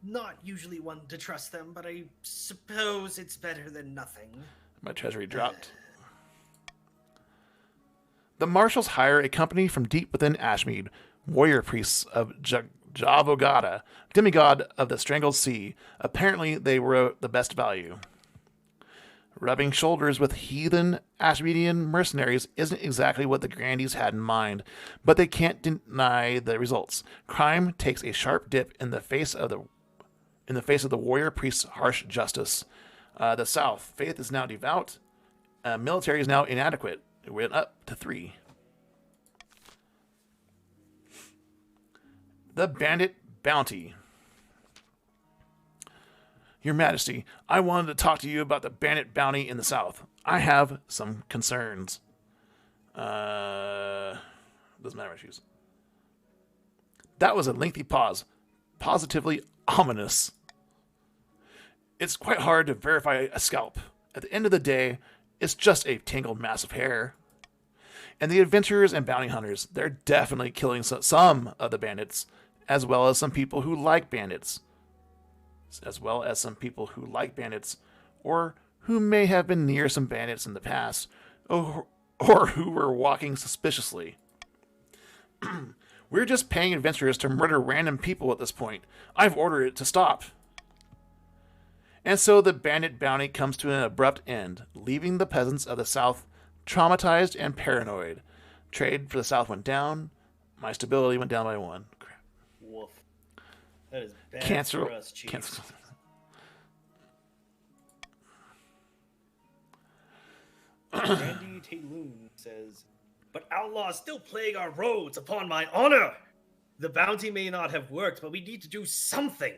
not usually one to trust them, but I suppose it's better than nothing. My treasury dropped. The marshals hire a company from deep within Ashmead, warrior priests of Javogada, demigod of the strangled sea. Apparently, they were the best value. Rubbing shoulders with heathen Ashmeadian mercenaries isn't exactly what the Grandies had in mind, but they can't deny the results. Crime takes a sharp dip in the face of the warrior priest's harsh justice. The South, faith is now devout. Military is now inadequate. It went up to 3. The Bandit Bounty. Your Majesty, I wanted to talk to you about the Bandit Bounty in the South. I have some concerns. Doesn't matter what I choose. That was a lengthy pause. Positively ominous. It's quite hard to verify a scalp. At the end of the day, it's just a tangled mass of hair. And the adventurers and bounty hunters, they're definitely killing some of the bandits, as well as some people who like bandits. Or who may have been near some bandits in the past, or who were walking suspiciously. We're just paying adventurers to murder random people at this point. I've ordered it to stop. And so the bandit bounty comes to an abrupt end, leaving the peasants of the South traumatized, and paranoid. Trade for the South went down. My stability went down by 1. Crap. Woof. That is bad Cancel. for us, Chiefs. Cancel. Randy Tayloon says, "But outlaws still plague our roads, upon my honor. The bounty may not have worked, but we need to do something."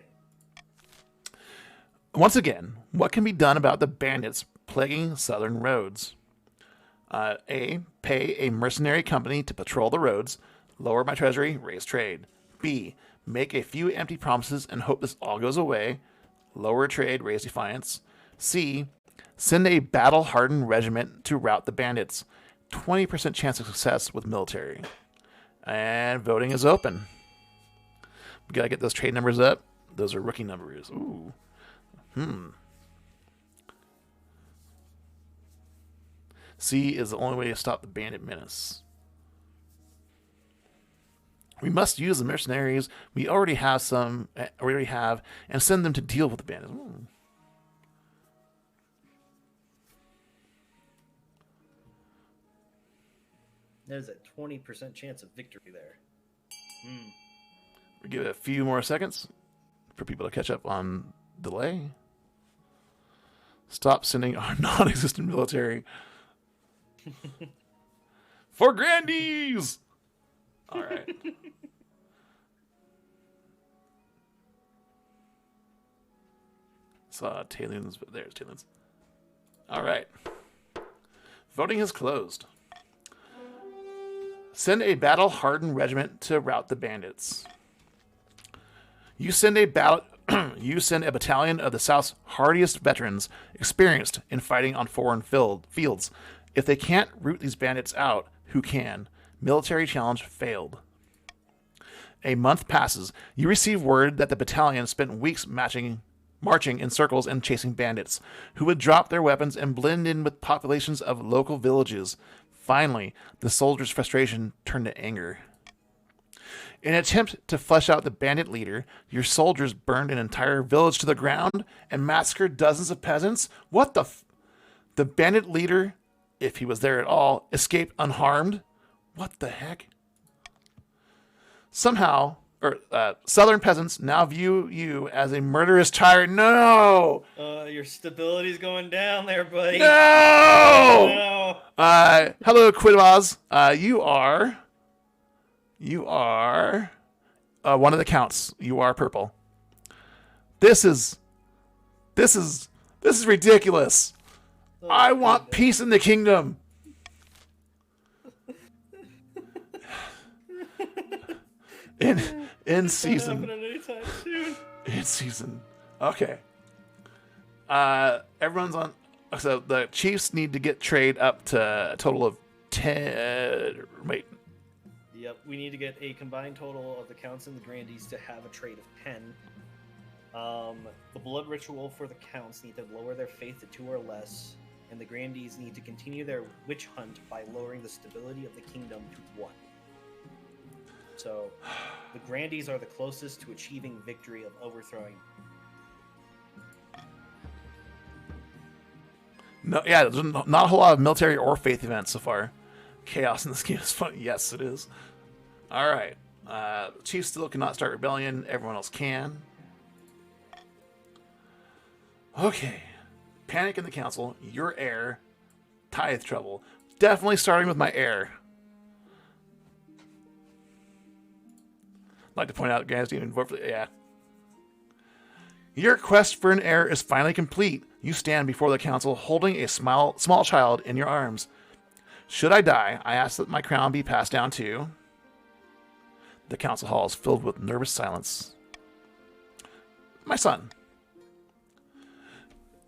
Once again, what can be done about the bandits plaguing southern roads? A. Pay a mercenary company to patrol the roads, lower my treasury, raise trade. B. Make a few empty promises and hope this all goes away, lower trade, raise defiance. C. Send a battle-hardened regiment to rout the bandits. 20% chance of success with military. And voting is open. We gotta get those trade numbers up. Those are rookie numbers. Ooh. C is the only way to stop the bandit menace. We must use the mercenaries we already have and send them to deal with the bandits. Ooh. There's a 20% chance of victory there. We give it a few more seconds for people to catch up on delay. Stop sending our non-existent military. For grandees! All right. Saw Talion's, but there's Talion's. All right. Voting has closed. Send a battle-hardened regiment to rout the bandits. You send a battalion of the South's hardiest veterans, experienced in fighting on foreign fields. If they can't root these bandits out, who can? Military challenge failed. A month passes. You receive word that the battalion spent weeks marching in circles and chasing bandits, who would drop their weapons and blend in with populations of local villages. Finally, the soldiers' frustration turned to anger. In an attempt to flesh out the bandit leader, your soldiers burned an entire village to the ground and massacred dozens of peasants? What the The bandit leader, if he was there at all, escaped unharmed? What the heck? Somehow, southern peasants now view you as a murderous tyrant. No! Your stability's going down there, buddy. No! Hello, Quidwaz. You are one of the counts. You are purple. This is ridiculous. I want peace in the kingdom. In season. In season. Okay. Everyone's on. So the Chiefs need to get trade up to a total of 10. Wait. Yep, we need to get a combined total of the Counts and the Grandees to have a trade of 10. The blood ritual for the Counts need to lower their faith to 2 or less, and the Grandees need to continue their witch hunt by lowering the stability of the kingdom to 1. So, the Grandees are the closest to achieving victory of overthrowing. No, yeah, there's not a whole lot of military or faith events so far. Chaos in this game is fun. Yes, it is. All right. Chiefs still cannot start rebellion. Everyone else can. Okay. Panic in the council. Your heir. Tithe trouble. Definitely starting with my heir. I'd like to point out, guys, didn't even vote for the... Yeah. Your quest for an heir is finally complete. You stand before the council holding a small child in your arms. Should I die, I ask that my crown be passed down to... The council hall is filled with nervous silence. My son.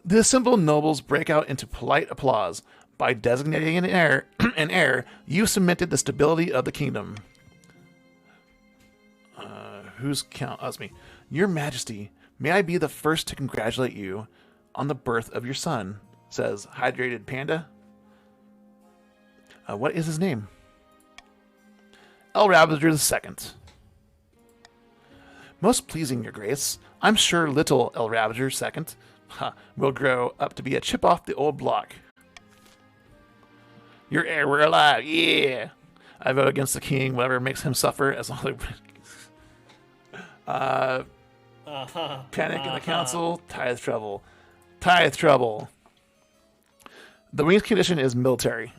The assembled nobles break out into polite applause. By designating an heir, you cemented the stability of the kingdom. Who's count? That's me. Your Majesty, may I be the first to congratulate you on the birth of your son, says Hydrated Panda. What is his name? El Ravager II. Most pleasing, Your Grace. I'm sure little El Ravager II will grow up to be a chip off the old block. Your heir, we're alive. Yeah. I vote against the king, whatever makes him suffer, as long as... Panic in the council, tithe trouble. Tithe trouble. The wing's condition is military.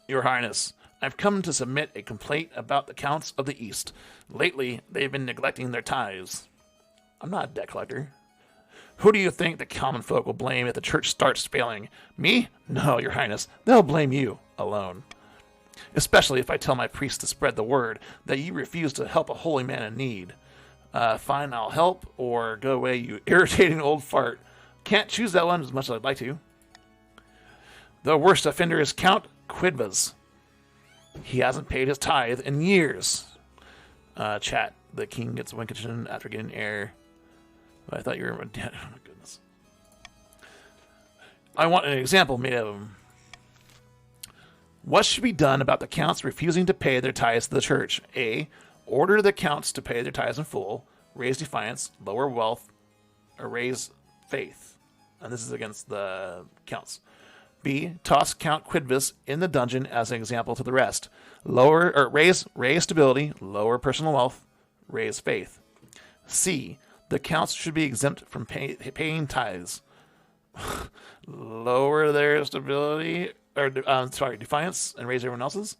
Your Highness, I've come to submit a complaint about the counts of the East. Lately, they've been neglecting their tithes. I'm not a debt collector. Who do you think the common folk will blame if the church starts failing? Me? No, Your Highness. They'll blame you alone. Especially if I tell my priests to spread the word that you refuse to help a holy man in need. Fine, I'll help, or go away, you irritating old fart. Can't choose that one as much as I'd like to. The worst offender is Count Quidvas. He hasn't paid his tithe in years. Chat. The king gets one condition after getting heir. I thought you were dead. Oh my goodness. I want an example made of him. What should be done about the counts refusing to pay their tithes to the church? A. Order the counts to pay their tithes in full, raise defiance, lower wealth, or raise faith. And this is against the counts. B. Toss Count Quidvis in the dungeon as an example to the rest. Raise stability, lower personal wealth, raise faith. C. The counts should be exempt from paying tithes. Lower their stability, defiance, and raise everyone else's.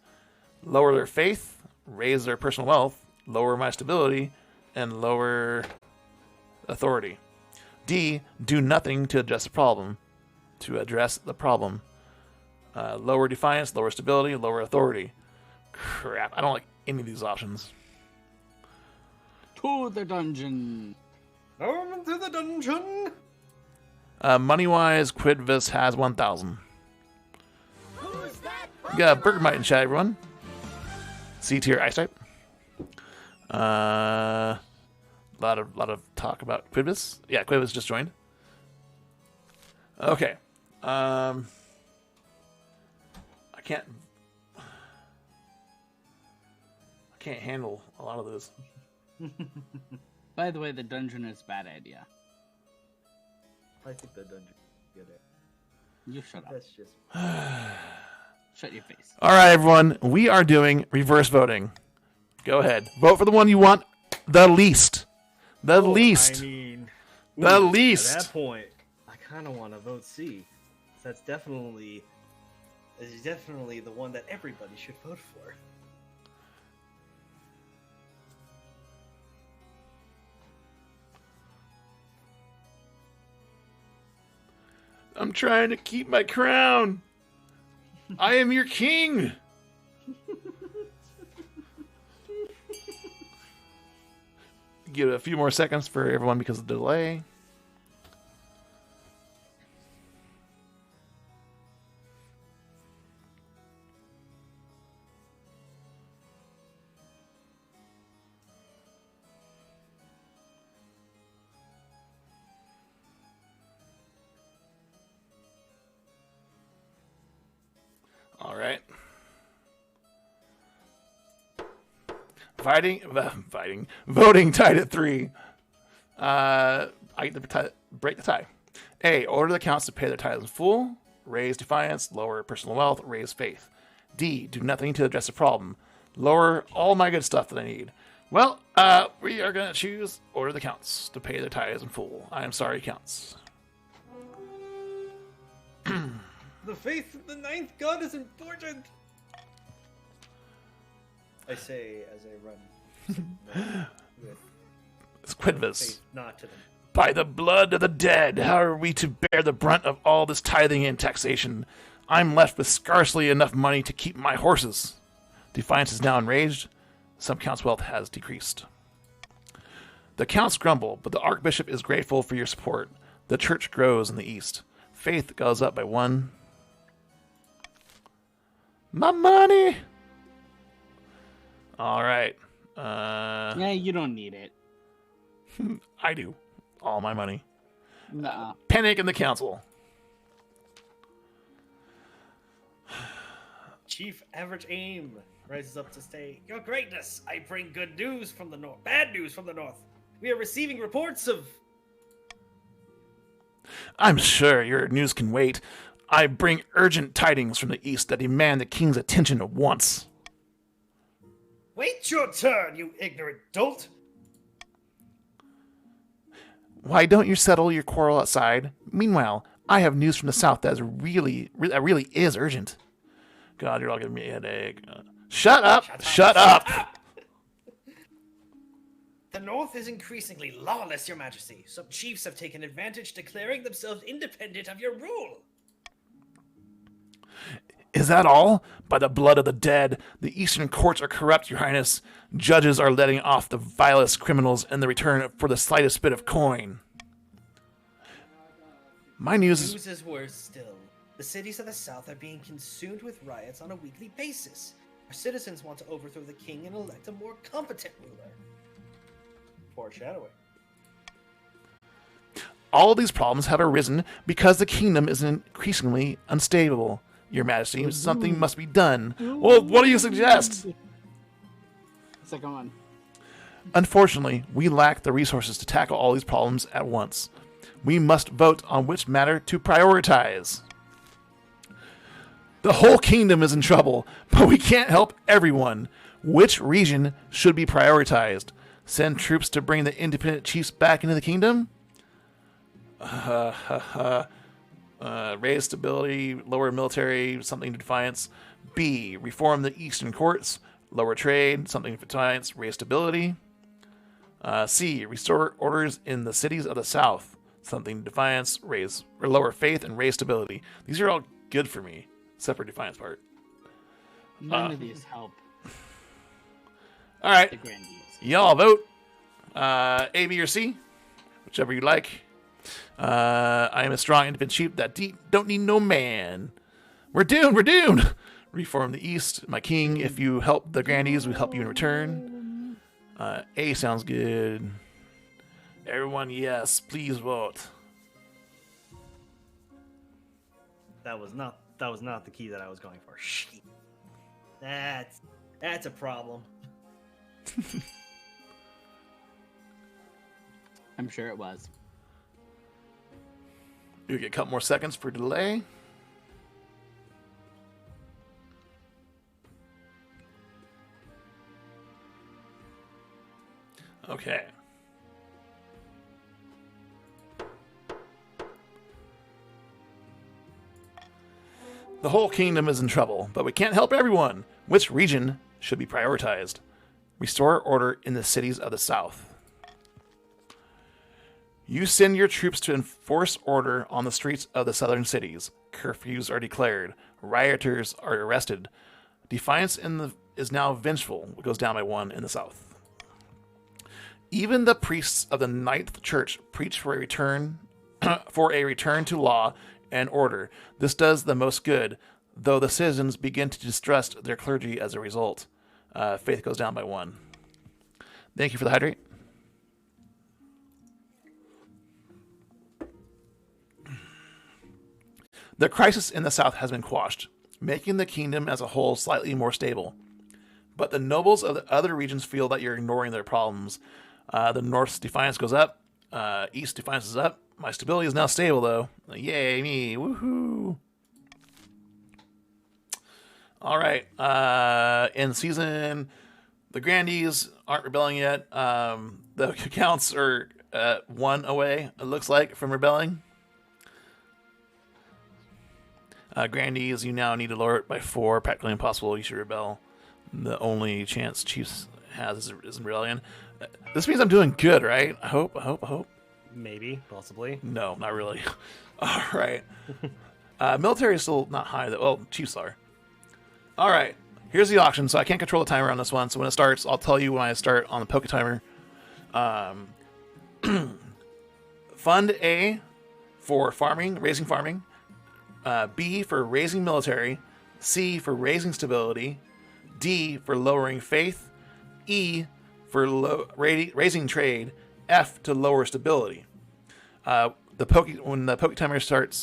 Lower their faith, raise their personal wealth, lower my stability, and lower authority. D. Do nothing to address the problem. Lower defiance, lower stability, lower authority. Crap, I don't like any of these options. To the dungeon. Over to the dungeon. Money-wise, Quidvis has 1,000. Who's that We got Bergamite in chat, everyone. C tier ice type. Lot of talk about Quidvis. Yeah, Quidvis just joined. Okay. I can't handle a lot of this. By the way, the dungeon is a bad idea. I think the dungeon is good. You shut up. That's just. Shut your face. All right, everyone. We are doing reverse voting. Go ahead. Vote for the one you want the least. The least. I mean, The least. At that point, I kind of want to vote C. That's definitely the one that everybody should vote for. I'm trying to keep my crown. I am your king. Give it a few more seconds for everyone because of the delay. All right. Voting tied at 3. I get to break the tie. A. Order the counts to pay their tithes in full. Raise defiance. Lower personal wealth. Raise faith. D. Do nothing to address the problem. Lower all my good stuff that I need. Well, we are going to choose order the counts to pay their tithes in full. I am sorry, counts. The faith of the ninth god is important. I say as I run with It's Quidvis. faith not to them. By the blood of the dead, how are we to bear the brunt of all this tithing and taxation? I'm left with scarcely enough money to keep my horses. Defiance is now enraged. Some counts' wealth has decreased. The counts grumble, but the archbishop is grateful for your support. The church grows in the east. Faith goes up by 1. My money! All right. Yeah, you don't need it. I do. All my money. Nuh-uh. Panic in the council. Chief Average Aim rises up to say, "Your Greatness, I bring good news from the north. Bad news from the north. We are receiving reports of..." I'm sure your news can wait. I bring urgent tidings from the east that demand the king's attention at once. Wait your turn, you ignorant dolt! Why don't you settle your quarrel outside? Meanwhile, I have news from the south that really is urgent. God, you're all giving me a headache. Shut up! Shut up! The North is increasingly lawless, Your Majesty. Some chiefs have taken advantage, declaring themselves independent of your rule. Is that all? By the blood of the dead, the eastern courts are corrupt, Your Highness. Judges are letting off the vilest criminals in the return for the slightest bit of coin. My news is worse still. The cities of the South are being consumed with riots on a weekly basis. Our citizens want to overthrow the king and elect a more competent ruler. Foreshadowing. All these problems have arisen because the kingdom is increasingly unstable. Your Majesty, something must be done. Well, what do you suggest? Second one. Unfortunately, we lack the resources to tackle all these problems at once. We must vote on which matter to prioritize. The whole kingdom is in trouble, but we can't help everyone. Which region should be prioritized? Send troops to bring the independent chiefs back into the kingdom? Raise stability, lower military, something to defiance. B, reform the eastern courts, lower trade, something for defiance, raise stability. C, restore orders in the cities of the south, something to defiance, raise or lower faith, and raise stability. These are all good for me, except for defiance part. None of these help All right, the grandees. y'all vote. A, B, or C, whichever you like. I am a strong independent chief that don't need no man. We're doomed. We're doomed. Reform the East, my king. If you help the grandees, we help you in return. A sounds good. Everyone, yes, please vote. That was not the key that I was going for. Shit. That's a problem. I'm sure it was. You get a couple more seconds for delay. Okay. The whole kingdom is in trouble, but we can't help everyone. Which region should be prioritized? Restore order in the cities of the south. You send your troops to enforce order on the streets of the southern cities. Curfews are declared. Rioters are arrested. Defiance is now vengeful. It goes down by 1 in the south. Even the priests of the Ninth Church preach for a return to law and order. This does the most good, though the citizens begin to distrust their clergy as a result. Faith goes down by 1. Thank you for the hydrate. The crisis in the south has been quashed, making the kingdom as a whole slightly more stable. But the nobles of the other regions feel that you're ignoring their problems. The north's defiance goes up. East defiance is up. My stability is now stable, though. Yay, me. Woohoo. All right. In season, the grandees aren't rebelling yet. The accounts are 1 away, it looks like, from rebelling. Grandees, you now need to lower it by 4. Practically impossible. You should rebel. The only chance Chiefs has is in rebellion. This means I'm doing good, right? I hope. Maybe, possibly. No, not really. All right. Military is still not high, though. Well, Chiefs are. All right. Here's the auction. So I can't control the timer on this one. So when it starts, I'll tell you when I start on the poke timer. Fund A for farming, raising farming. B for raising military. C for raising stability. D for lowering faith. E for raising trade. F to lower stability. When the poke timer hits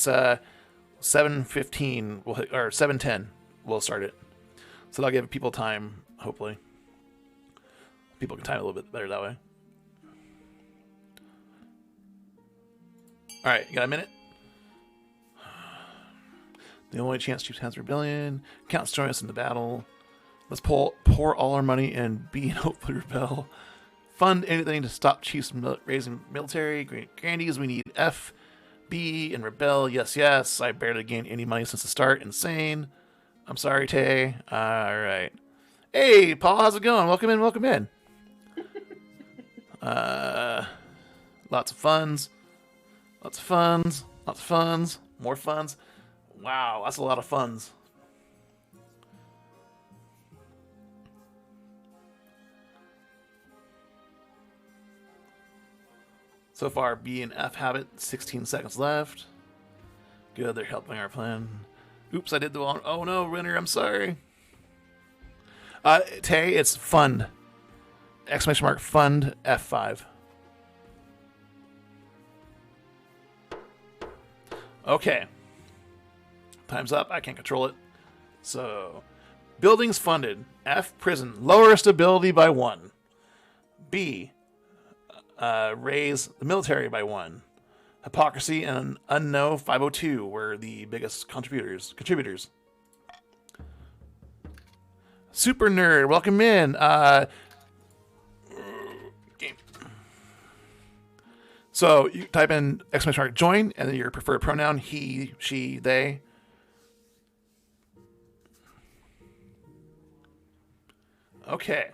7:15, or 7:10, we'll start it. So that'll give people time. Hopefully, people can time it a little bit better that way. All right, you got a minute? The only chance Chiefs has rebellion. Counts join us in the battle. Let's pour all our money and B and hopefully rebel. Fund anything to stop Chiefs raising military. Grandies, we need F, B, and rebel. Yes, yes. I barely gained any money since the start. Insane. I'm sorry, Tay. All right. Hey, Paul, how's it going? Welcome in, welcome in. Lots of funds. Lots of funds. Lots of funds. More funds. Wow, that's a lot of funds. So far, B and F have it. 16 seconds left. Good, they're helping our plan. Oops, I did the wrong. Oh no, winner, I'm sorry. Tay, it's fund. Exclamation mark fund F5. Okay. Time's up. I can't control it. So, buildings funded. F, prison. Lower stability by 1. B, raise the military by 1. Hypocrisy and Unknown 502 were the biggest contributors. Super Nerd, welcome in. Game. So you type in exclamation mark join and then your preferred pronoun he, she, they. Okay.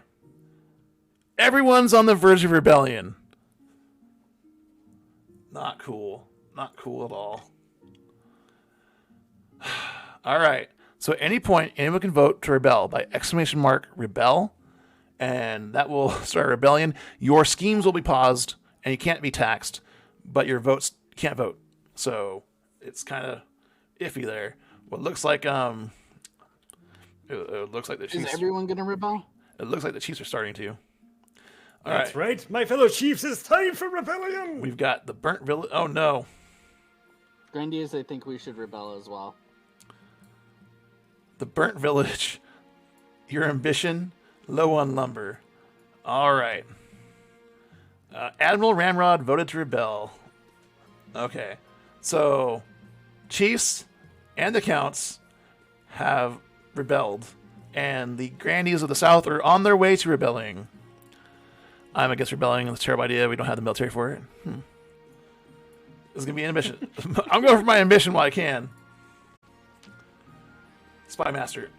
Everyone's on the verge of rebellion. Not cool. Not cool at all. All right. So at any point, anyone can vote to rebel by exclamation mark rebel, and that will start a rebellion. Your schemes will be paused, and you can't be taxed, but your votes can't vote. So it's kind of iffy there. What looks like it looks like the Chiefs. Is everyone gonna rebel? It looks like the Chiefs are starting to. All That's right. right, my fellow chiefs, it's time for rebellion! We've got the burnt village. Oh no. Grandies, I think we should rebel as well. The burnt village. Your ambition, low on lumber. All right. Admiral Ramrod voted to rebel. Okay. So, Chiefs and the Counts have rebelled, and the Grandies of the South are on their way to rebelling. I'm against rebelling. It's a terrible idea. We don't have the military for it. This is going to be an ambition. I'm going for my ambition while I can. Spy Master.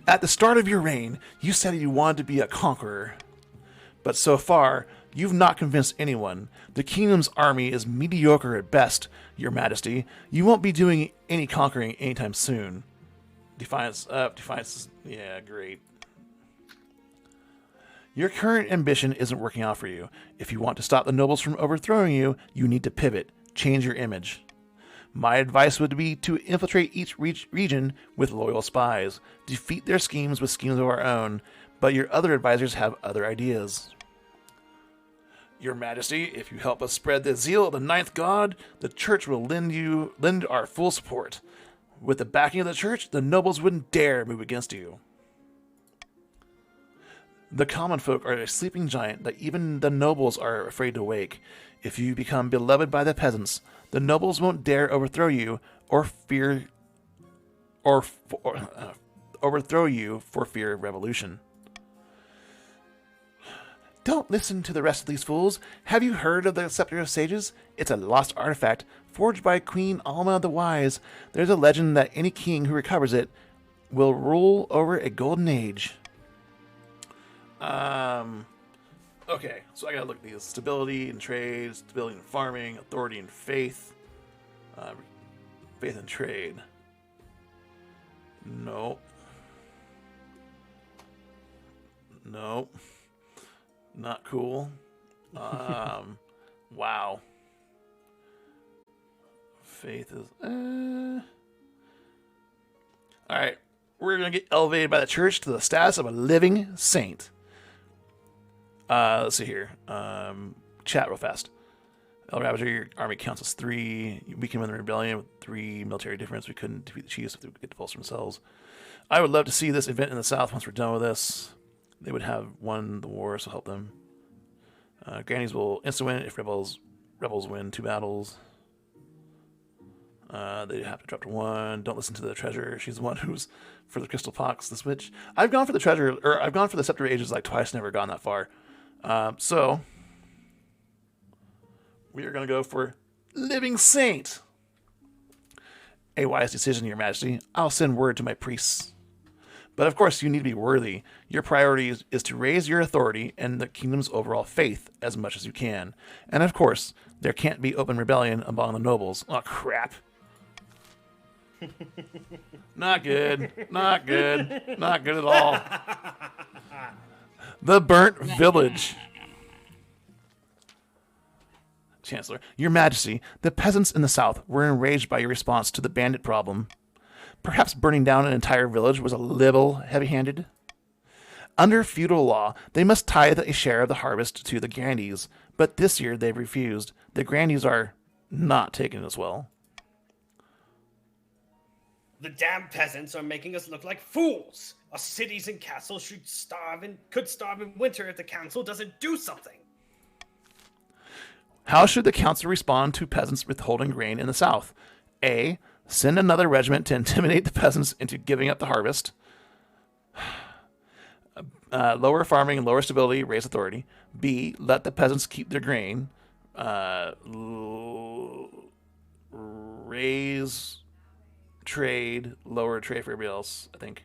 At the start of your reign, you said you wanted to be a conqueror. But so far, you've not convinced anyone. The kingdom's army is mediocre at best, Your Majesty. You won't be doing any conquering anytime soon. Defiance up. Defiance. Yeah, great. Your current ambition isn't working out for you. If you want to stop the nobles from overthrowing you, you need to pivot. Change your image. My advice would be to infiltrate each region with loyal spies. Defeat their schemes with schemes of our own, but your other advisors have other ideas. Your Majesty, if you help us spread the zeal of the ninth god, the church will lend our full support. With the backing of the church, the nobles wouldn't dare move against you. The common folk are a sleeping giant that even the nobles are afraid to wake. If you become beloved by the peasants, the nobles won't dare overthrow you overthrow you for fear of revolution. Don't listen to the rest of these fools. Have you heard of the Scepter of Sages? It's a lost artifact forged by Queen Alma the Wise. There's a legend that any king who recovers it will rule over a golden age. Okay, so I gotta look at these. Stability and trade, stability and farming, authority and faith. Faith and trade. Nope. Nope. Not cool. Wow. Faith is... Alright, we're gonna get elevated by the church to the status of a living saint. Let's see here. Chat real fast. El Ravager, your army counts as 3. We can win the rebellion with 3 military difference. We couldn't defeat the Chiefs if they would get to bolster themselves. I would love to see this event in the South once we're done with this. They would have won the war, so help them. Grannies will instant win if rebels rebels win 2 battles. They have to drop to 1. Don't listen to the treasure. She's the one who's for the crystal pox, the switch. I've gone for the treasure, or I've gone for the scepter ages like twice, never gone that far. So we are going to go for Living Saint. A wise decision, Your Majesty. I'll send word to my priests. But of course, you need to be worthy. Your priority is to raise your authority and the kingdom's overall faith as much as you can. And of course, there can't be open rebellion among the nobles. Oh, crap. Not good. Not good. Not good at all. The Burnt Village. Chancellor, Your Majesty, the peasants in the south were enraged by your response to the bandit problem. Perhaps burning down an entire village was a little heavy-handed. Under feudal law, they must tithe a share of the harvest to the grandees, but this year they've refused. The grandees are not taking as well. The damn peasants are making us look like fools. Our cities and castles could starve in winter if the council doesn't do something. How should the council respond to peasants withholding grain in the south? A. Send another regiment to intimidate the peasants into giving up the harvest. Lower farming and lower stability, raise authority. B. Let the peasants keep their grain. Raise trade, lower trade for everybody else, I think.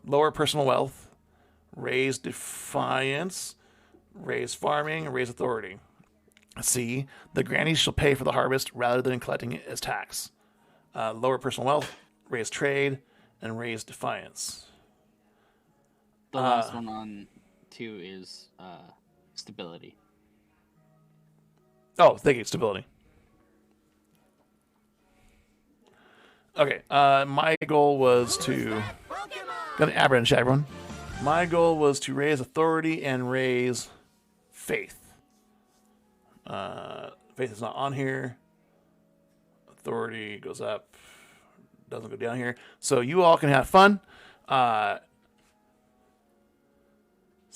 Lower personal wealth, raise defiance, raise farming, raise authority. C. The grannies shall pay for the harvest rather than collecting it as tax. Lower personal wealth, raise trade, and raise defiance. The last one on 2 is stability. Oh, thank you, stability. Okay, my goal was to... Got an aberrant chat, everyone. My goal was to raise authority and raise faith. Faith is not on here. Authority goes up. Doesn't go down here. So you all can have fun.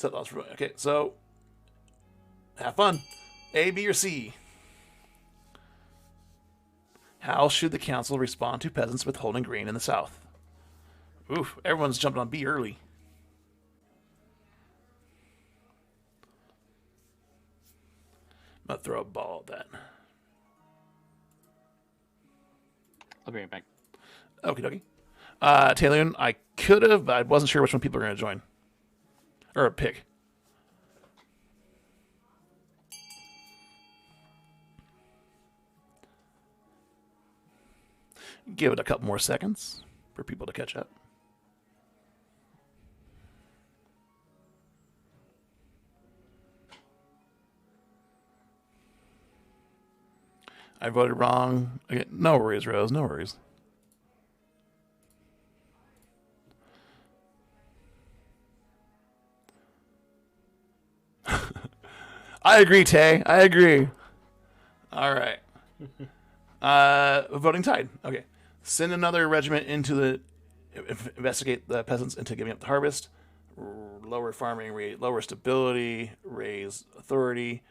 Okay, so have fun. A, B, or C. How should the council respond to peasants withholding grain in the south? Oof, everyone's jumping on B early. I'm gonna throw a ball at that. I'll be right back. Okie dokie. Tayloon, I could have, but I wasn't sure which one people are going to join. Or pick. Give it a couple more seconds for people to catch up. I voted wrong. Okay, no worries, Rose. No worries. I agree, Tay. I agree. All right. Voting tied. Okay. Send another regiment into the... Investigate the peasants into giving up the harvest. Lower farming rate. Lower stability. Raise authority.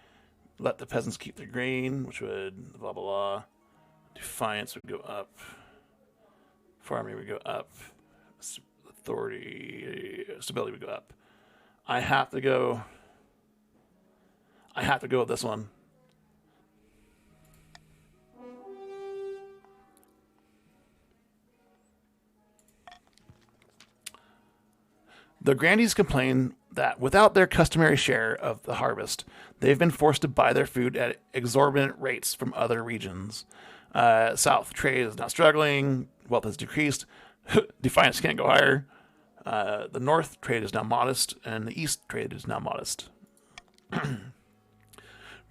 Let the peasants keep their grain, which would blah, blah, blah. Defiance would go up. Farming would go up. Authority... Stability would go up. I have to go with this one. The grandees complain that without their customary share of the harvest, they've been forced to buy their food at exorbitant rates from other regions. South trade is now struggling. Wealth has decreased. Defiance can't go higher. The north trade is now modest, and the east trade is now modest.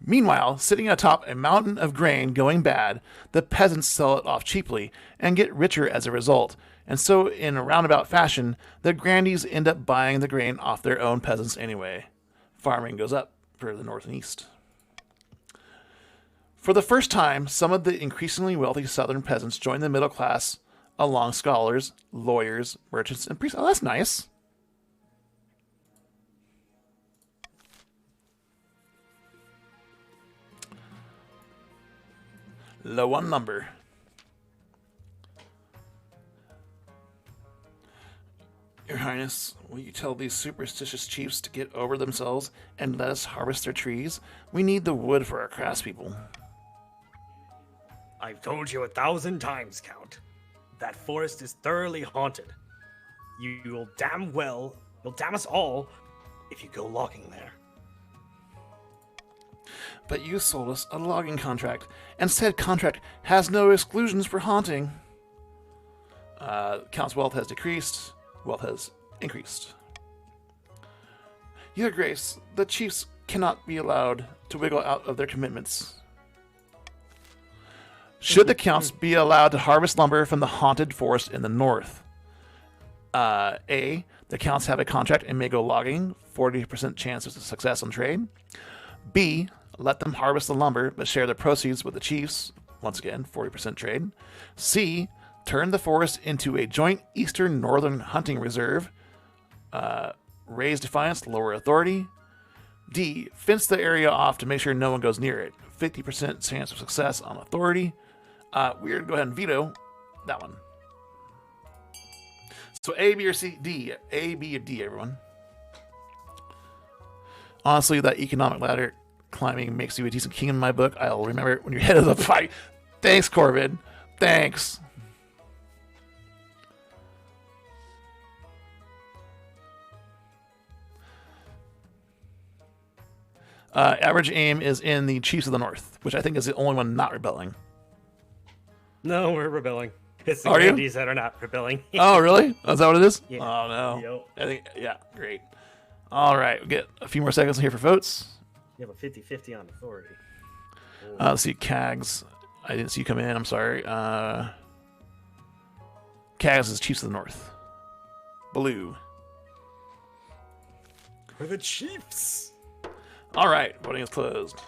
Meanwhile, sitting atop a mountain of grain going bad, the peasants sell it off cheaply and get richer as a result. And so, in a roundabout fashion, the grandees end up buying the grain off their own peasants anyway. Farming goes up for the north and east. For the first time, some of the increasingly wealthy southern peasants join the middle class along scholars, lawyers, merchants, and priests. Oh, that's nice. Low on lumber. Your Highness, will you tell these superstitious chiefs to get over themselves and let us harvest their trees? We need the wood for our craftspeople. I've told you 1,000 times, Count. That forest is thoroughly haunted. You'll damn us all if you go logging there. But you sold us a logging contract, and said contract has no exclusions for haunting. Count's wealth has decreased. Wealth has increased. Your Grace, the chiefs cannot be allowed to wiggle out of their commitments. Should the counts be allowed to harvest lumber from the haunted forest in the north? A, the counts have a contract and may go logging, 40% chance of success on trade. B, let them harvest the lumber but share the proceeds with the chiefs, once again, 40% trade. C, turn the forest into a joint eastern northern hunting reserve. Raise defiance, lower authority. D, fence the area off to make sure no one goes near it, 50% chance of success on authority. We're going to go ahead and veto that one. So A, B, or C, D. A, B, or D, everyone. Honestly, that economic ladder climbing makes you a decent king in my book. I'll remember it when you're head of the fight. Thanks, Corbin. Thanks. Average aim is in the Chiefs of the North, which I think is the only one not rebelling. No, we're rebelling. It's the Are you? Grandies that are not rebelling. Oh, really? Oh, is that what it is? Yeah. Oh, no. Yo. I think, yeah, great. All right, we'll get a few more seconds here for votes. You have a 50-50 on authority. Let's see, Cags. I didn't see you come in. I'm sorry. Cags is Chiefs of the North. Blue. We're the Chiefs. All right, voting is closed.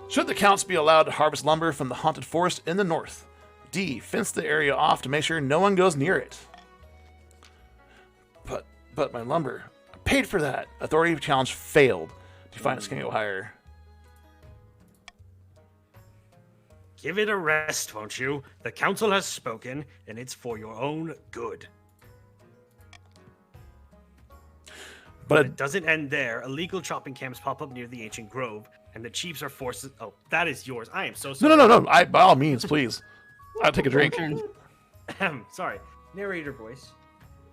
Should the counts be allowed to harvest lumber from the haunted forest in the north? D, fence the area off to make sure no one goes near it. But my lumber, I paid for that. Authority challenge failed. Defiance can go higher. Give it a rest, won't you? The council has spoken, and it's for your own good. But it doesn't end there. Illegal chopping camps pop up near the ancient grove, and the chiefs are forced to... Oh, that is yours. I am so sorry. No. By all means, please. I'll take a drink. Sorry. Narrator voice.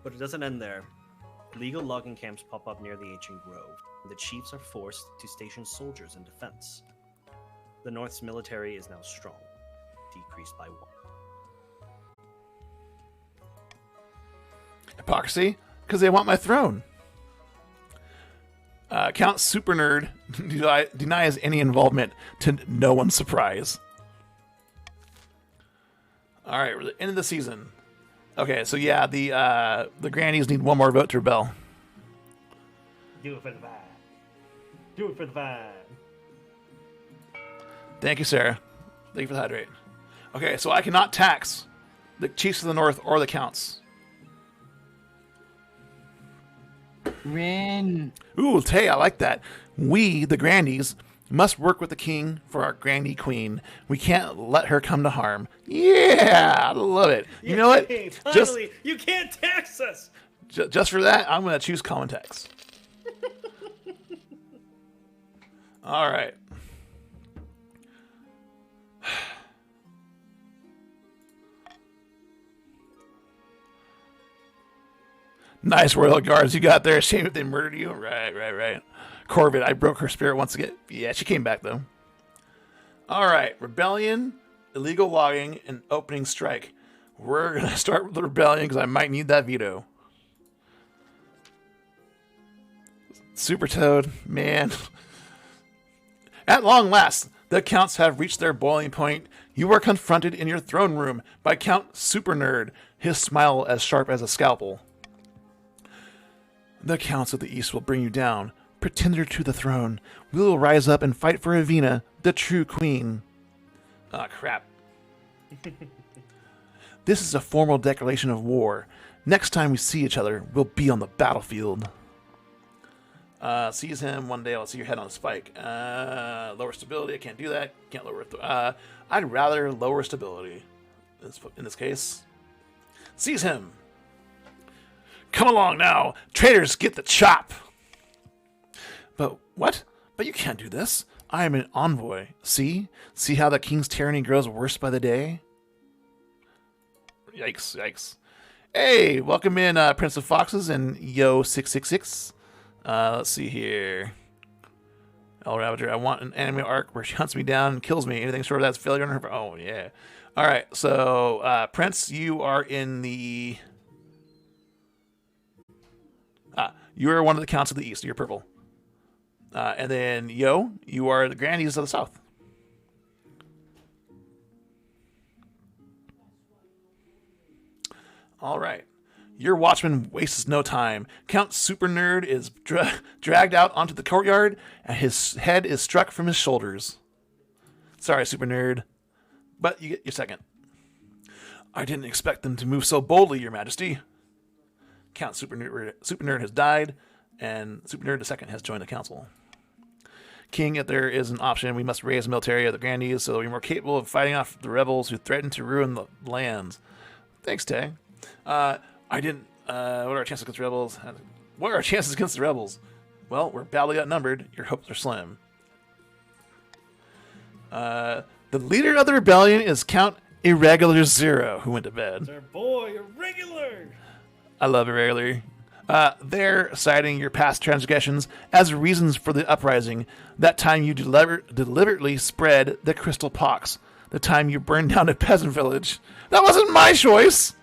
But it doesn't end there. Illegal logging camps pop up near the ancient grove, and the chiefs are forced to station soldiers in defense. The North's military is now strong, decreased by 1. Hypocrisy? Because they want my throne. Count Super Nerd denies any involvement to no one's surprise. All right, we're at the end of the season. Okay, so yeah, the grannies need one more vote to rebel. Do it for the vibe. Do it for the vibe. Thank you, Sarah. Thank you for the hydrate. Okay, so I cannot tax the Chiefs of the North or the Counts. Rin. Ooh, Tay, I like that. We, the Grandies, must work with the king for our Grandy Queen. We can't let her come to harm. Yeah, I love it. You know what? Finally, you can't tax us. Just for that, I'm going to choose common tax. All right. Nice royal guards you got there. Shame if they murdered you. Right. Corbett, I broke her spirit once again. Yeah, she came back, though. All right. Rebellion, illegal logging, and opening strike. We're going to start with the rebellion because I might need that veto. Super Toad, man. At long last, the counts have reached their boiling point. You are confronted in your throne room by Count Super Nerd, his smile as sharp as a scalpel. The counts of the east will bring you down. Pretender to the throne. We will rise up and fight for Avina, the true queen. Ah, crap. This is a formal declaration of war. Next time we see each other, we'll be on the battlefield. Seize him one day. I'll see your head on a spike. Lower stability. I can't do that. Can't lower. I'd rather lower stability. In this case, seize him. Come along now, traitors. Get the chop. But what? But you can't do this. I am an envoy. See how the king's tyranny grows worse by the day. Yikes! Yikes! Hey, welcome in, Prince of Foxes and Yo666. Let's see here. El Ravager, I want an anime arc where she hunts me down and kills me. Anything short of that's failure on her. Oh, yeah. All right, so, Prince, you are in the... you are one of the counts of the east. You're purple. And then, Yo, you are the grandees of the south. All right. Your watchman wastes no time. Count Super Nerd is dragged out onto the courtyard, and his head is struck from his shoulders. Sorry, Super Nerd, but you get your second. I didn't expect them to move so boldly, Your Majesty. Count Super Nerd has died, and Super Nerd II has joined the council. King, if there is an option, we must raise the military of the grandees so that we're more capable of fighting off the rebels who threaten to ruin the lands. Thanks, Tay. I didn't. What are our chances against rebels? What are our chances against the rebels? Well, we're badly outnumbered. Your hopes are slim. The leader of the rebellion is Count Irregular Zero, who went to bed. It's our boy, Irregular. I love Irregular. They're citing your past transgressions as reasons for the uprising. That time you deliberately spread the crystal pox. The time you burned down a peasant village. That wasn't my choice.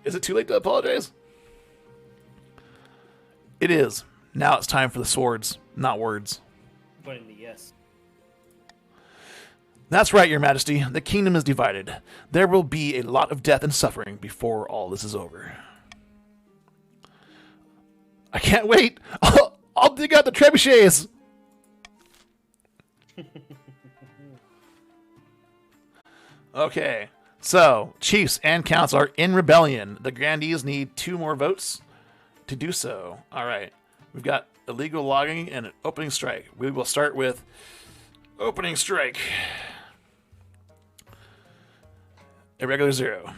Is it too late to apologize? It is. Now it's time for the swords, not words. But in the yes. That's right, Your Majesty. The kingdom is divided. There will be a lot of death and suffering before all this is over. I can't wait. I'll dig out the trebuchets. Okay. So, chiefs and counts are in rebellion. The grandees need 2 more votes to do so. All right. We've got illegal logging and an opening strike. We will start with opening strike. Irregular Zero.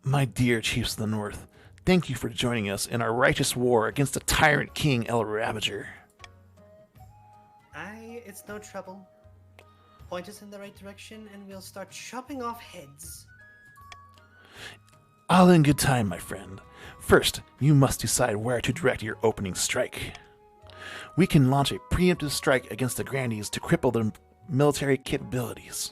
My dear chiefs of the North, thank you for joining us in our righteous war against the tyrant king El Ravager. It's no trouble. Point us in the right direction and we'll start chopping off heads. All in good time, my friend. First, you must decide where to direct your opening strike. We can launch a preemptive strike against the grandees to cripple their military capabilities.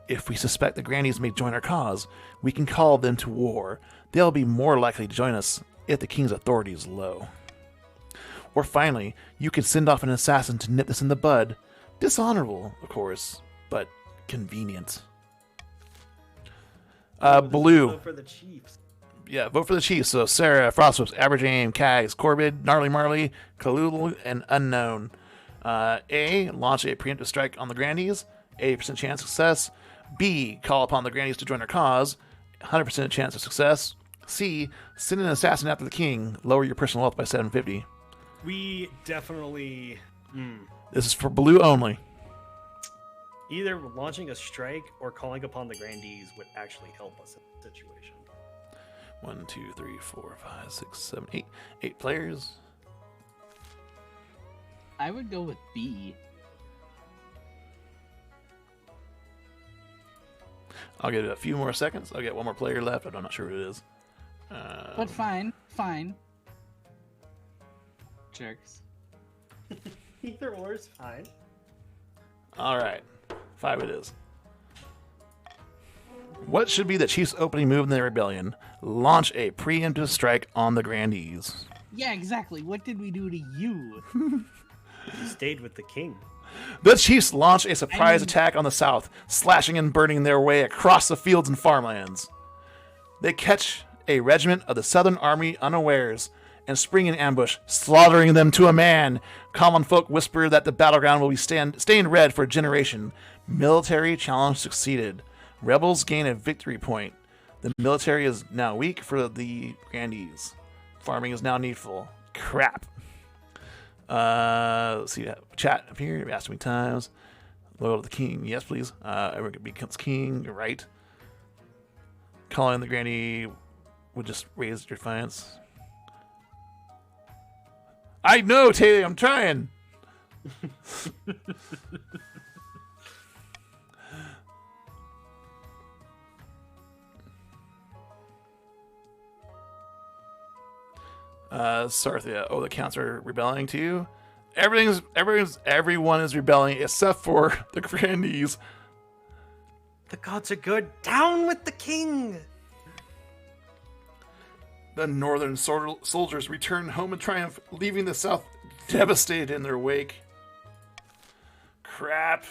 If we suspect the grandees may join our cause, we can call them to war. They'll be more likely to join us if the king's authority is low. Or finally, you can send off an assassin to nip this in the bud. Dishonorable, of course, but convenient. Blue. Vote for the Chiefs. Yeah, vote for the Chiefs. So Sarah, Frostwhips, Average Aim, Kags, Corbid, Gnarly Marley, Kalulu, and Unknown. A, launch a preemptive strike on the grandees. 80% chance of success. B, call upon the grandees to join our cause. 100% chance of success. C, send an assassin after the king. Lower your personal wealth by 750. We definitely... This is for blue only. Either launching a strike or calling upon the grandees would actually help us in the situation. 1, 2, 3, 4, 5, 6, 7, 8. 8 players. I would go with B. I'll give it a few more seconds. I'll get one more player left. I'm not sure who it is. But fine. Jerks. Either or is fine. All right. 5 it is. What should be the Chiefs' opening move in the rebellion? Launch a preemptive strike on the grandees. Yeah, exactly. What did we do to you? He stayed with the king. The Chiefs launch a surprise attack on the south, slashing and burning their way across the fields and farmlands. They catch a regiment of the Southern Army unawares and spring in ambush, slaughtering them to a man. Common folk whisper that the battleground will be stained red for a generation. Military challenge succeeded. Rebels gain a victory point. The military is now weak for the grandees. Farming is now needful. Crap. Let's see. Chat up here. Asked me times. Loyal to the king. Yes, please. Everyone becomes king. You're right. Calling the grandee would just raise your defiance. I know, Taylor. I'm trying. Sarthia. Oh, the counts are rebelling too. Everyone is rebelling except for the grandees. The gods are good. Down with the king! The northern soldiers return home in triumph, leaving the south devastated in their wake. Crap.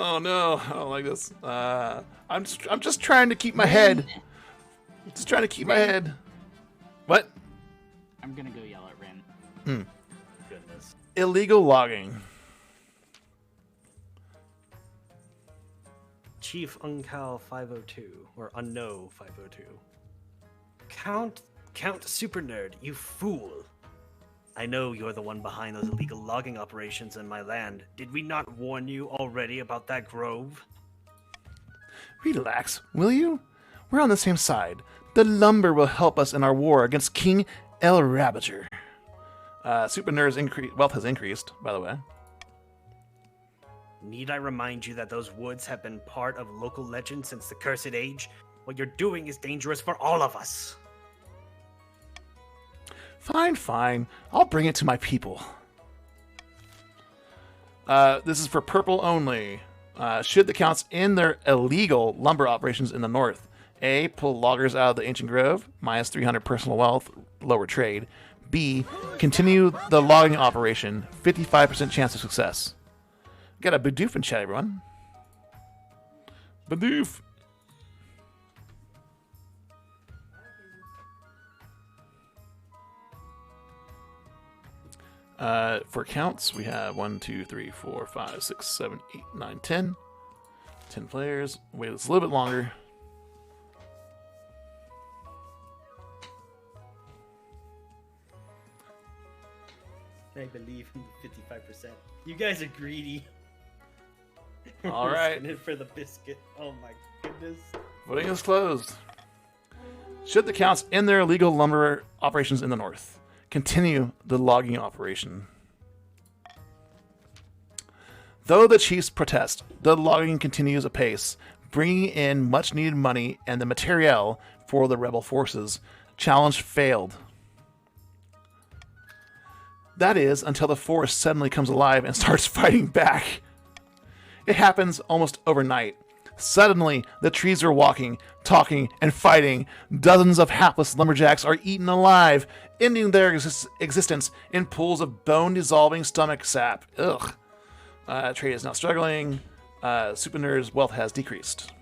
Oh no, I don't like this. I'm just trying to keep my head. Just trying to keep my head. What? I'm gonna go yell at Rin. Goodness. Illegal logging. Chief Unkal 502, or Unknow 502. Count Super Nerd, you fool. I know you're the one behind those illegal logging operations in my land. Did we not warn you already about that grove? Relax, will you? We're on the same side. The lumber will help us in our war against King El Ravager. Super Nerd's wealth has increased, by the way. Need I remind you that those woods have been part of local legend since the Cursed Age? What you're doing is dangerous for all of us. Fine. I'll bring it to my people. This is for purple only. Should the counts end their illegal lumber operations in the north? A. Pull loggers out of the ancient grove. Minus 300 personal wealth. Lower trade. B. Continue the logging operation. 55% chance of success. Got a Bidoof in chat, everyone. Bidoof. For counts, we have 1, 2, 3, 4, 5, 6, 7, 8, 9, 10. 10 players. Wait, it's a little bit longer. I believe in the 55%. You guys are greedy. All right. In it for the biscuit. Oh my goodness. Voting is closed. Should the counts end their illegal lumber operations in the north? Continue the logging operation. Though the chiefs protest, the logging continues apace, bringing in much-needed money and the materiel for the rebel forces. Challenge failed. That is, until the forest suddenly comes alive and starts fighting back. It happens almost overnight. Suddenly, the trees are walking, talking, and fighting. Dozens of hapless lumberjacks are eaten alive, ending their existence in pools of bone-dissolving stomach sap. Ugh. Trade is now struggling. Super Nerd's wealth has decreased.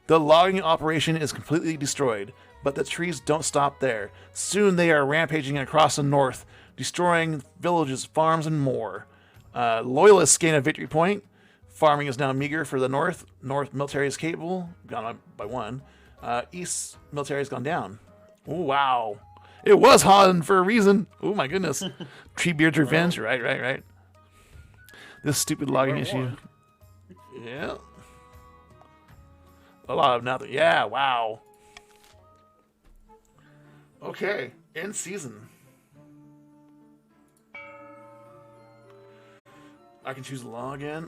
The logging operation is completely destroyed, but the trees don't stop there. Soon they are rampaging across the north, destroying villages, farms, and more. Loyalists gain a victory point. Farming is now meager for the north. North military is capable, gone up by 1. East military has gone down. Ooh, wow. It was Han for a reason. Oh my goodness. Treebeard's revenge. Right. This stupid logging issue. Yeah. A lot of nothing. Yeah, wow. Okay, end season. I can choose the law again.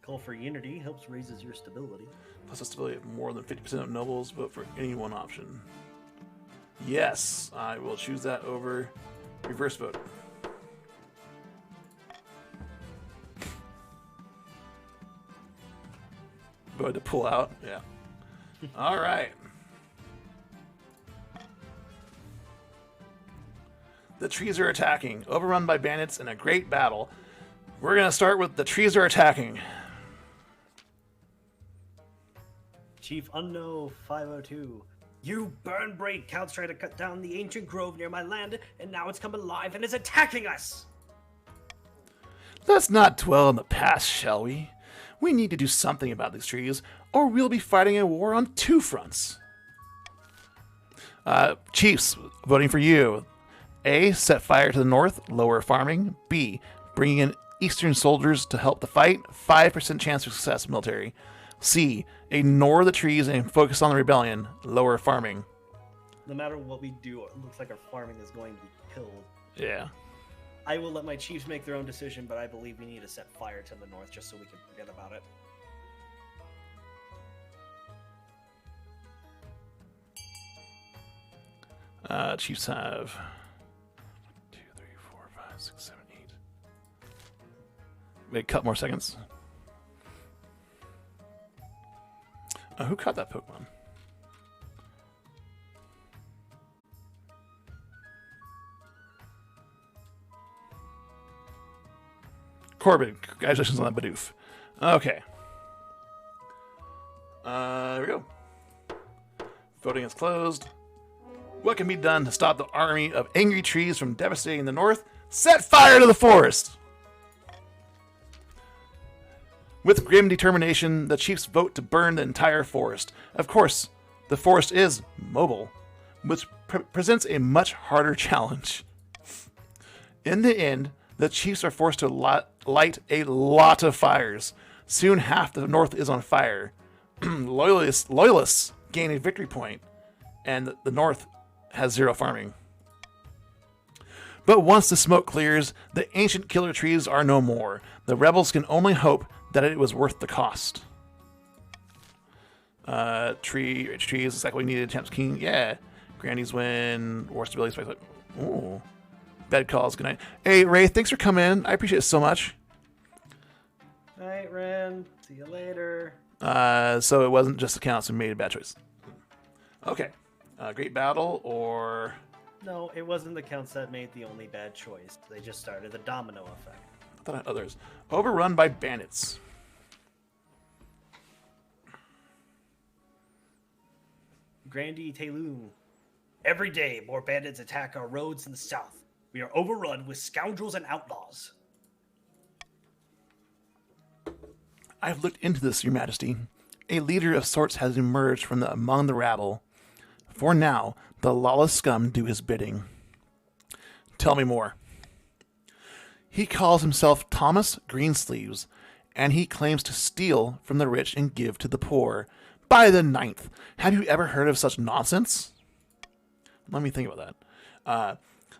Call for unity helps raises your stability. Plus the stability of more than 50% of nobles vote for any one option. Yes, I will choose that over reverse vote. Going to pull out, yeah. All right. The trees are attacking, overrun by bandits in a great battle. We're going to start with the trees are attacking. Chief Unknown 502. You burn braid counts tried to cut down the ancient grove near my land, and now it's come alive and is attacking us! Let's not dwell in the past, shall we? We need to do something about these trees, or we'll be fighting a war on two fronts. Chiefs, voting for you. A. Set fire to the north, lower farming. B. Bringing in eastern soldiers to help the fight, 5% chance of success military. C. Ignore the trees and focus on the rebellion, lower farming. No matter what we do, it looks like our farming is going to be killed. Yeah. I will let my chiefs make their own decision, but I believe we need to set fire to the north just so we can forget about it. Chiefs have 2, 3, 4, 5, 6, 7, 8. Wait, a couple more seconds. Who caught that Pokemon? Corbin, congratulations on that Bidoof. Okay. There we go. Voting is closed. What can be done to stop the army of angry trees from devastating the north? Set fire to the forest! With grim determination, the chiefs vote to burn the entire forest. Of course, the forest is mobile, which presents a much harder challenge. In the end, the chiefs are forced to light a lot of fires. Soon half the north is on fire. Loyalists gain a victory point, and the north has 0 farming. But once the smoke clears, the ancient killer trees are no more. The rebels can only hope that it was worth the cost. Trees, exactly what we needed. Champs King, yeah. Grandy's win. War stability spikes. Ooh. Bed calls, good night. Hey, Ray, thanks for coming in. I appreciate it so much. All right, Ren. See you later. So it wasn't just the counts who made a bad choice. Okay. Great battle, or... No, it wasn't the counts that made the only bad choice. They just started the domino effect. I thought I had others. Overrun by bandits. Grandy Tayloon. Every day, more bandits attack our roads in the south. We are overrun with scoundrels and outlaws. I've looked into this, Your Majesty. A leader of sorts has emerged from among the rabble. For now, the lawless scum do his bidding. Tell me more. He calls himself Thomas Greensleeves, and he claims to steal from the rich and give to the poor. By the 9th, have you ever heard of such nonsense? Let me think about that.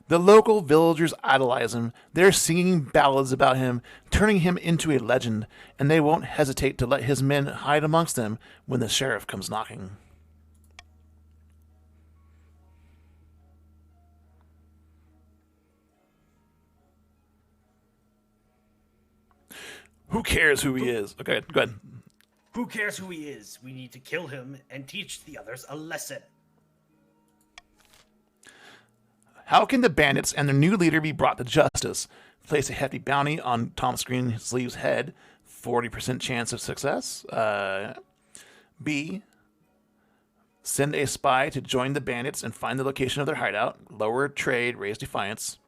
The local villagers idolize him. They're singing ballads about him, turning him into a legend, and they won't hesitate to let his men hide amongst them when the sheriff comes knocking. Who cares who he is? Okay, go ahead. Who cares who he is? We need to kill him and teach the others a lesson. How can the bandits and their new leader be brought to justice? Place a hefty bounty on Thomas Greensleeves' head. 40% chance of success. B. Send a spy to join the bandits and find the location of their hideout. Lower trade, raise defiance.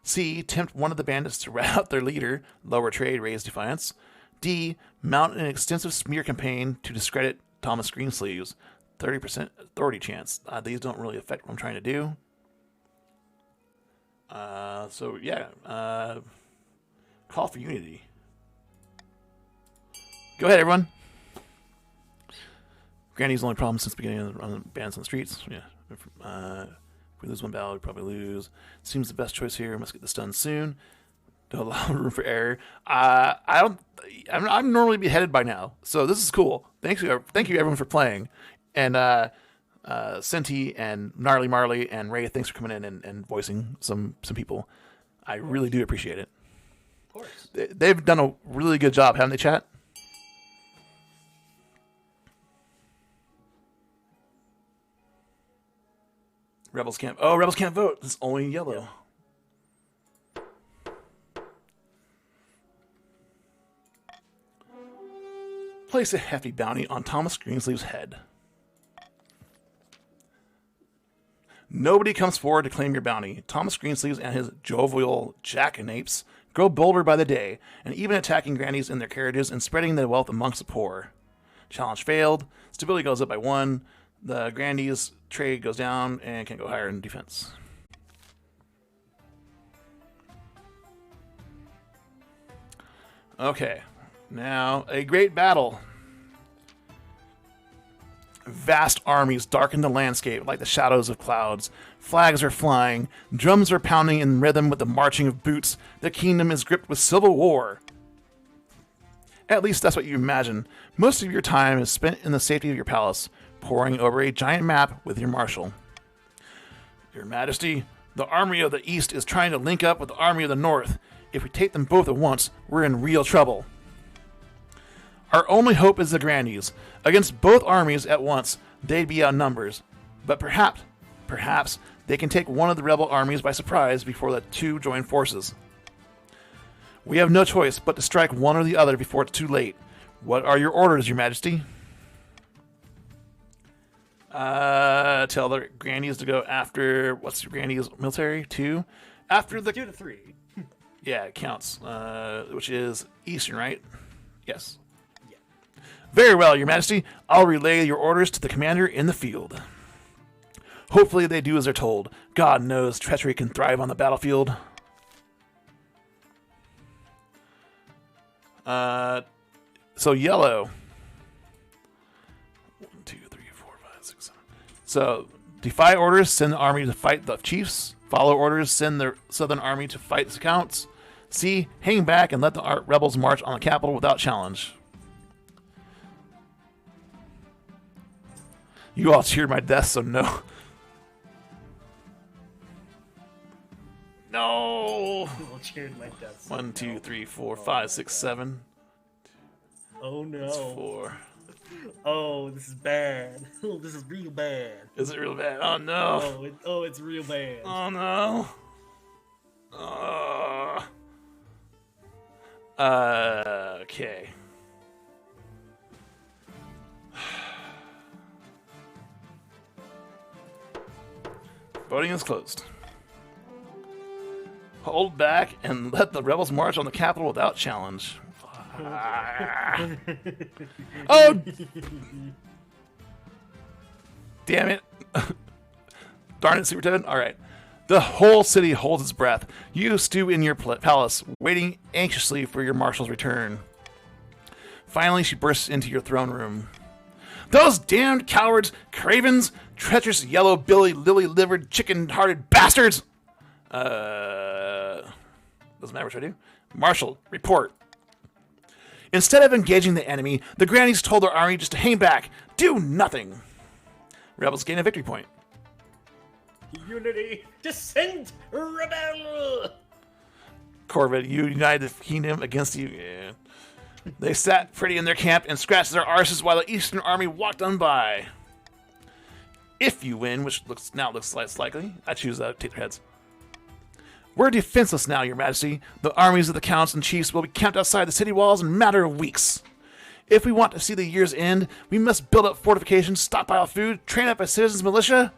C. Tempt one of the bandits to rat out their leader. Lower trade, raise defiance. D. Mount an extensive smear campaign to discredit Thomas Greensleeves. 30% authority chance. These don't really affect what I'm trying to do. So yeah, call for unity. Go ahead, everyone. Granny's the only problem since the beginning of the bans on the streets. Yeah. If we lose one battle, we probably lose. Seems the best choice here. Must get this done soon. Don't allow room for error. I'm normally beheaded by now, so this is cool. Thank you everyone for playing, and Senti and Gnarly Marley and Ray, thanks for coming in and voicing some people. I really do appreciate it. Of course. They've done a really good job, haven't they, chat? Rebels can't vote. It's only yellow. Yeah. Place a hefty bounty on Thomas Greensleeves' head. Nobody comes forward to claim your bounty. Thomas Greensleeves and his jovial jackanapes grow bolder by the day, and even attacking grannies in their carriages and spreading their wealth amongst the poor. Challenge failed. Stability goes up by 1. The grannies trade goes down and can go higher in defense. Okay, now a great battle. Vast armies darken the landscape like the shadows of clouds. Flags are flying. Drums are pounding in rhythm with the marching of boots. The kingdom is gripped with civil war. At least that's what you imagine. Most of your time is spent in the safety of your palace, poring over a giant map with your marshal. Your Majesty, the army of the East is trying to link up with the army of the North. If we take them both at once, we're in real trouble. Our only hope is the Grandies. Against both armies at once, they'd be outnumbered. But perhaps they can take one of the rebel armies by surprise before the two join forces. We have no choice but to strike one or the other before it's too late. What are your orders, Your Majesty? Tell the Grandies to go after... What's your Grandies military? 2? After the... 2 to 3. Yeah, it counts. Which is Eastern, right? Yes. Yeah. Very well, Your Majesty. I'll relay your orders to the commander in the field. Hopefully they do as they're told. God knows treachery can thrive on the battlefield. So yellow. 1, 2, 3, 4, 5, 6, 7. So defy orders, send the army to fight the chiefs. Follow orders, send the southern army to fight the scouts. C, hang back and let the rebels march on the capital without challenge. You all cheered my death, so no. No. All cheered my death. So 1, 2, 3, 4, 5, 6, 7. Oh no. That's 4. Oh, this is bad. Oh, this is real bad. Is it real bad? Oh no. It's real bad. Oh no. Okay. Voting is closed. Hold back and let the rebels march on the capital without challenge. Oh! Damn it. Darn it, Super Toad. Alright. The whole city holds its breath. You stew in your palace, waiting anxiously for your marshal's return. Finally, she bursts into your throne room. Those damned cowards, cravens, treacherous yellow billy, lily-livered, chicken-hearted bastards! Doesn't matter what I do. Marshal, report. Instead of engaging the enemy, the grannies told their army just to hang back, do nothing. Rebels gain a victory point. Unity, descent, rebel! Corvid, you united the kingdom against you. Yeah. They sat pretty in their camp and scratched their arses while the Eastern army walked on by. If you win, which now looks less likely, I choose to take their heads. We're defenseless now, Your Majesty. The armies of the counts and chiefs will be camped outside the city walls in a matter of weeks. If we want to see the year's end, we must build up fortifications, stockpile food, train up a citizens' militia.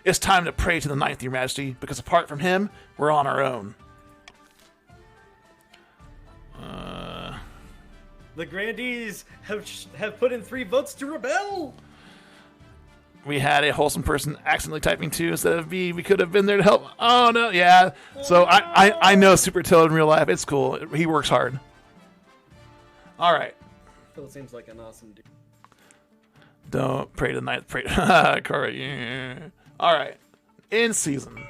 It's time to pray to the Ninth, Your Majesty, because apart from him, we're on our own. The Grandees have put in 3 votes to rebel. We had a wholesome person accidentally typing 2 instead of B. We could have been there to help. Oh, no, yeah. So I know Super Toad in real life. It's cool. He works hard. All right. Phil seems like an awesome dude. Don't pray to the Ninth. Pray to... Correct. Yeah. All right. In season.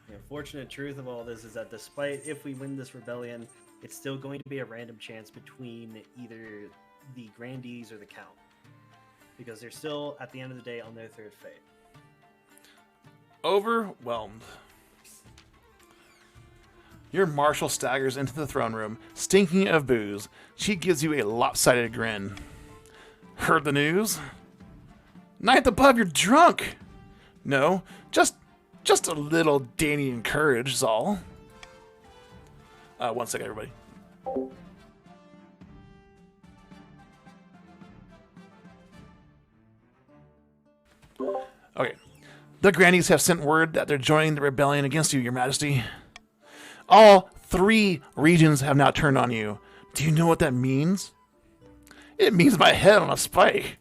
The unfortunate truth of all this is that despite if we win this rebellion, it's still going to be a random chance between either the Grandees or the Count. Because they're still, at the end of the day, on their 3rd fate. Overwhelmed. Your marshal staggers into the throne room, stinking of booze. She gives you a lopsided grin. Heard the news? Ninth above, you're drunk! No, just a little Danian courage is all. 1 second, everybody. Okay. The Grandies have sent word that they're joining the rebellion against you, Your Majesty. All 3 regions have now turned on you. Do you know what that means? It means my head on a spike.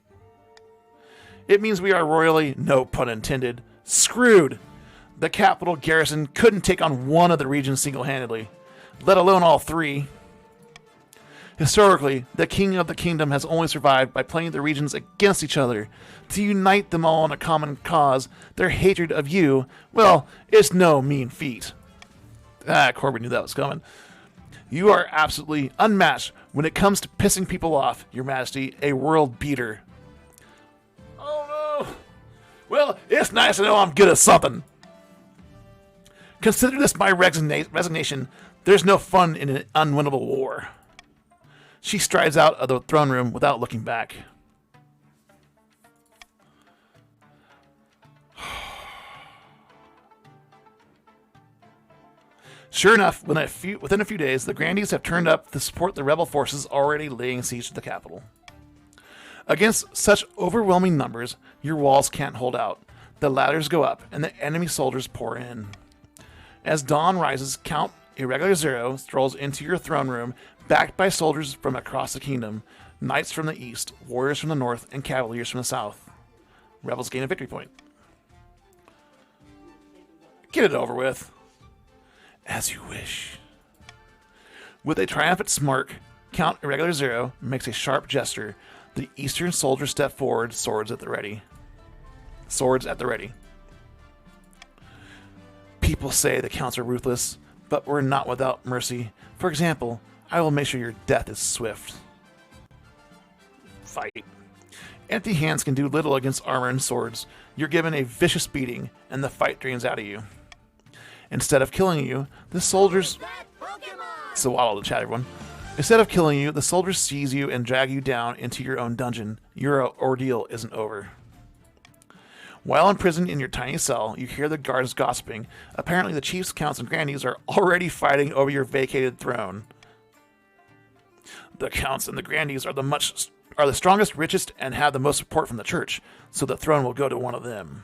It means we are royally, no pun intended, screwed. The capital garrison couldn't take on one of the regions single-handedly, let alone all 3. Historically, the king of the kingdom has only survived by playing the regions against each other. To unite them all in a common cause, their hatred of you, well, it's no mean feat. Corbin knew that was coming. You are absolutely unmatched when it comes to pissing people off, Your Majesty, a world beater. Oh no! Well, it's nice to know I'm good at something. Consider this my resignation. There's no fun in an unwinnable war. She strides out of the throne room without looking back. Sure enough, within a few days, the Grandies have turned up to support the rebel forces already laying siege to the capital. Against such overwhelming numbers, your walls can't hold out. The ladders go up, and the enemy soldiers pour in. As dawn rises, Count Irregular Zero strolls into your throne room, backed by soldiers from across the kingdom, knights from the east, warriors from the north, and cavaliers from the south. Rebels gain a victory point. Get it over with. As you wish. With a triumphant smirk, Count Irregular Zero makes a sharp gesture. The eastern soldiers step forward, swords at the ready. Swords at the ready. People say the counts are ruthless, but we're not without mercy. For example, I will make sure your death is swift. Fight. Empty hands can do little against armor and swords. You're given a vicious beating, and the fight drains out of you. Instead of killing you, the soldiers... Swallow the chat, everyone. Instead of killing you, the soldiers seize you and drag you down into your own dungeon. Your ordeal isn't over. While imprisoned in your tiny cell, you hear the guards gossiping. Apparently the chiefs, counts, and grandees are already fighting over your vacated throne. The counts and the grandees are the strongest, richest, and have the most support from the church, so the throne will go to one of them.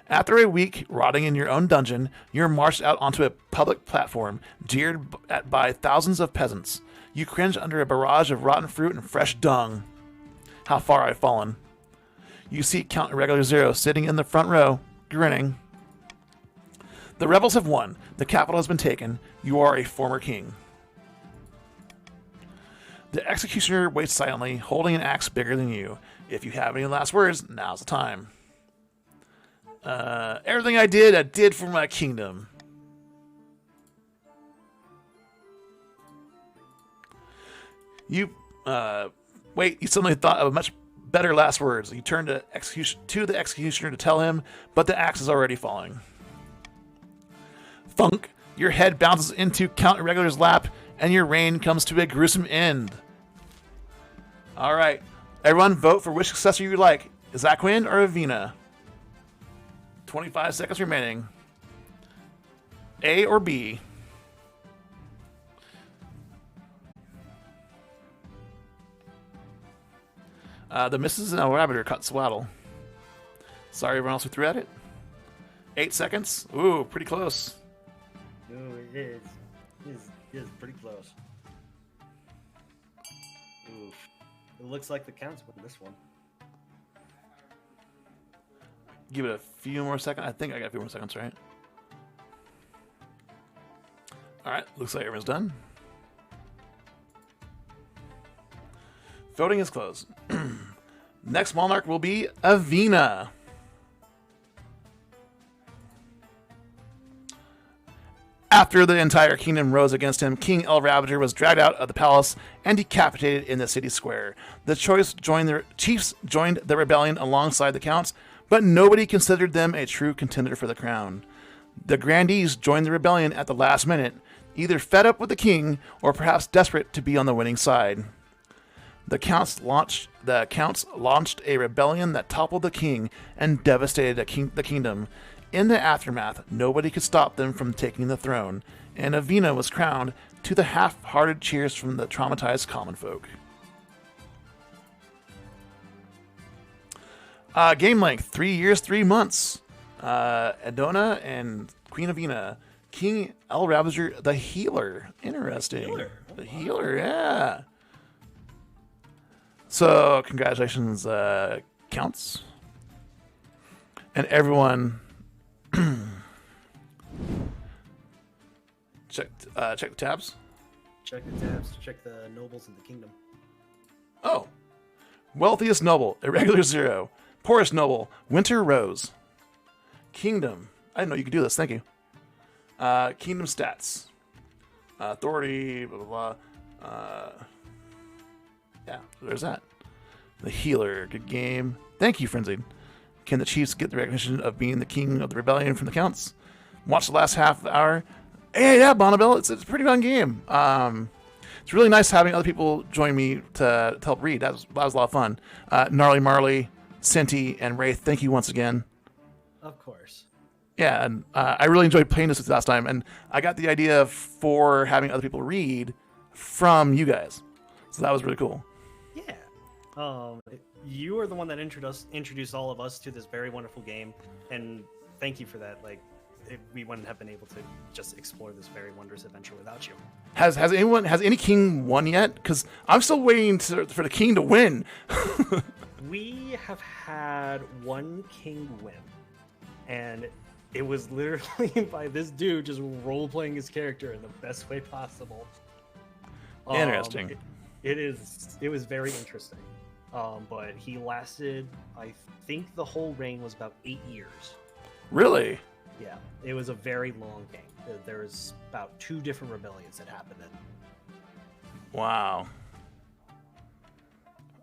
After a week rotting in your own dungeon, you're marched out onto a public platform, jeered at by thousands of peasants. You cringe under a barrage of rotten fruit and fresh dung. How far I've fallen. You see Count Irregular Zero sitting in the front row, grinning. The rebels have won. The capital has been taken. You are a former king. The executioner waits silently, holding an axe bigger than you. If you have any last words, now's the time. Everything I did for my kingdom. You suddenly thought of a much better last words. You turn to the executioner to tell him, but the axe is already falling. Thunk! Your head bounces into Count Irregular's lap, and your reign comes to a gruesome end. Alright, everyone vote for which successor you like. Zaquin or Avina? 25 seconds remaining. A or B? The Mrs. Rabbiter cut Swaddle. Sorry, everyone else who threw at it. 8 seconds. Ooh, pretty close. Ooh, it is. It is pretty close. Ooh. It looks like the counts win this one. Give it a few more seconds. I think I got a few more seconds, right? Alright, looks like everyone's done. Voting is closed. Next monarch will be Avina. After the entire kingdom rose against him, King El Ravageur was dragged out of the palace and decapitated in the city square. The chiefs joined the rebellion alongside the counts, but nobody considered them a true contender for the crown. The grandees joined the rebellion at the last minute, either fed up with the king or perhaps desperate to be on the winning side. The counts launched a rebellion that toppled the king and devastated the kingdom. In the aftermath, nobody could stop them from taking the throne. and Avina was crowned to the half-hearted cheers from the traumatized common folk. Game length, 3 years, 3 months. Adona and Queen Avina. King El Ravager, the healer. Interesting. The healer, yeah. So, congratulations, Counts. And everyone, check the tabs. Check the tabs to check the nobles in the kingdom. Oh. Wealthiest noble, irregular 0. Poorest noble, Winter Rose. Kingdom. I didn't know you could do this. Thank you. Kingdom stats. Authority, blah, blah, blah. Yeah, so there's that. The healer. Good game. Thank you, Frenzied. Can the Chiefs get the recognition of being the king of the rebellion from the Counts? Watch the last half hour. Hey, yeah, Bonneville. It's a pretty fun game. It's really nice having other people join me to help read. That was a lot of fun. Gnarly Marley, Senti, and Wraith, thank you once again. Of course. Yeah, and I really enjoyed playing this last time, and I got the idea for having other people read from you guys. So that was really cool. Yeah. You are the one that introduced all of us to this very wonderful game, and thank you for that. Like, we wouldn't have been able to just explore this very wondrous adventure without you. Has any king won yet? Because I'm still waiting for the king to win. We have had one king win, and it was literally by this dude just role-playing his character in the best way possible. Interesting. It was very interesting. But he lasted, I think the whole reign was about 8 years. Really? Yeah, it was a very long game. There was about 2 different rebellions that happened in. Wow.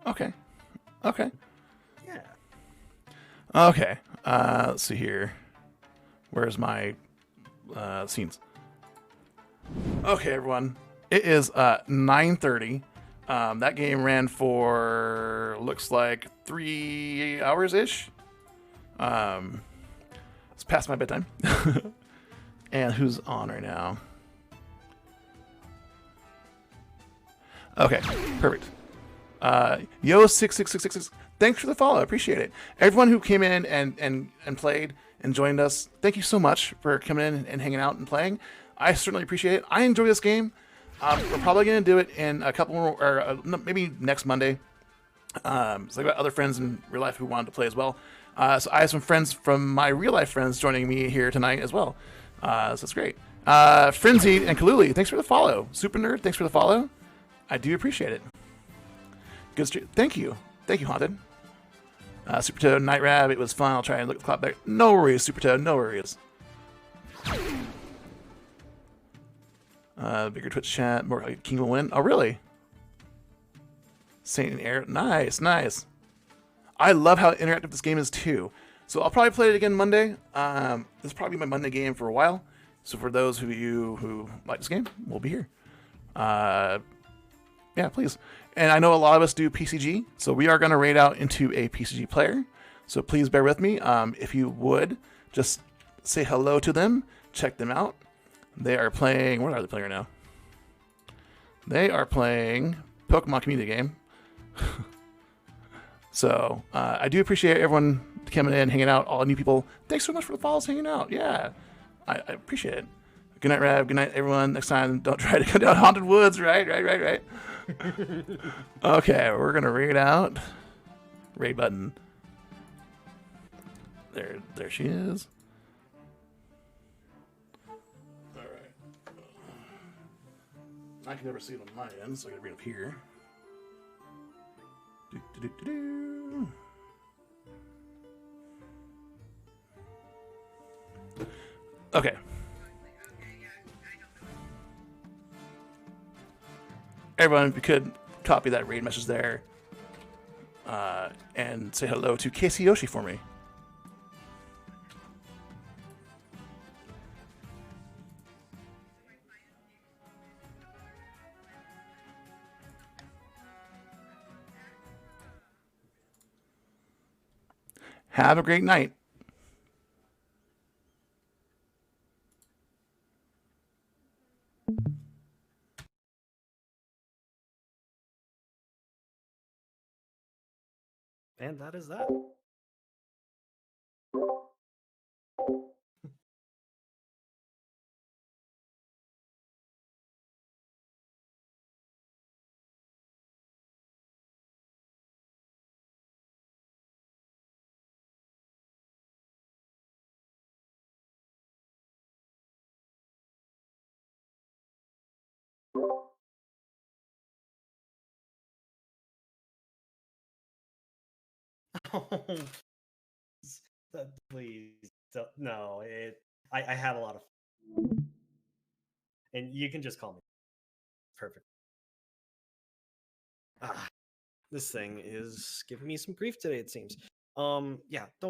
Okay. Yeah. Okay. Let's see here. Where's my scenes? Okay, everyone. It is 9:30. That game ran for looks like 3 hours ish. It's past my bedtime. And who's on right now? Okay, perfect. Yo66666. Thanks for the follow. I appreciate it. Everyone who came in and played and joined us, thank you so much for coming in and hanging out and playing. I certainly appreciate it. I enjoy this game. We're probably going to do it in a couple more, or maybe next Monday. So I've got other friends in real life who wanted to play as well. So I have some friends from my real life friends joining me here tonight as well. So it's great. Frenzy and Kaluli, thanks for the follow. Super Nerd, thanks for the follow. I do appreciate it. Good stream. Thank you, Haunted. Super Toad, Night Rab, it was fun. I'll try and look at the clock back. No worries, Super Toad, no worries. Bigger Twitch chat, more like King will win. Oh, really? Saint and Air, nice. I love how interactive this game is too. So I'll probably play it again Monday. This is probably my Monday game for a while. So for those of you who like this game, we'll be here. Yeah, please. And I know a lot of us do PCG, so we are going to raid out into a PCG player. So please bear with me. If you would, just say hello to them, check them out. They are playing, what are they playing right now? They are playing Pokemon Community Game. So I do appreciate everyone coming in, hanging out, all the new people. Thanks so much for the follows, hanging out. Yeah, I appreciate it. Good night, Rav. Good night, everyone. Next time, don't try to go down Haunted Woods. Right. Okay, we're going to raid out. Raid button. There she is. All right. I can never see it on my end, so I got to read up here. Okay. Everyone, if you could copy that raid message there and say hello to Casey Yoshi for me. Have a great night. And that is that. Please no. I had a lot of, and you can just call me. Perfect. This thing is giving me some grief today. It seems. Yeah. Don't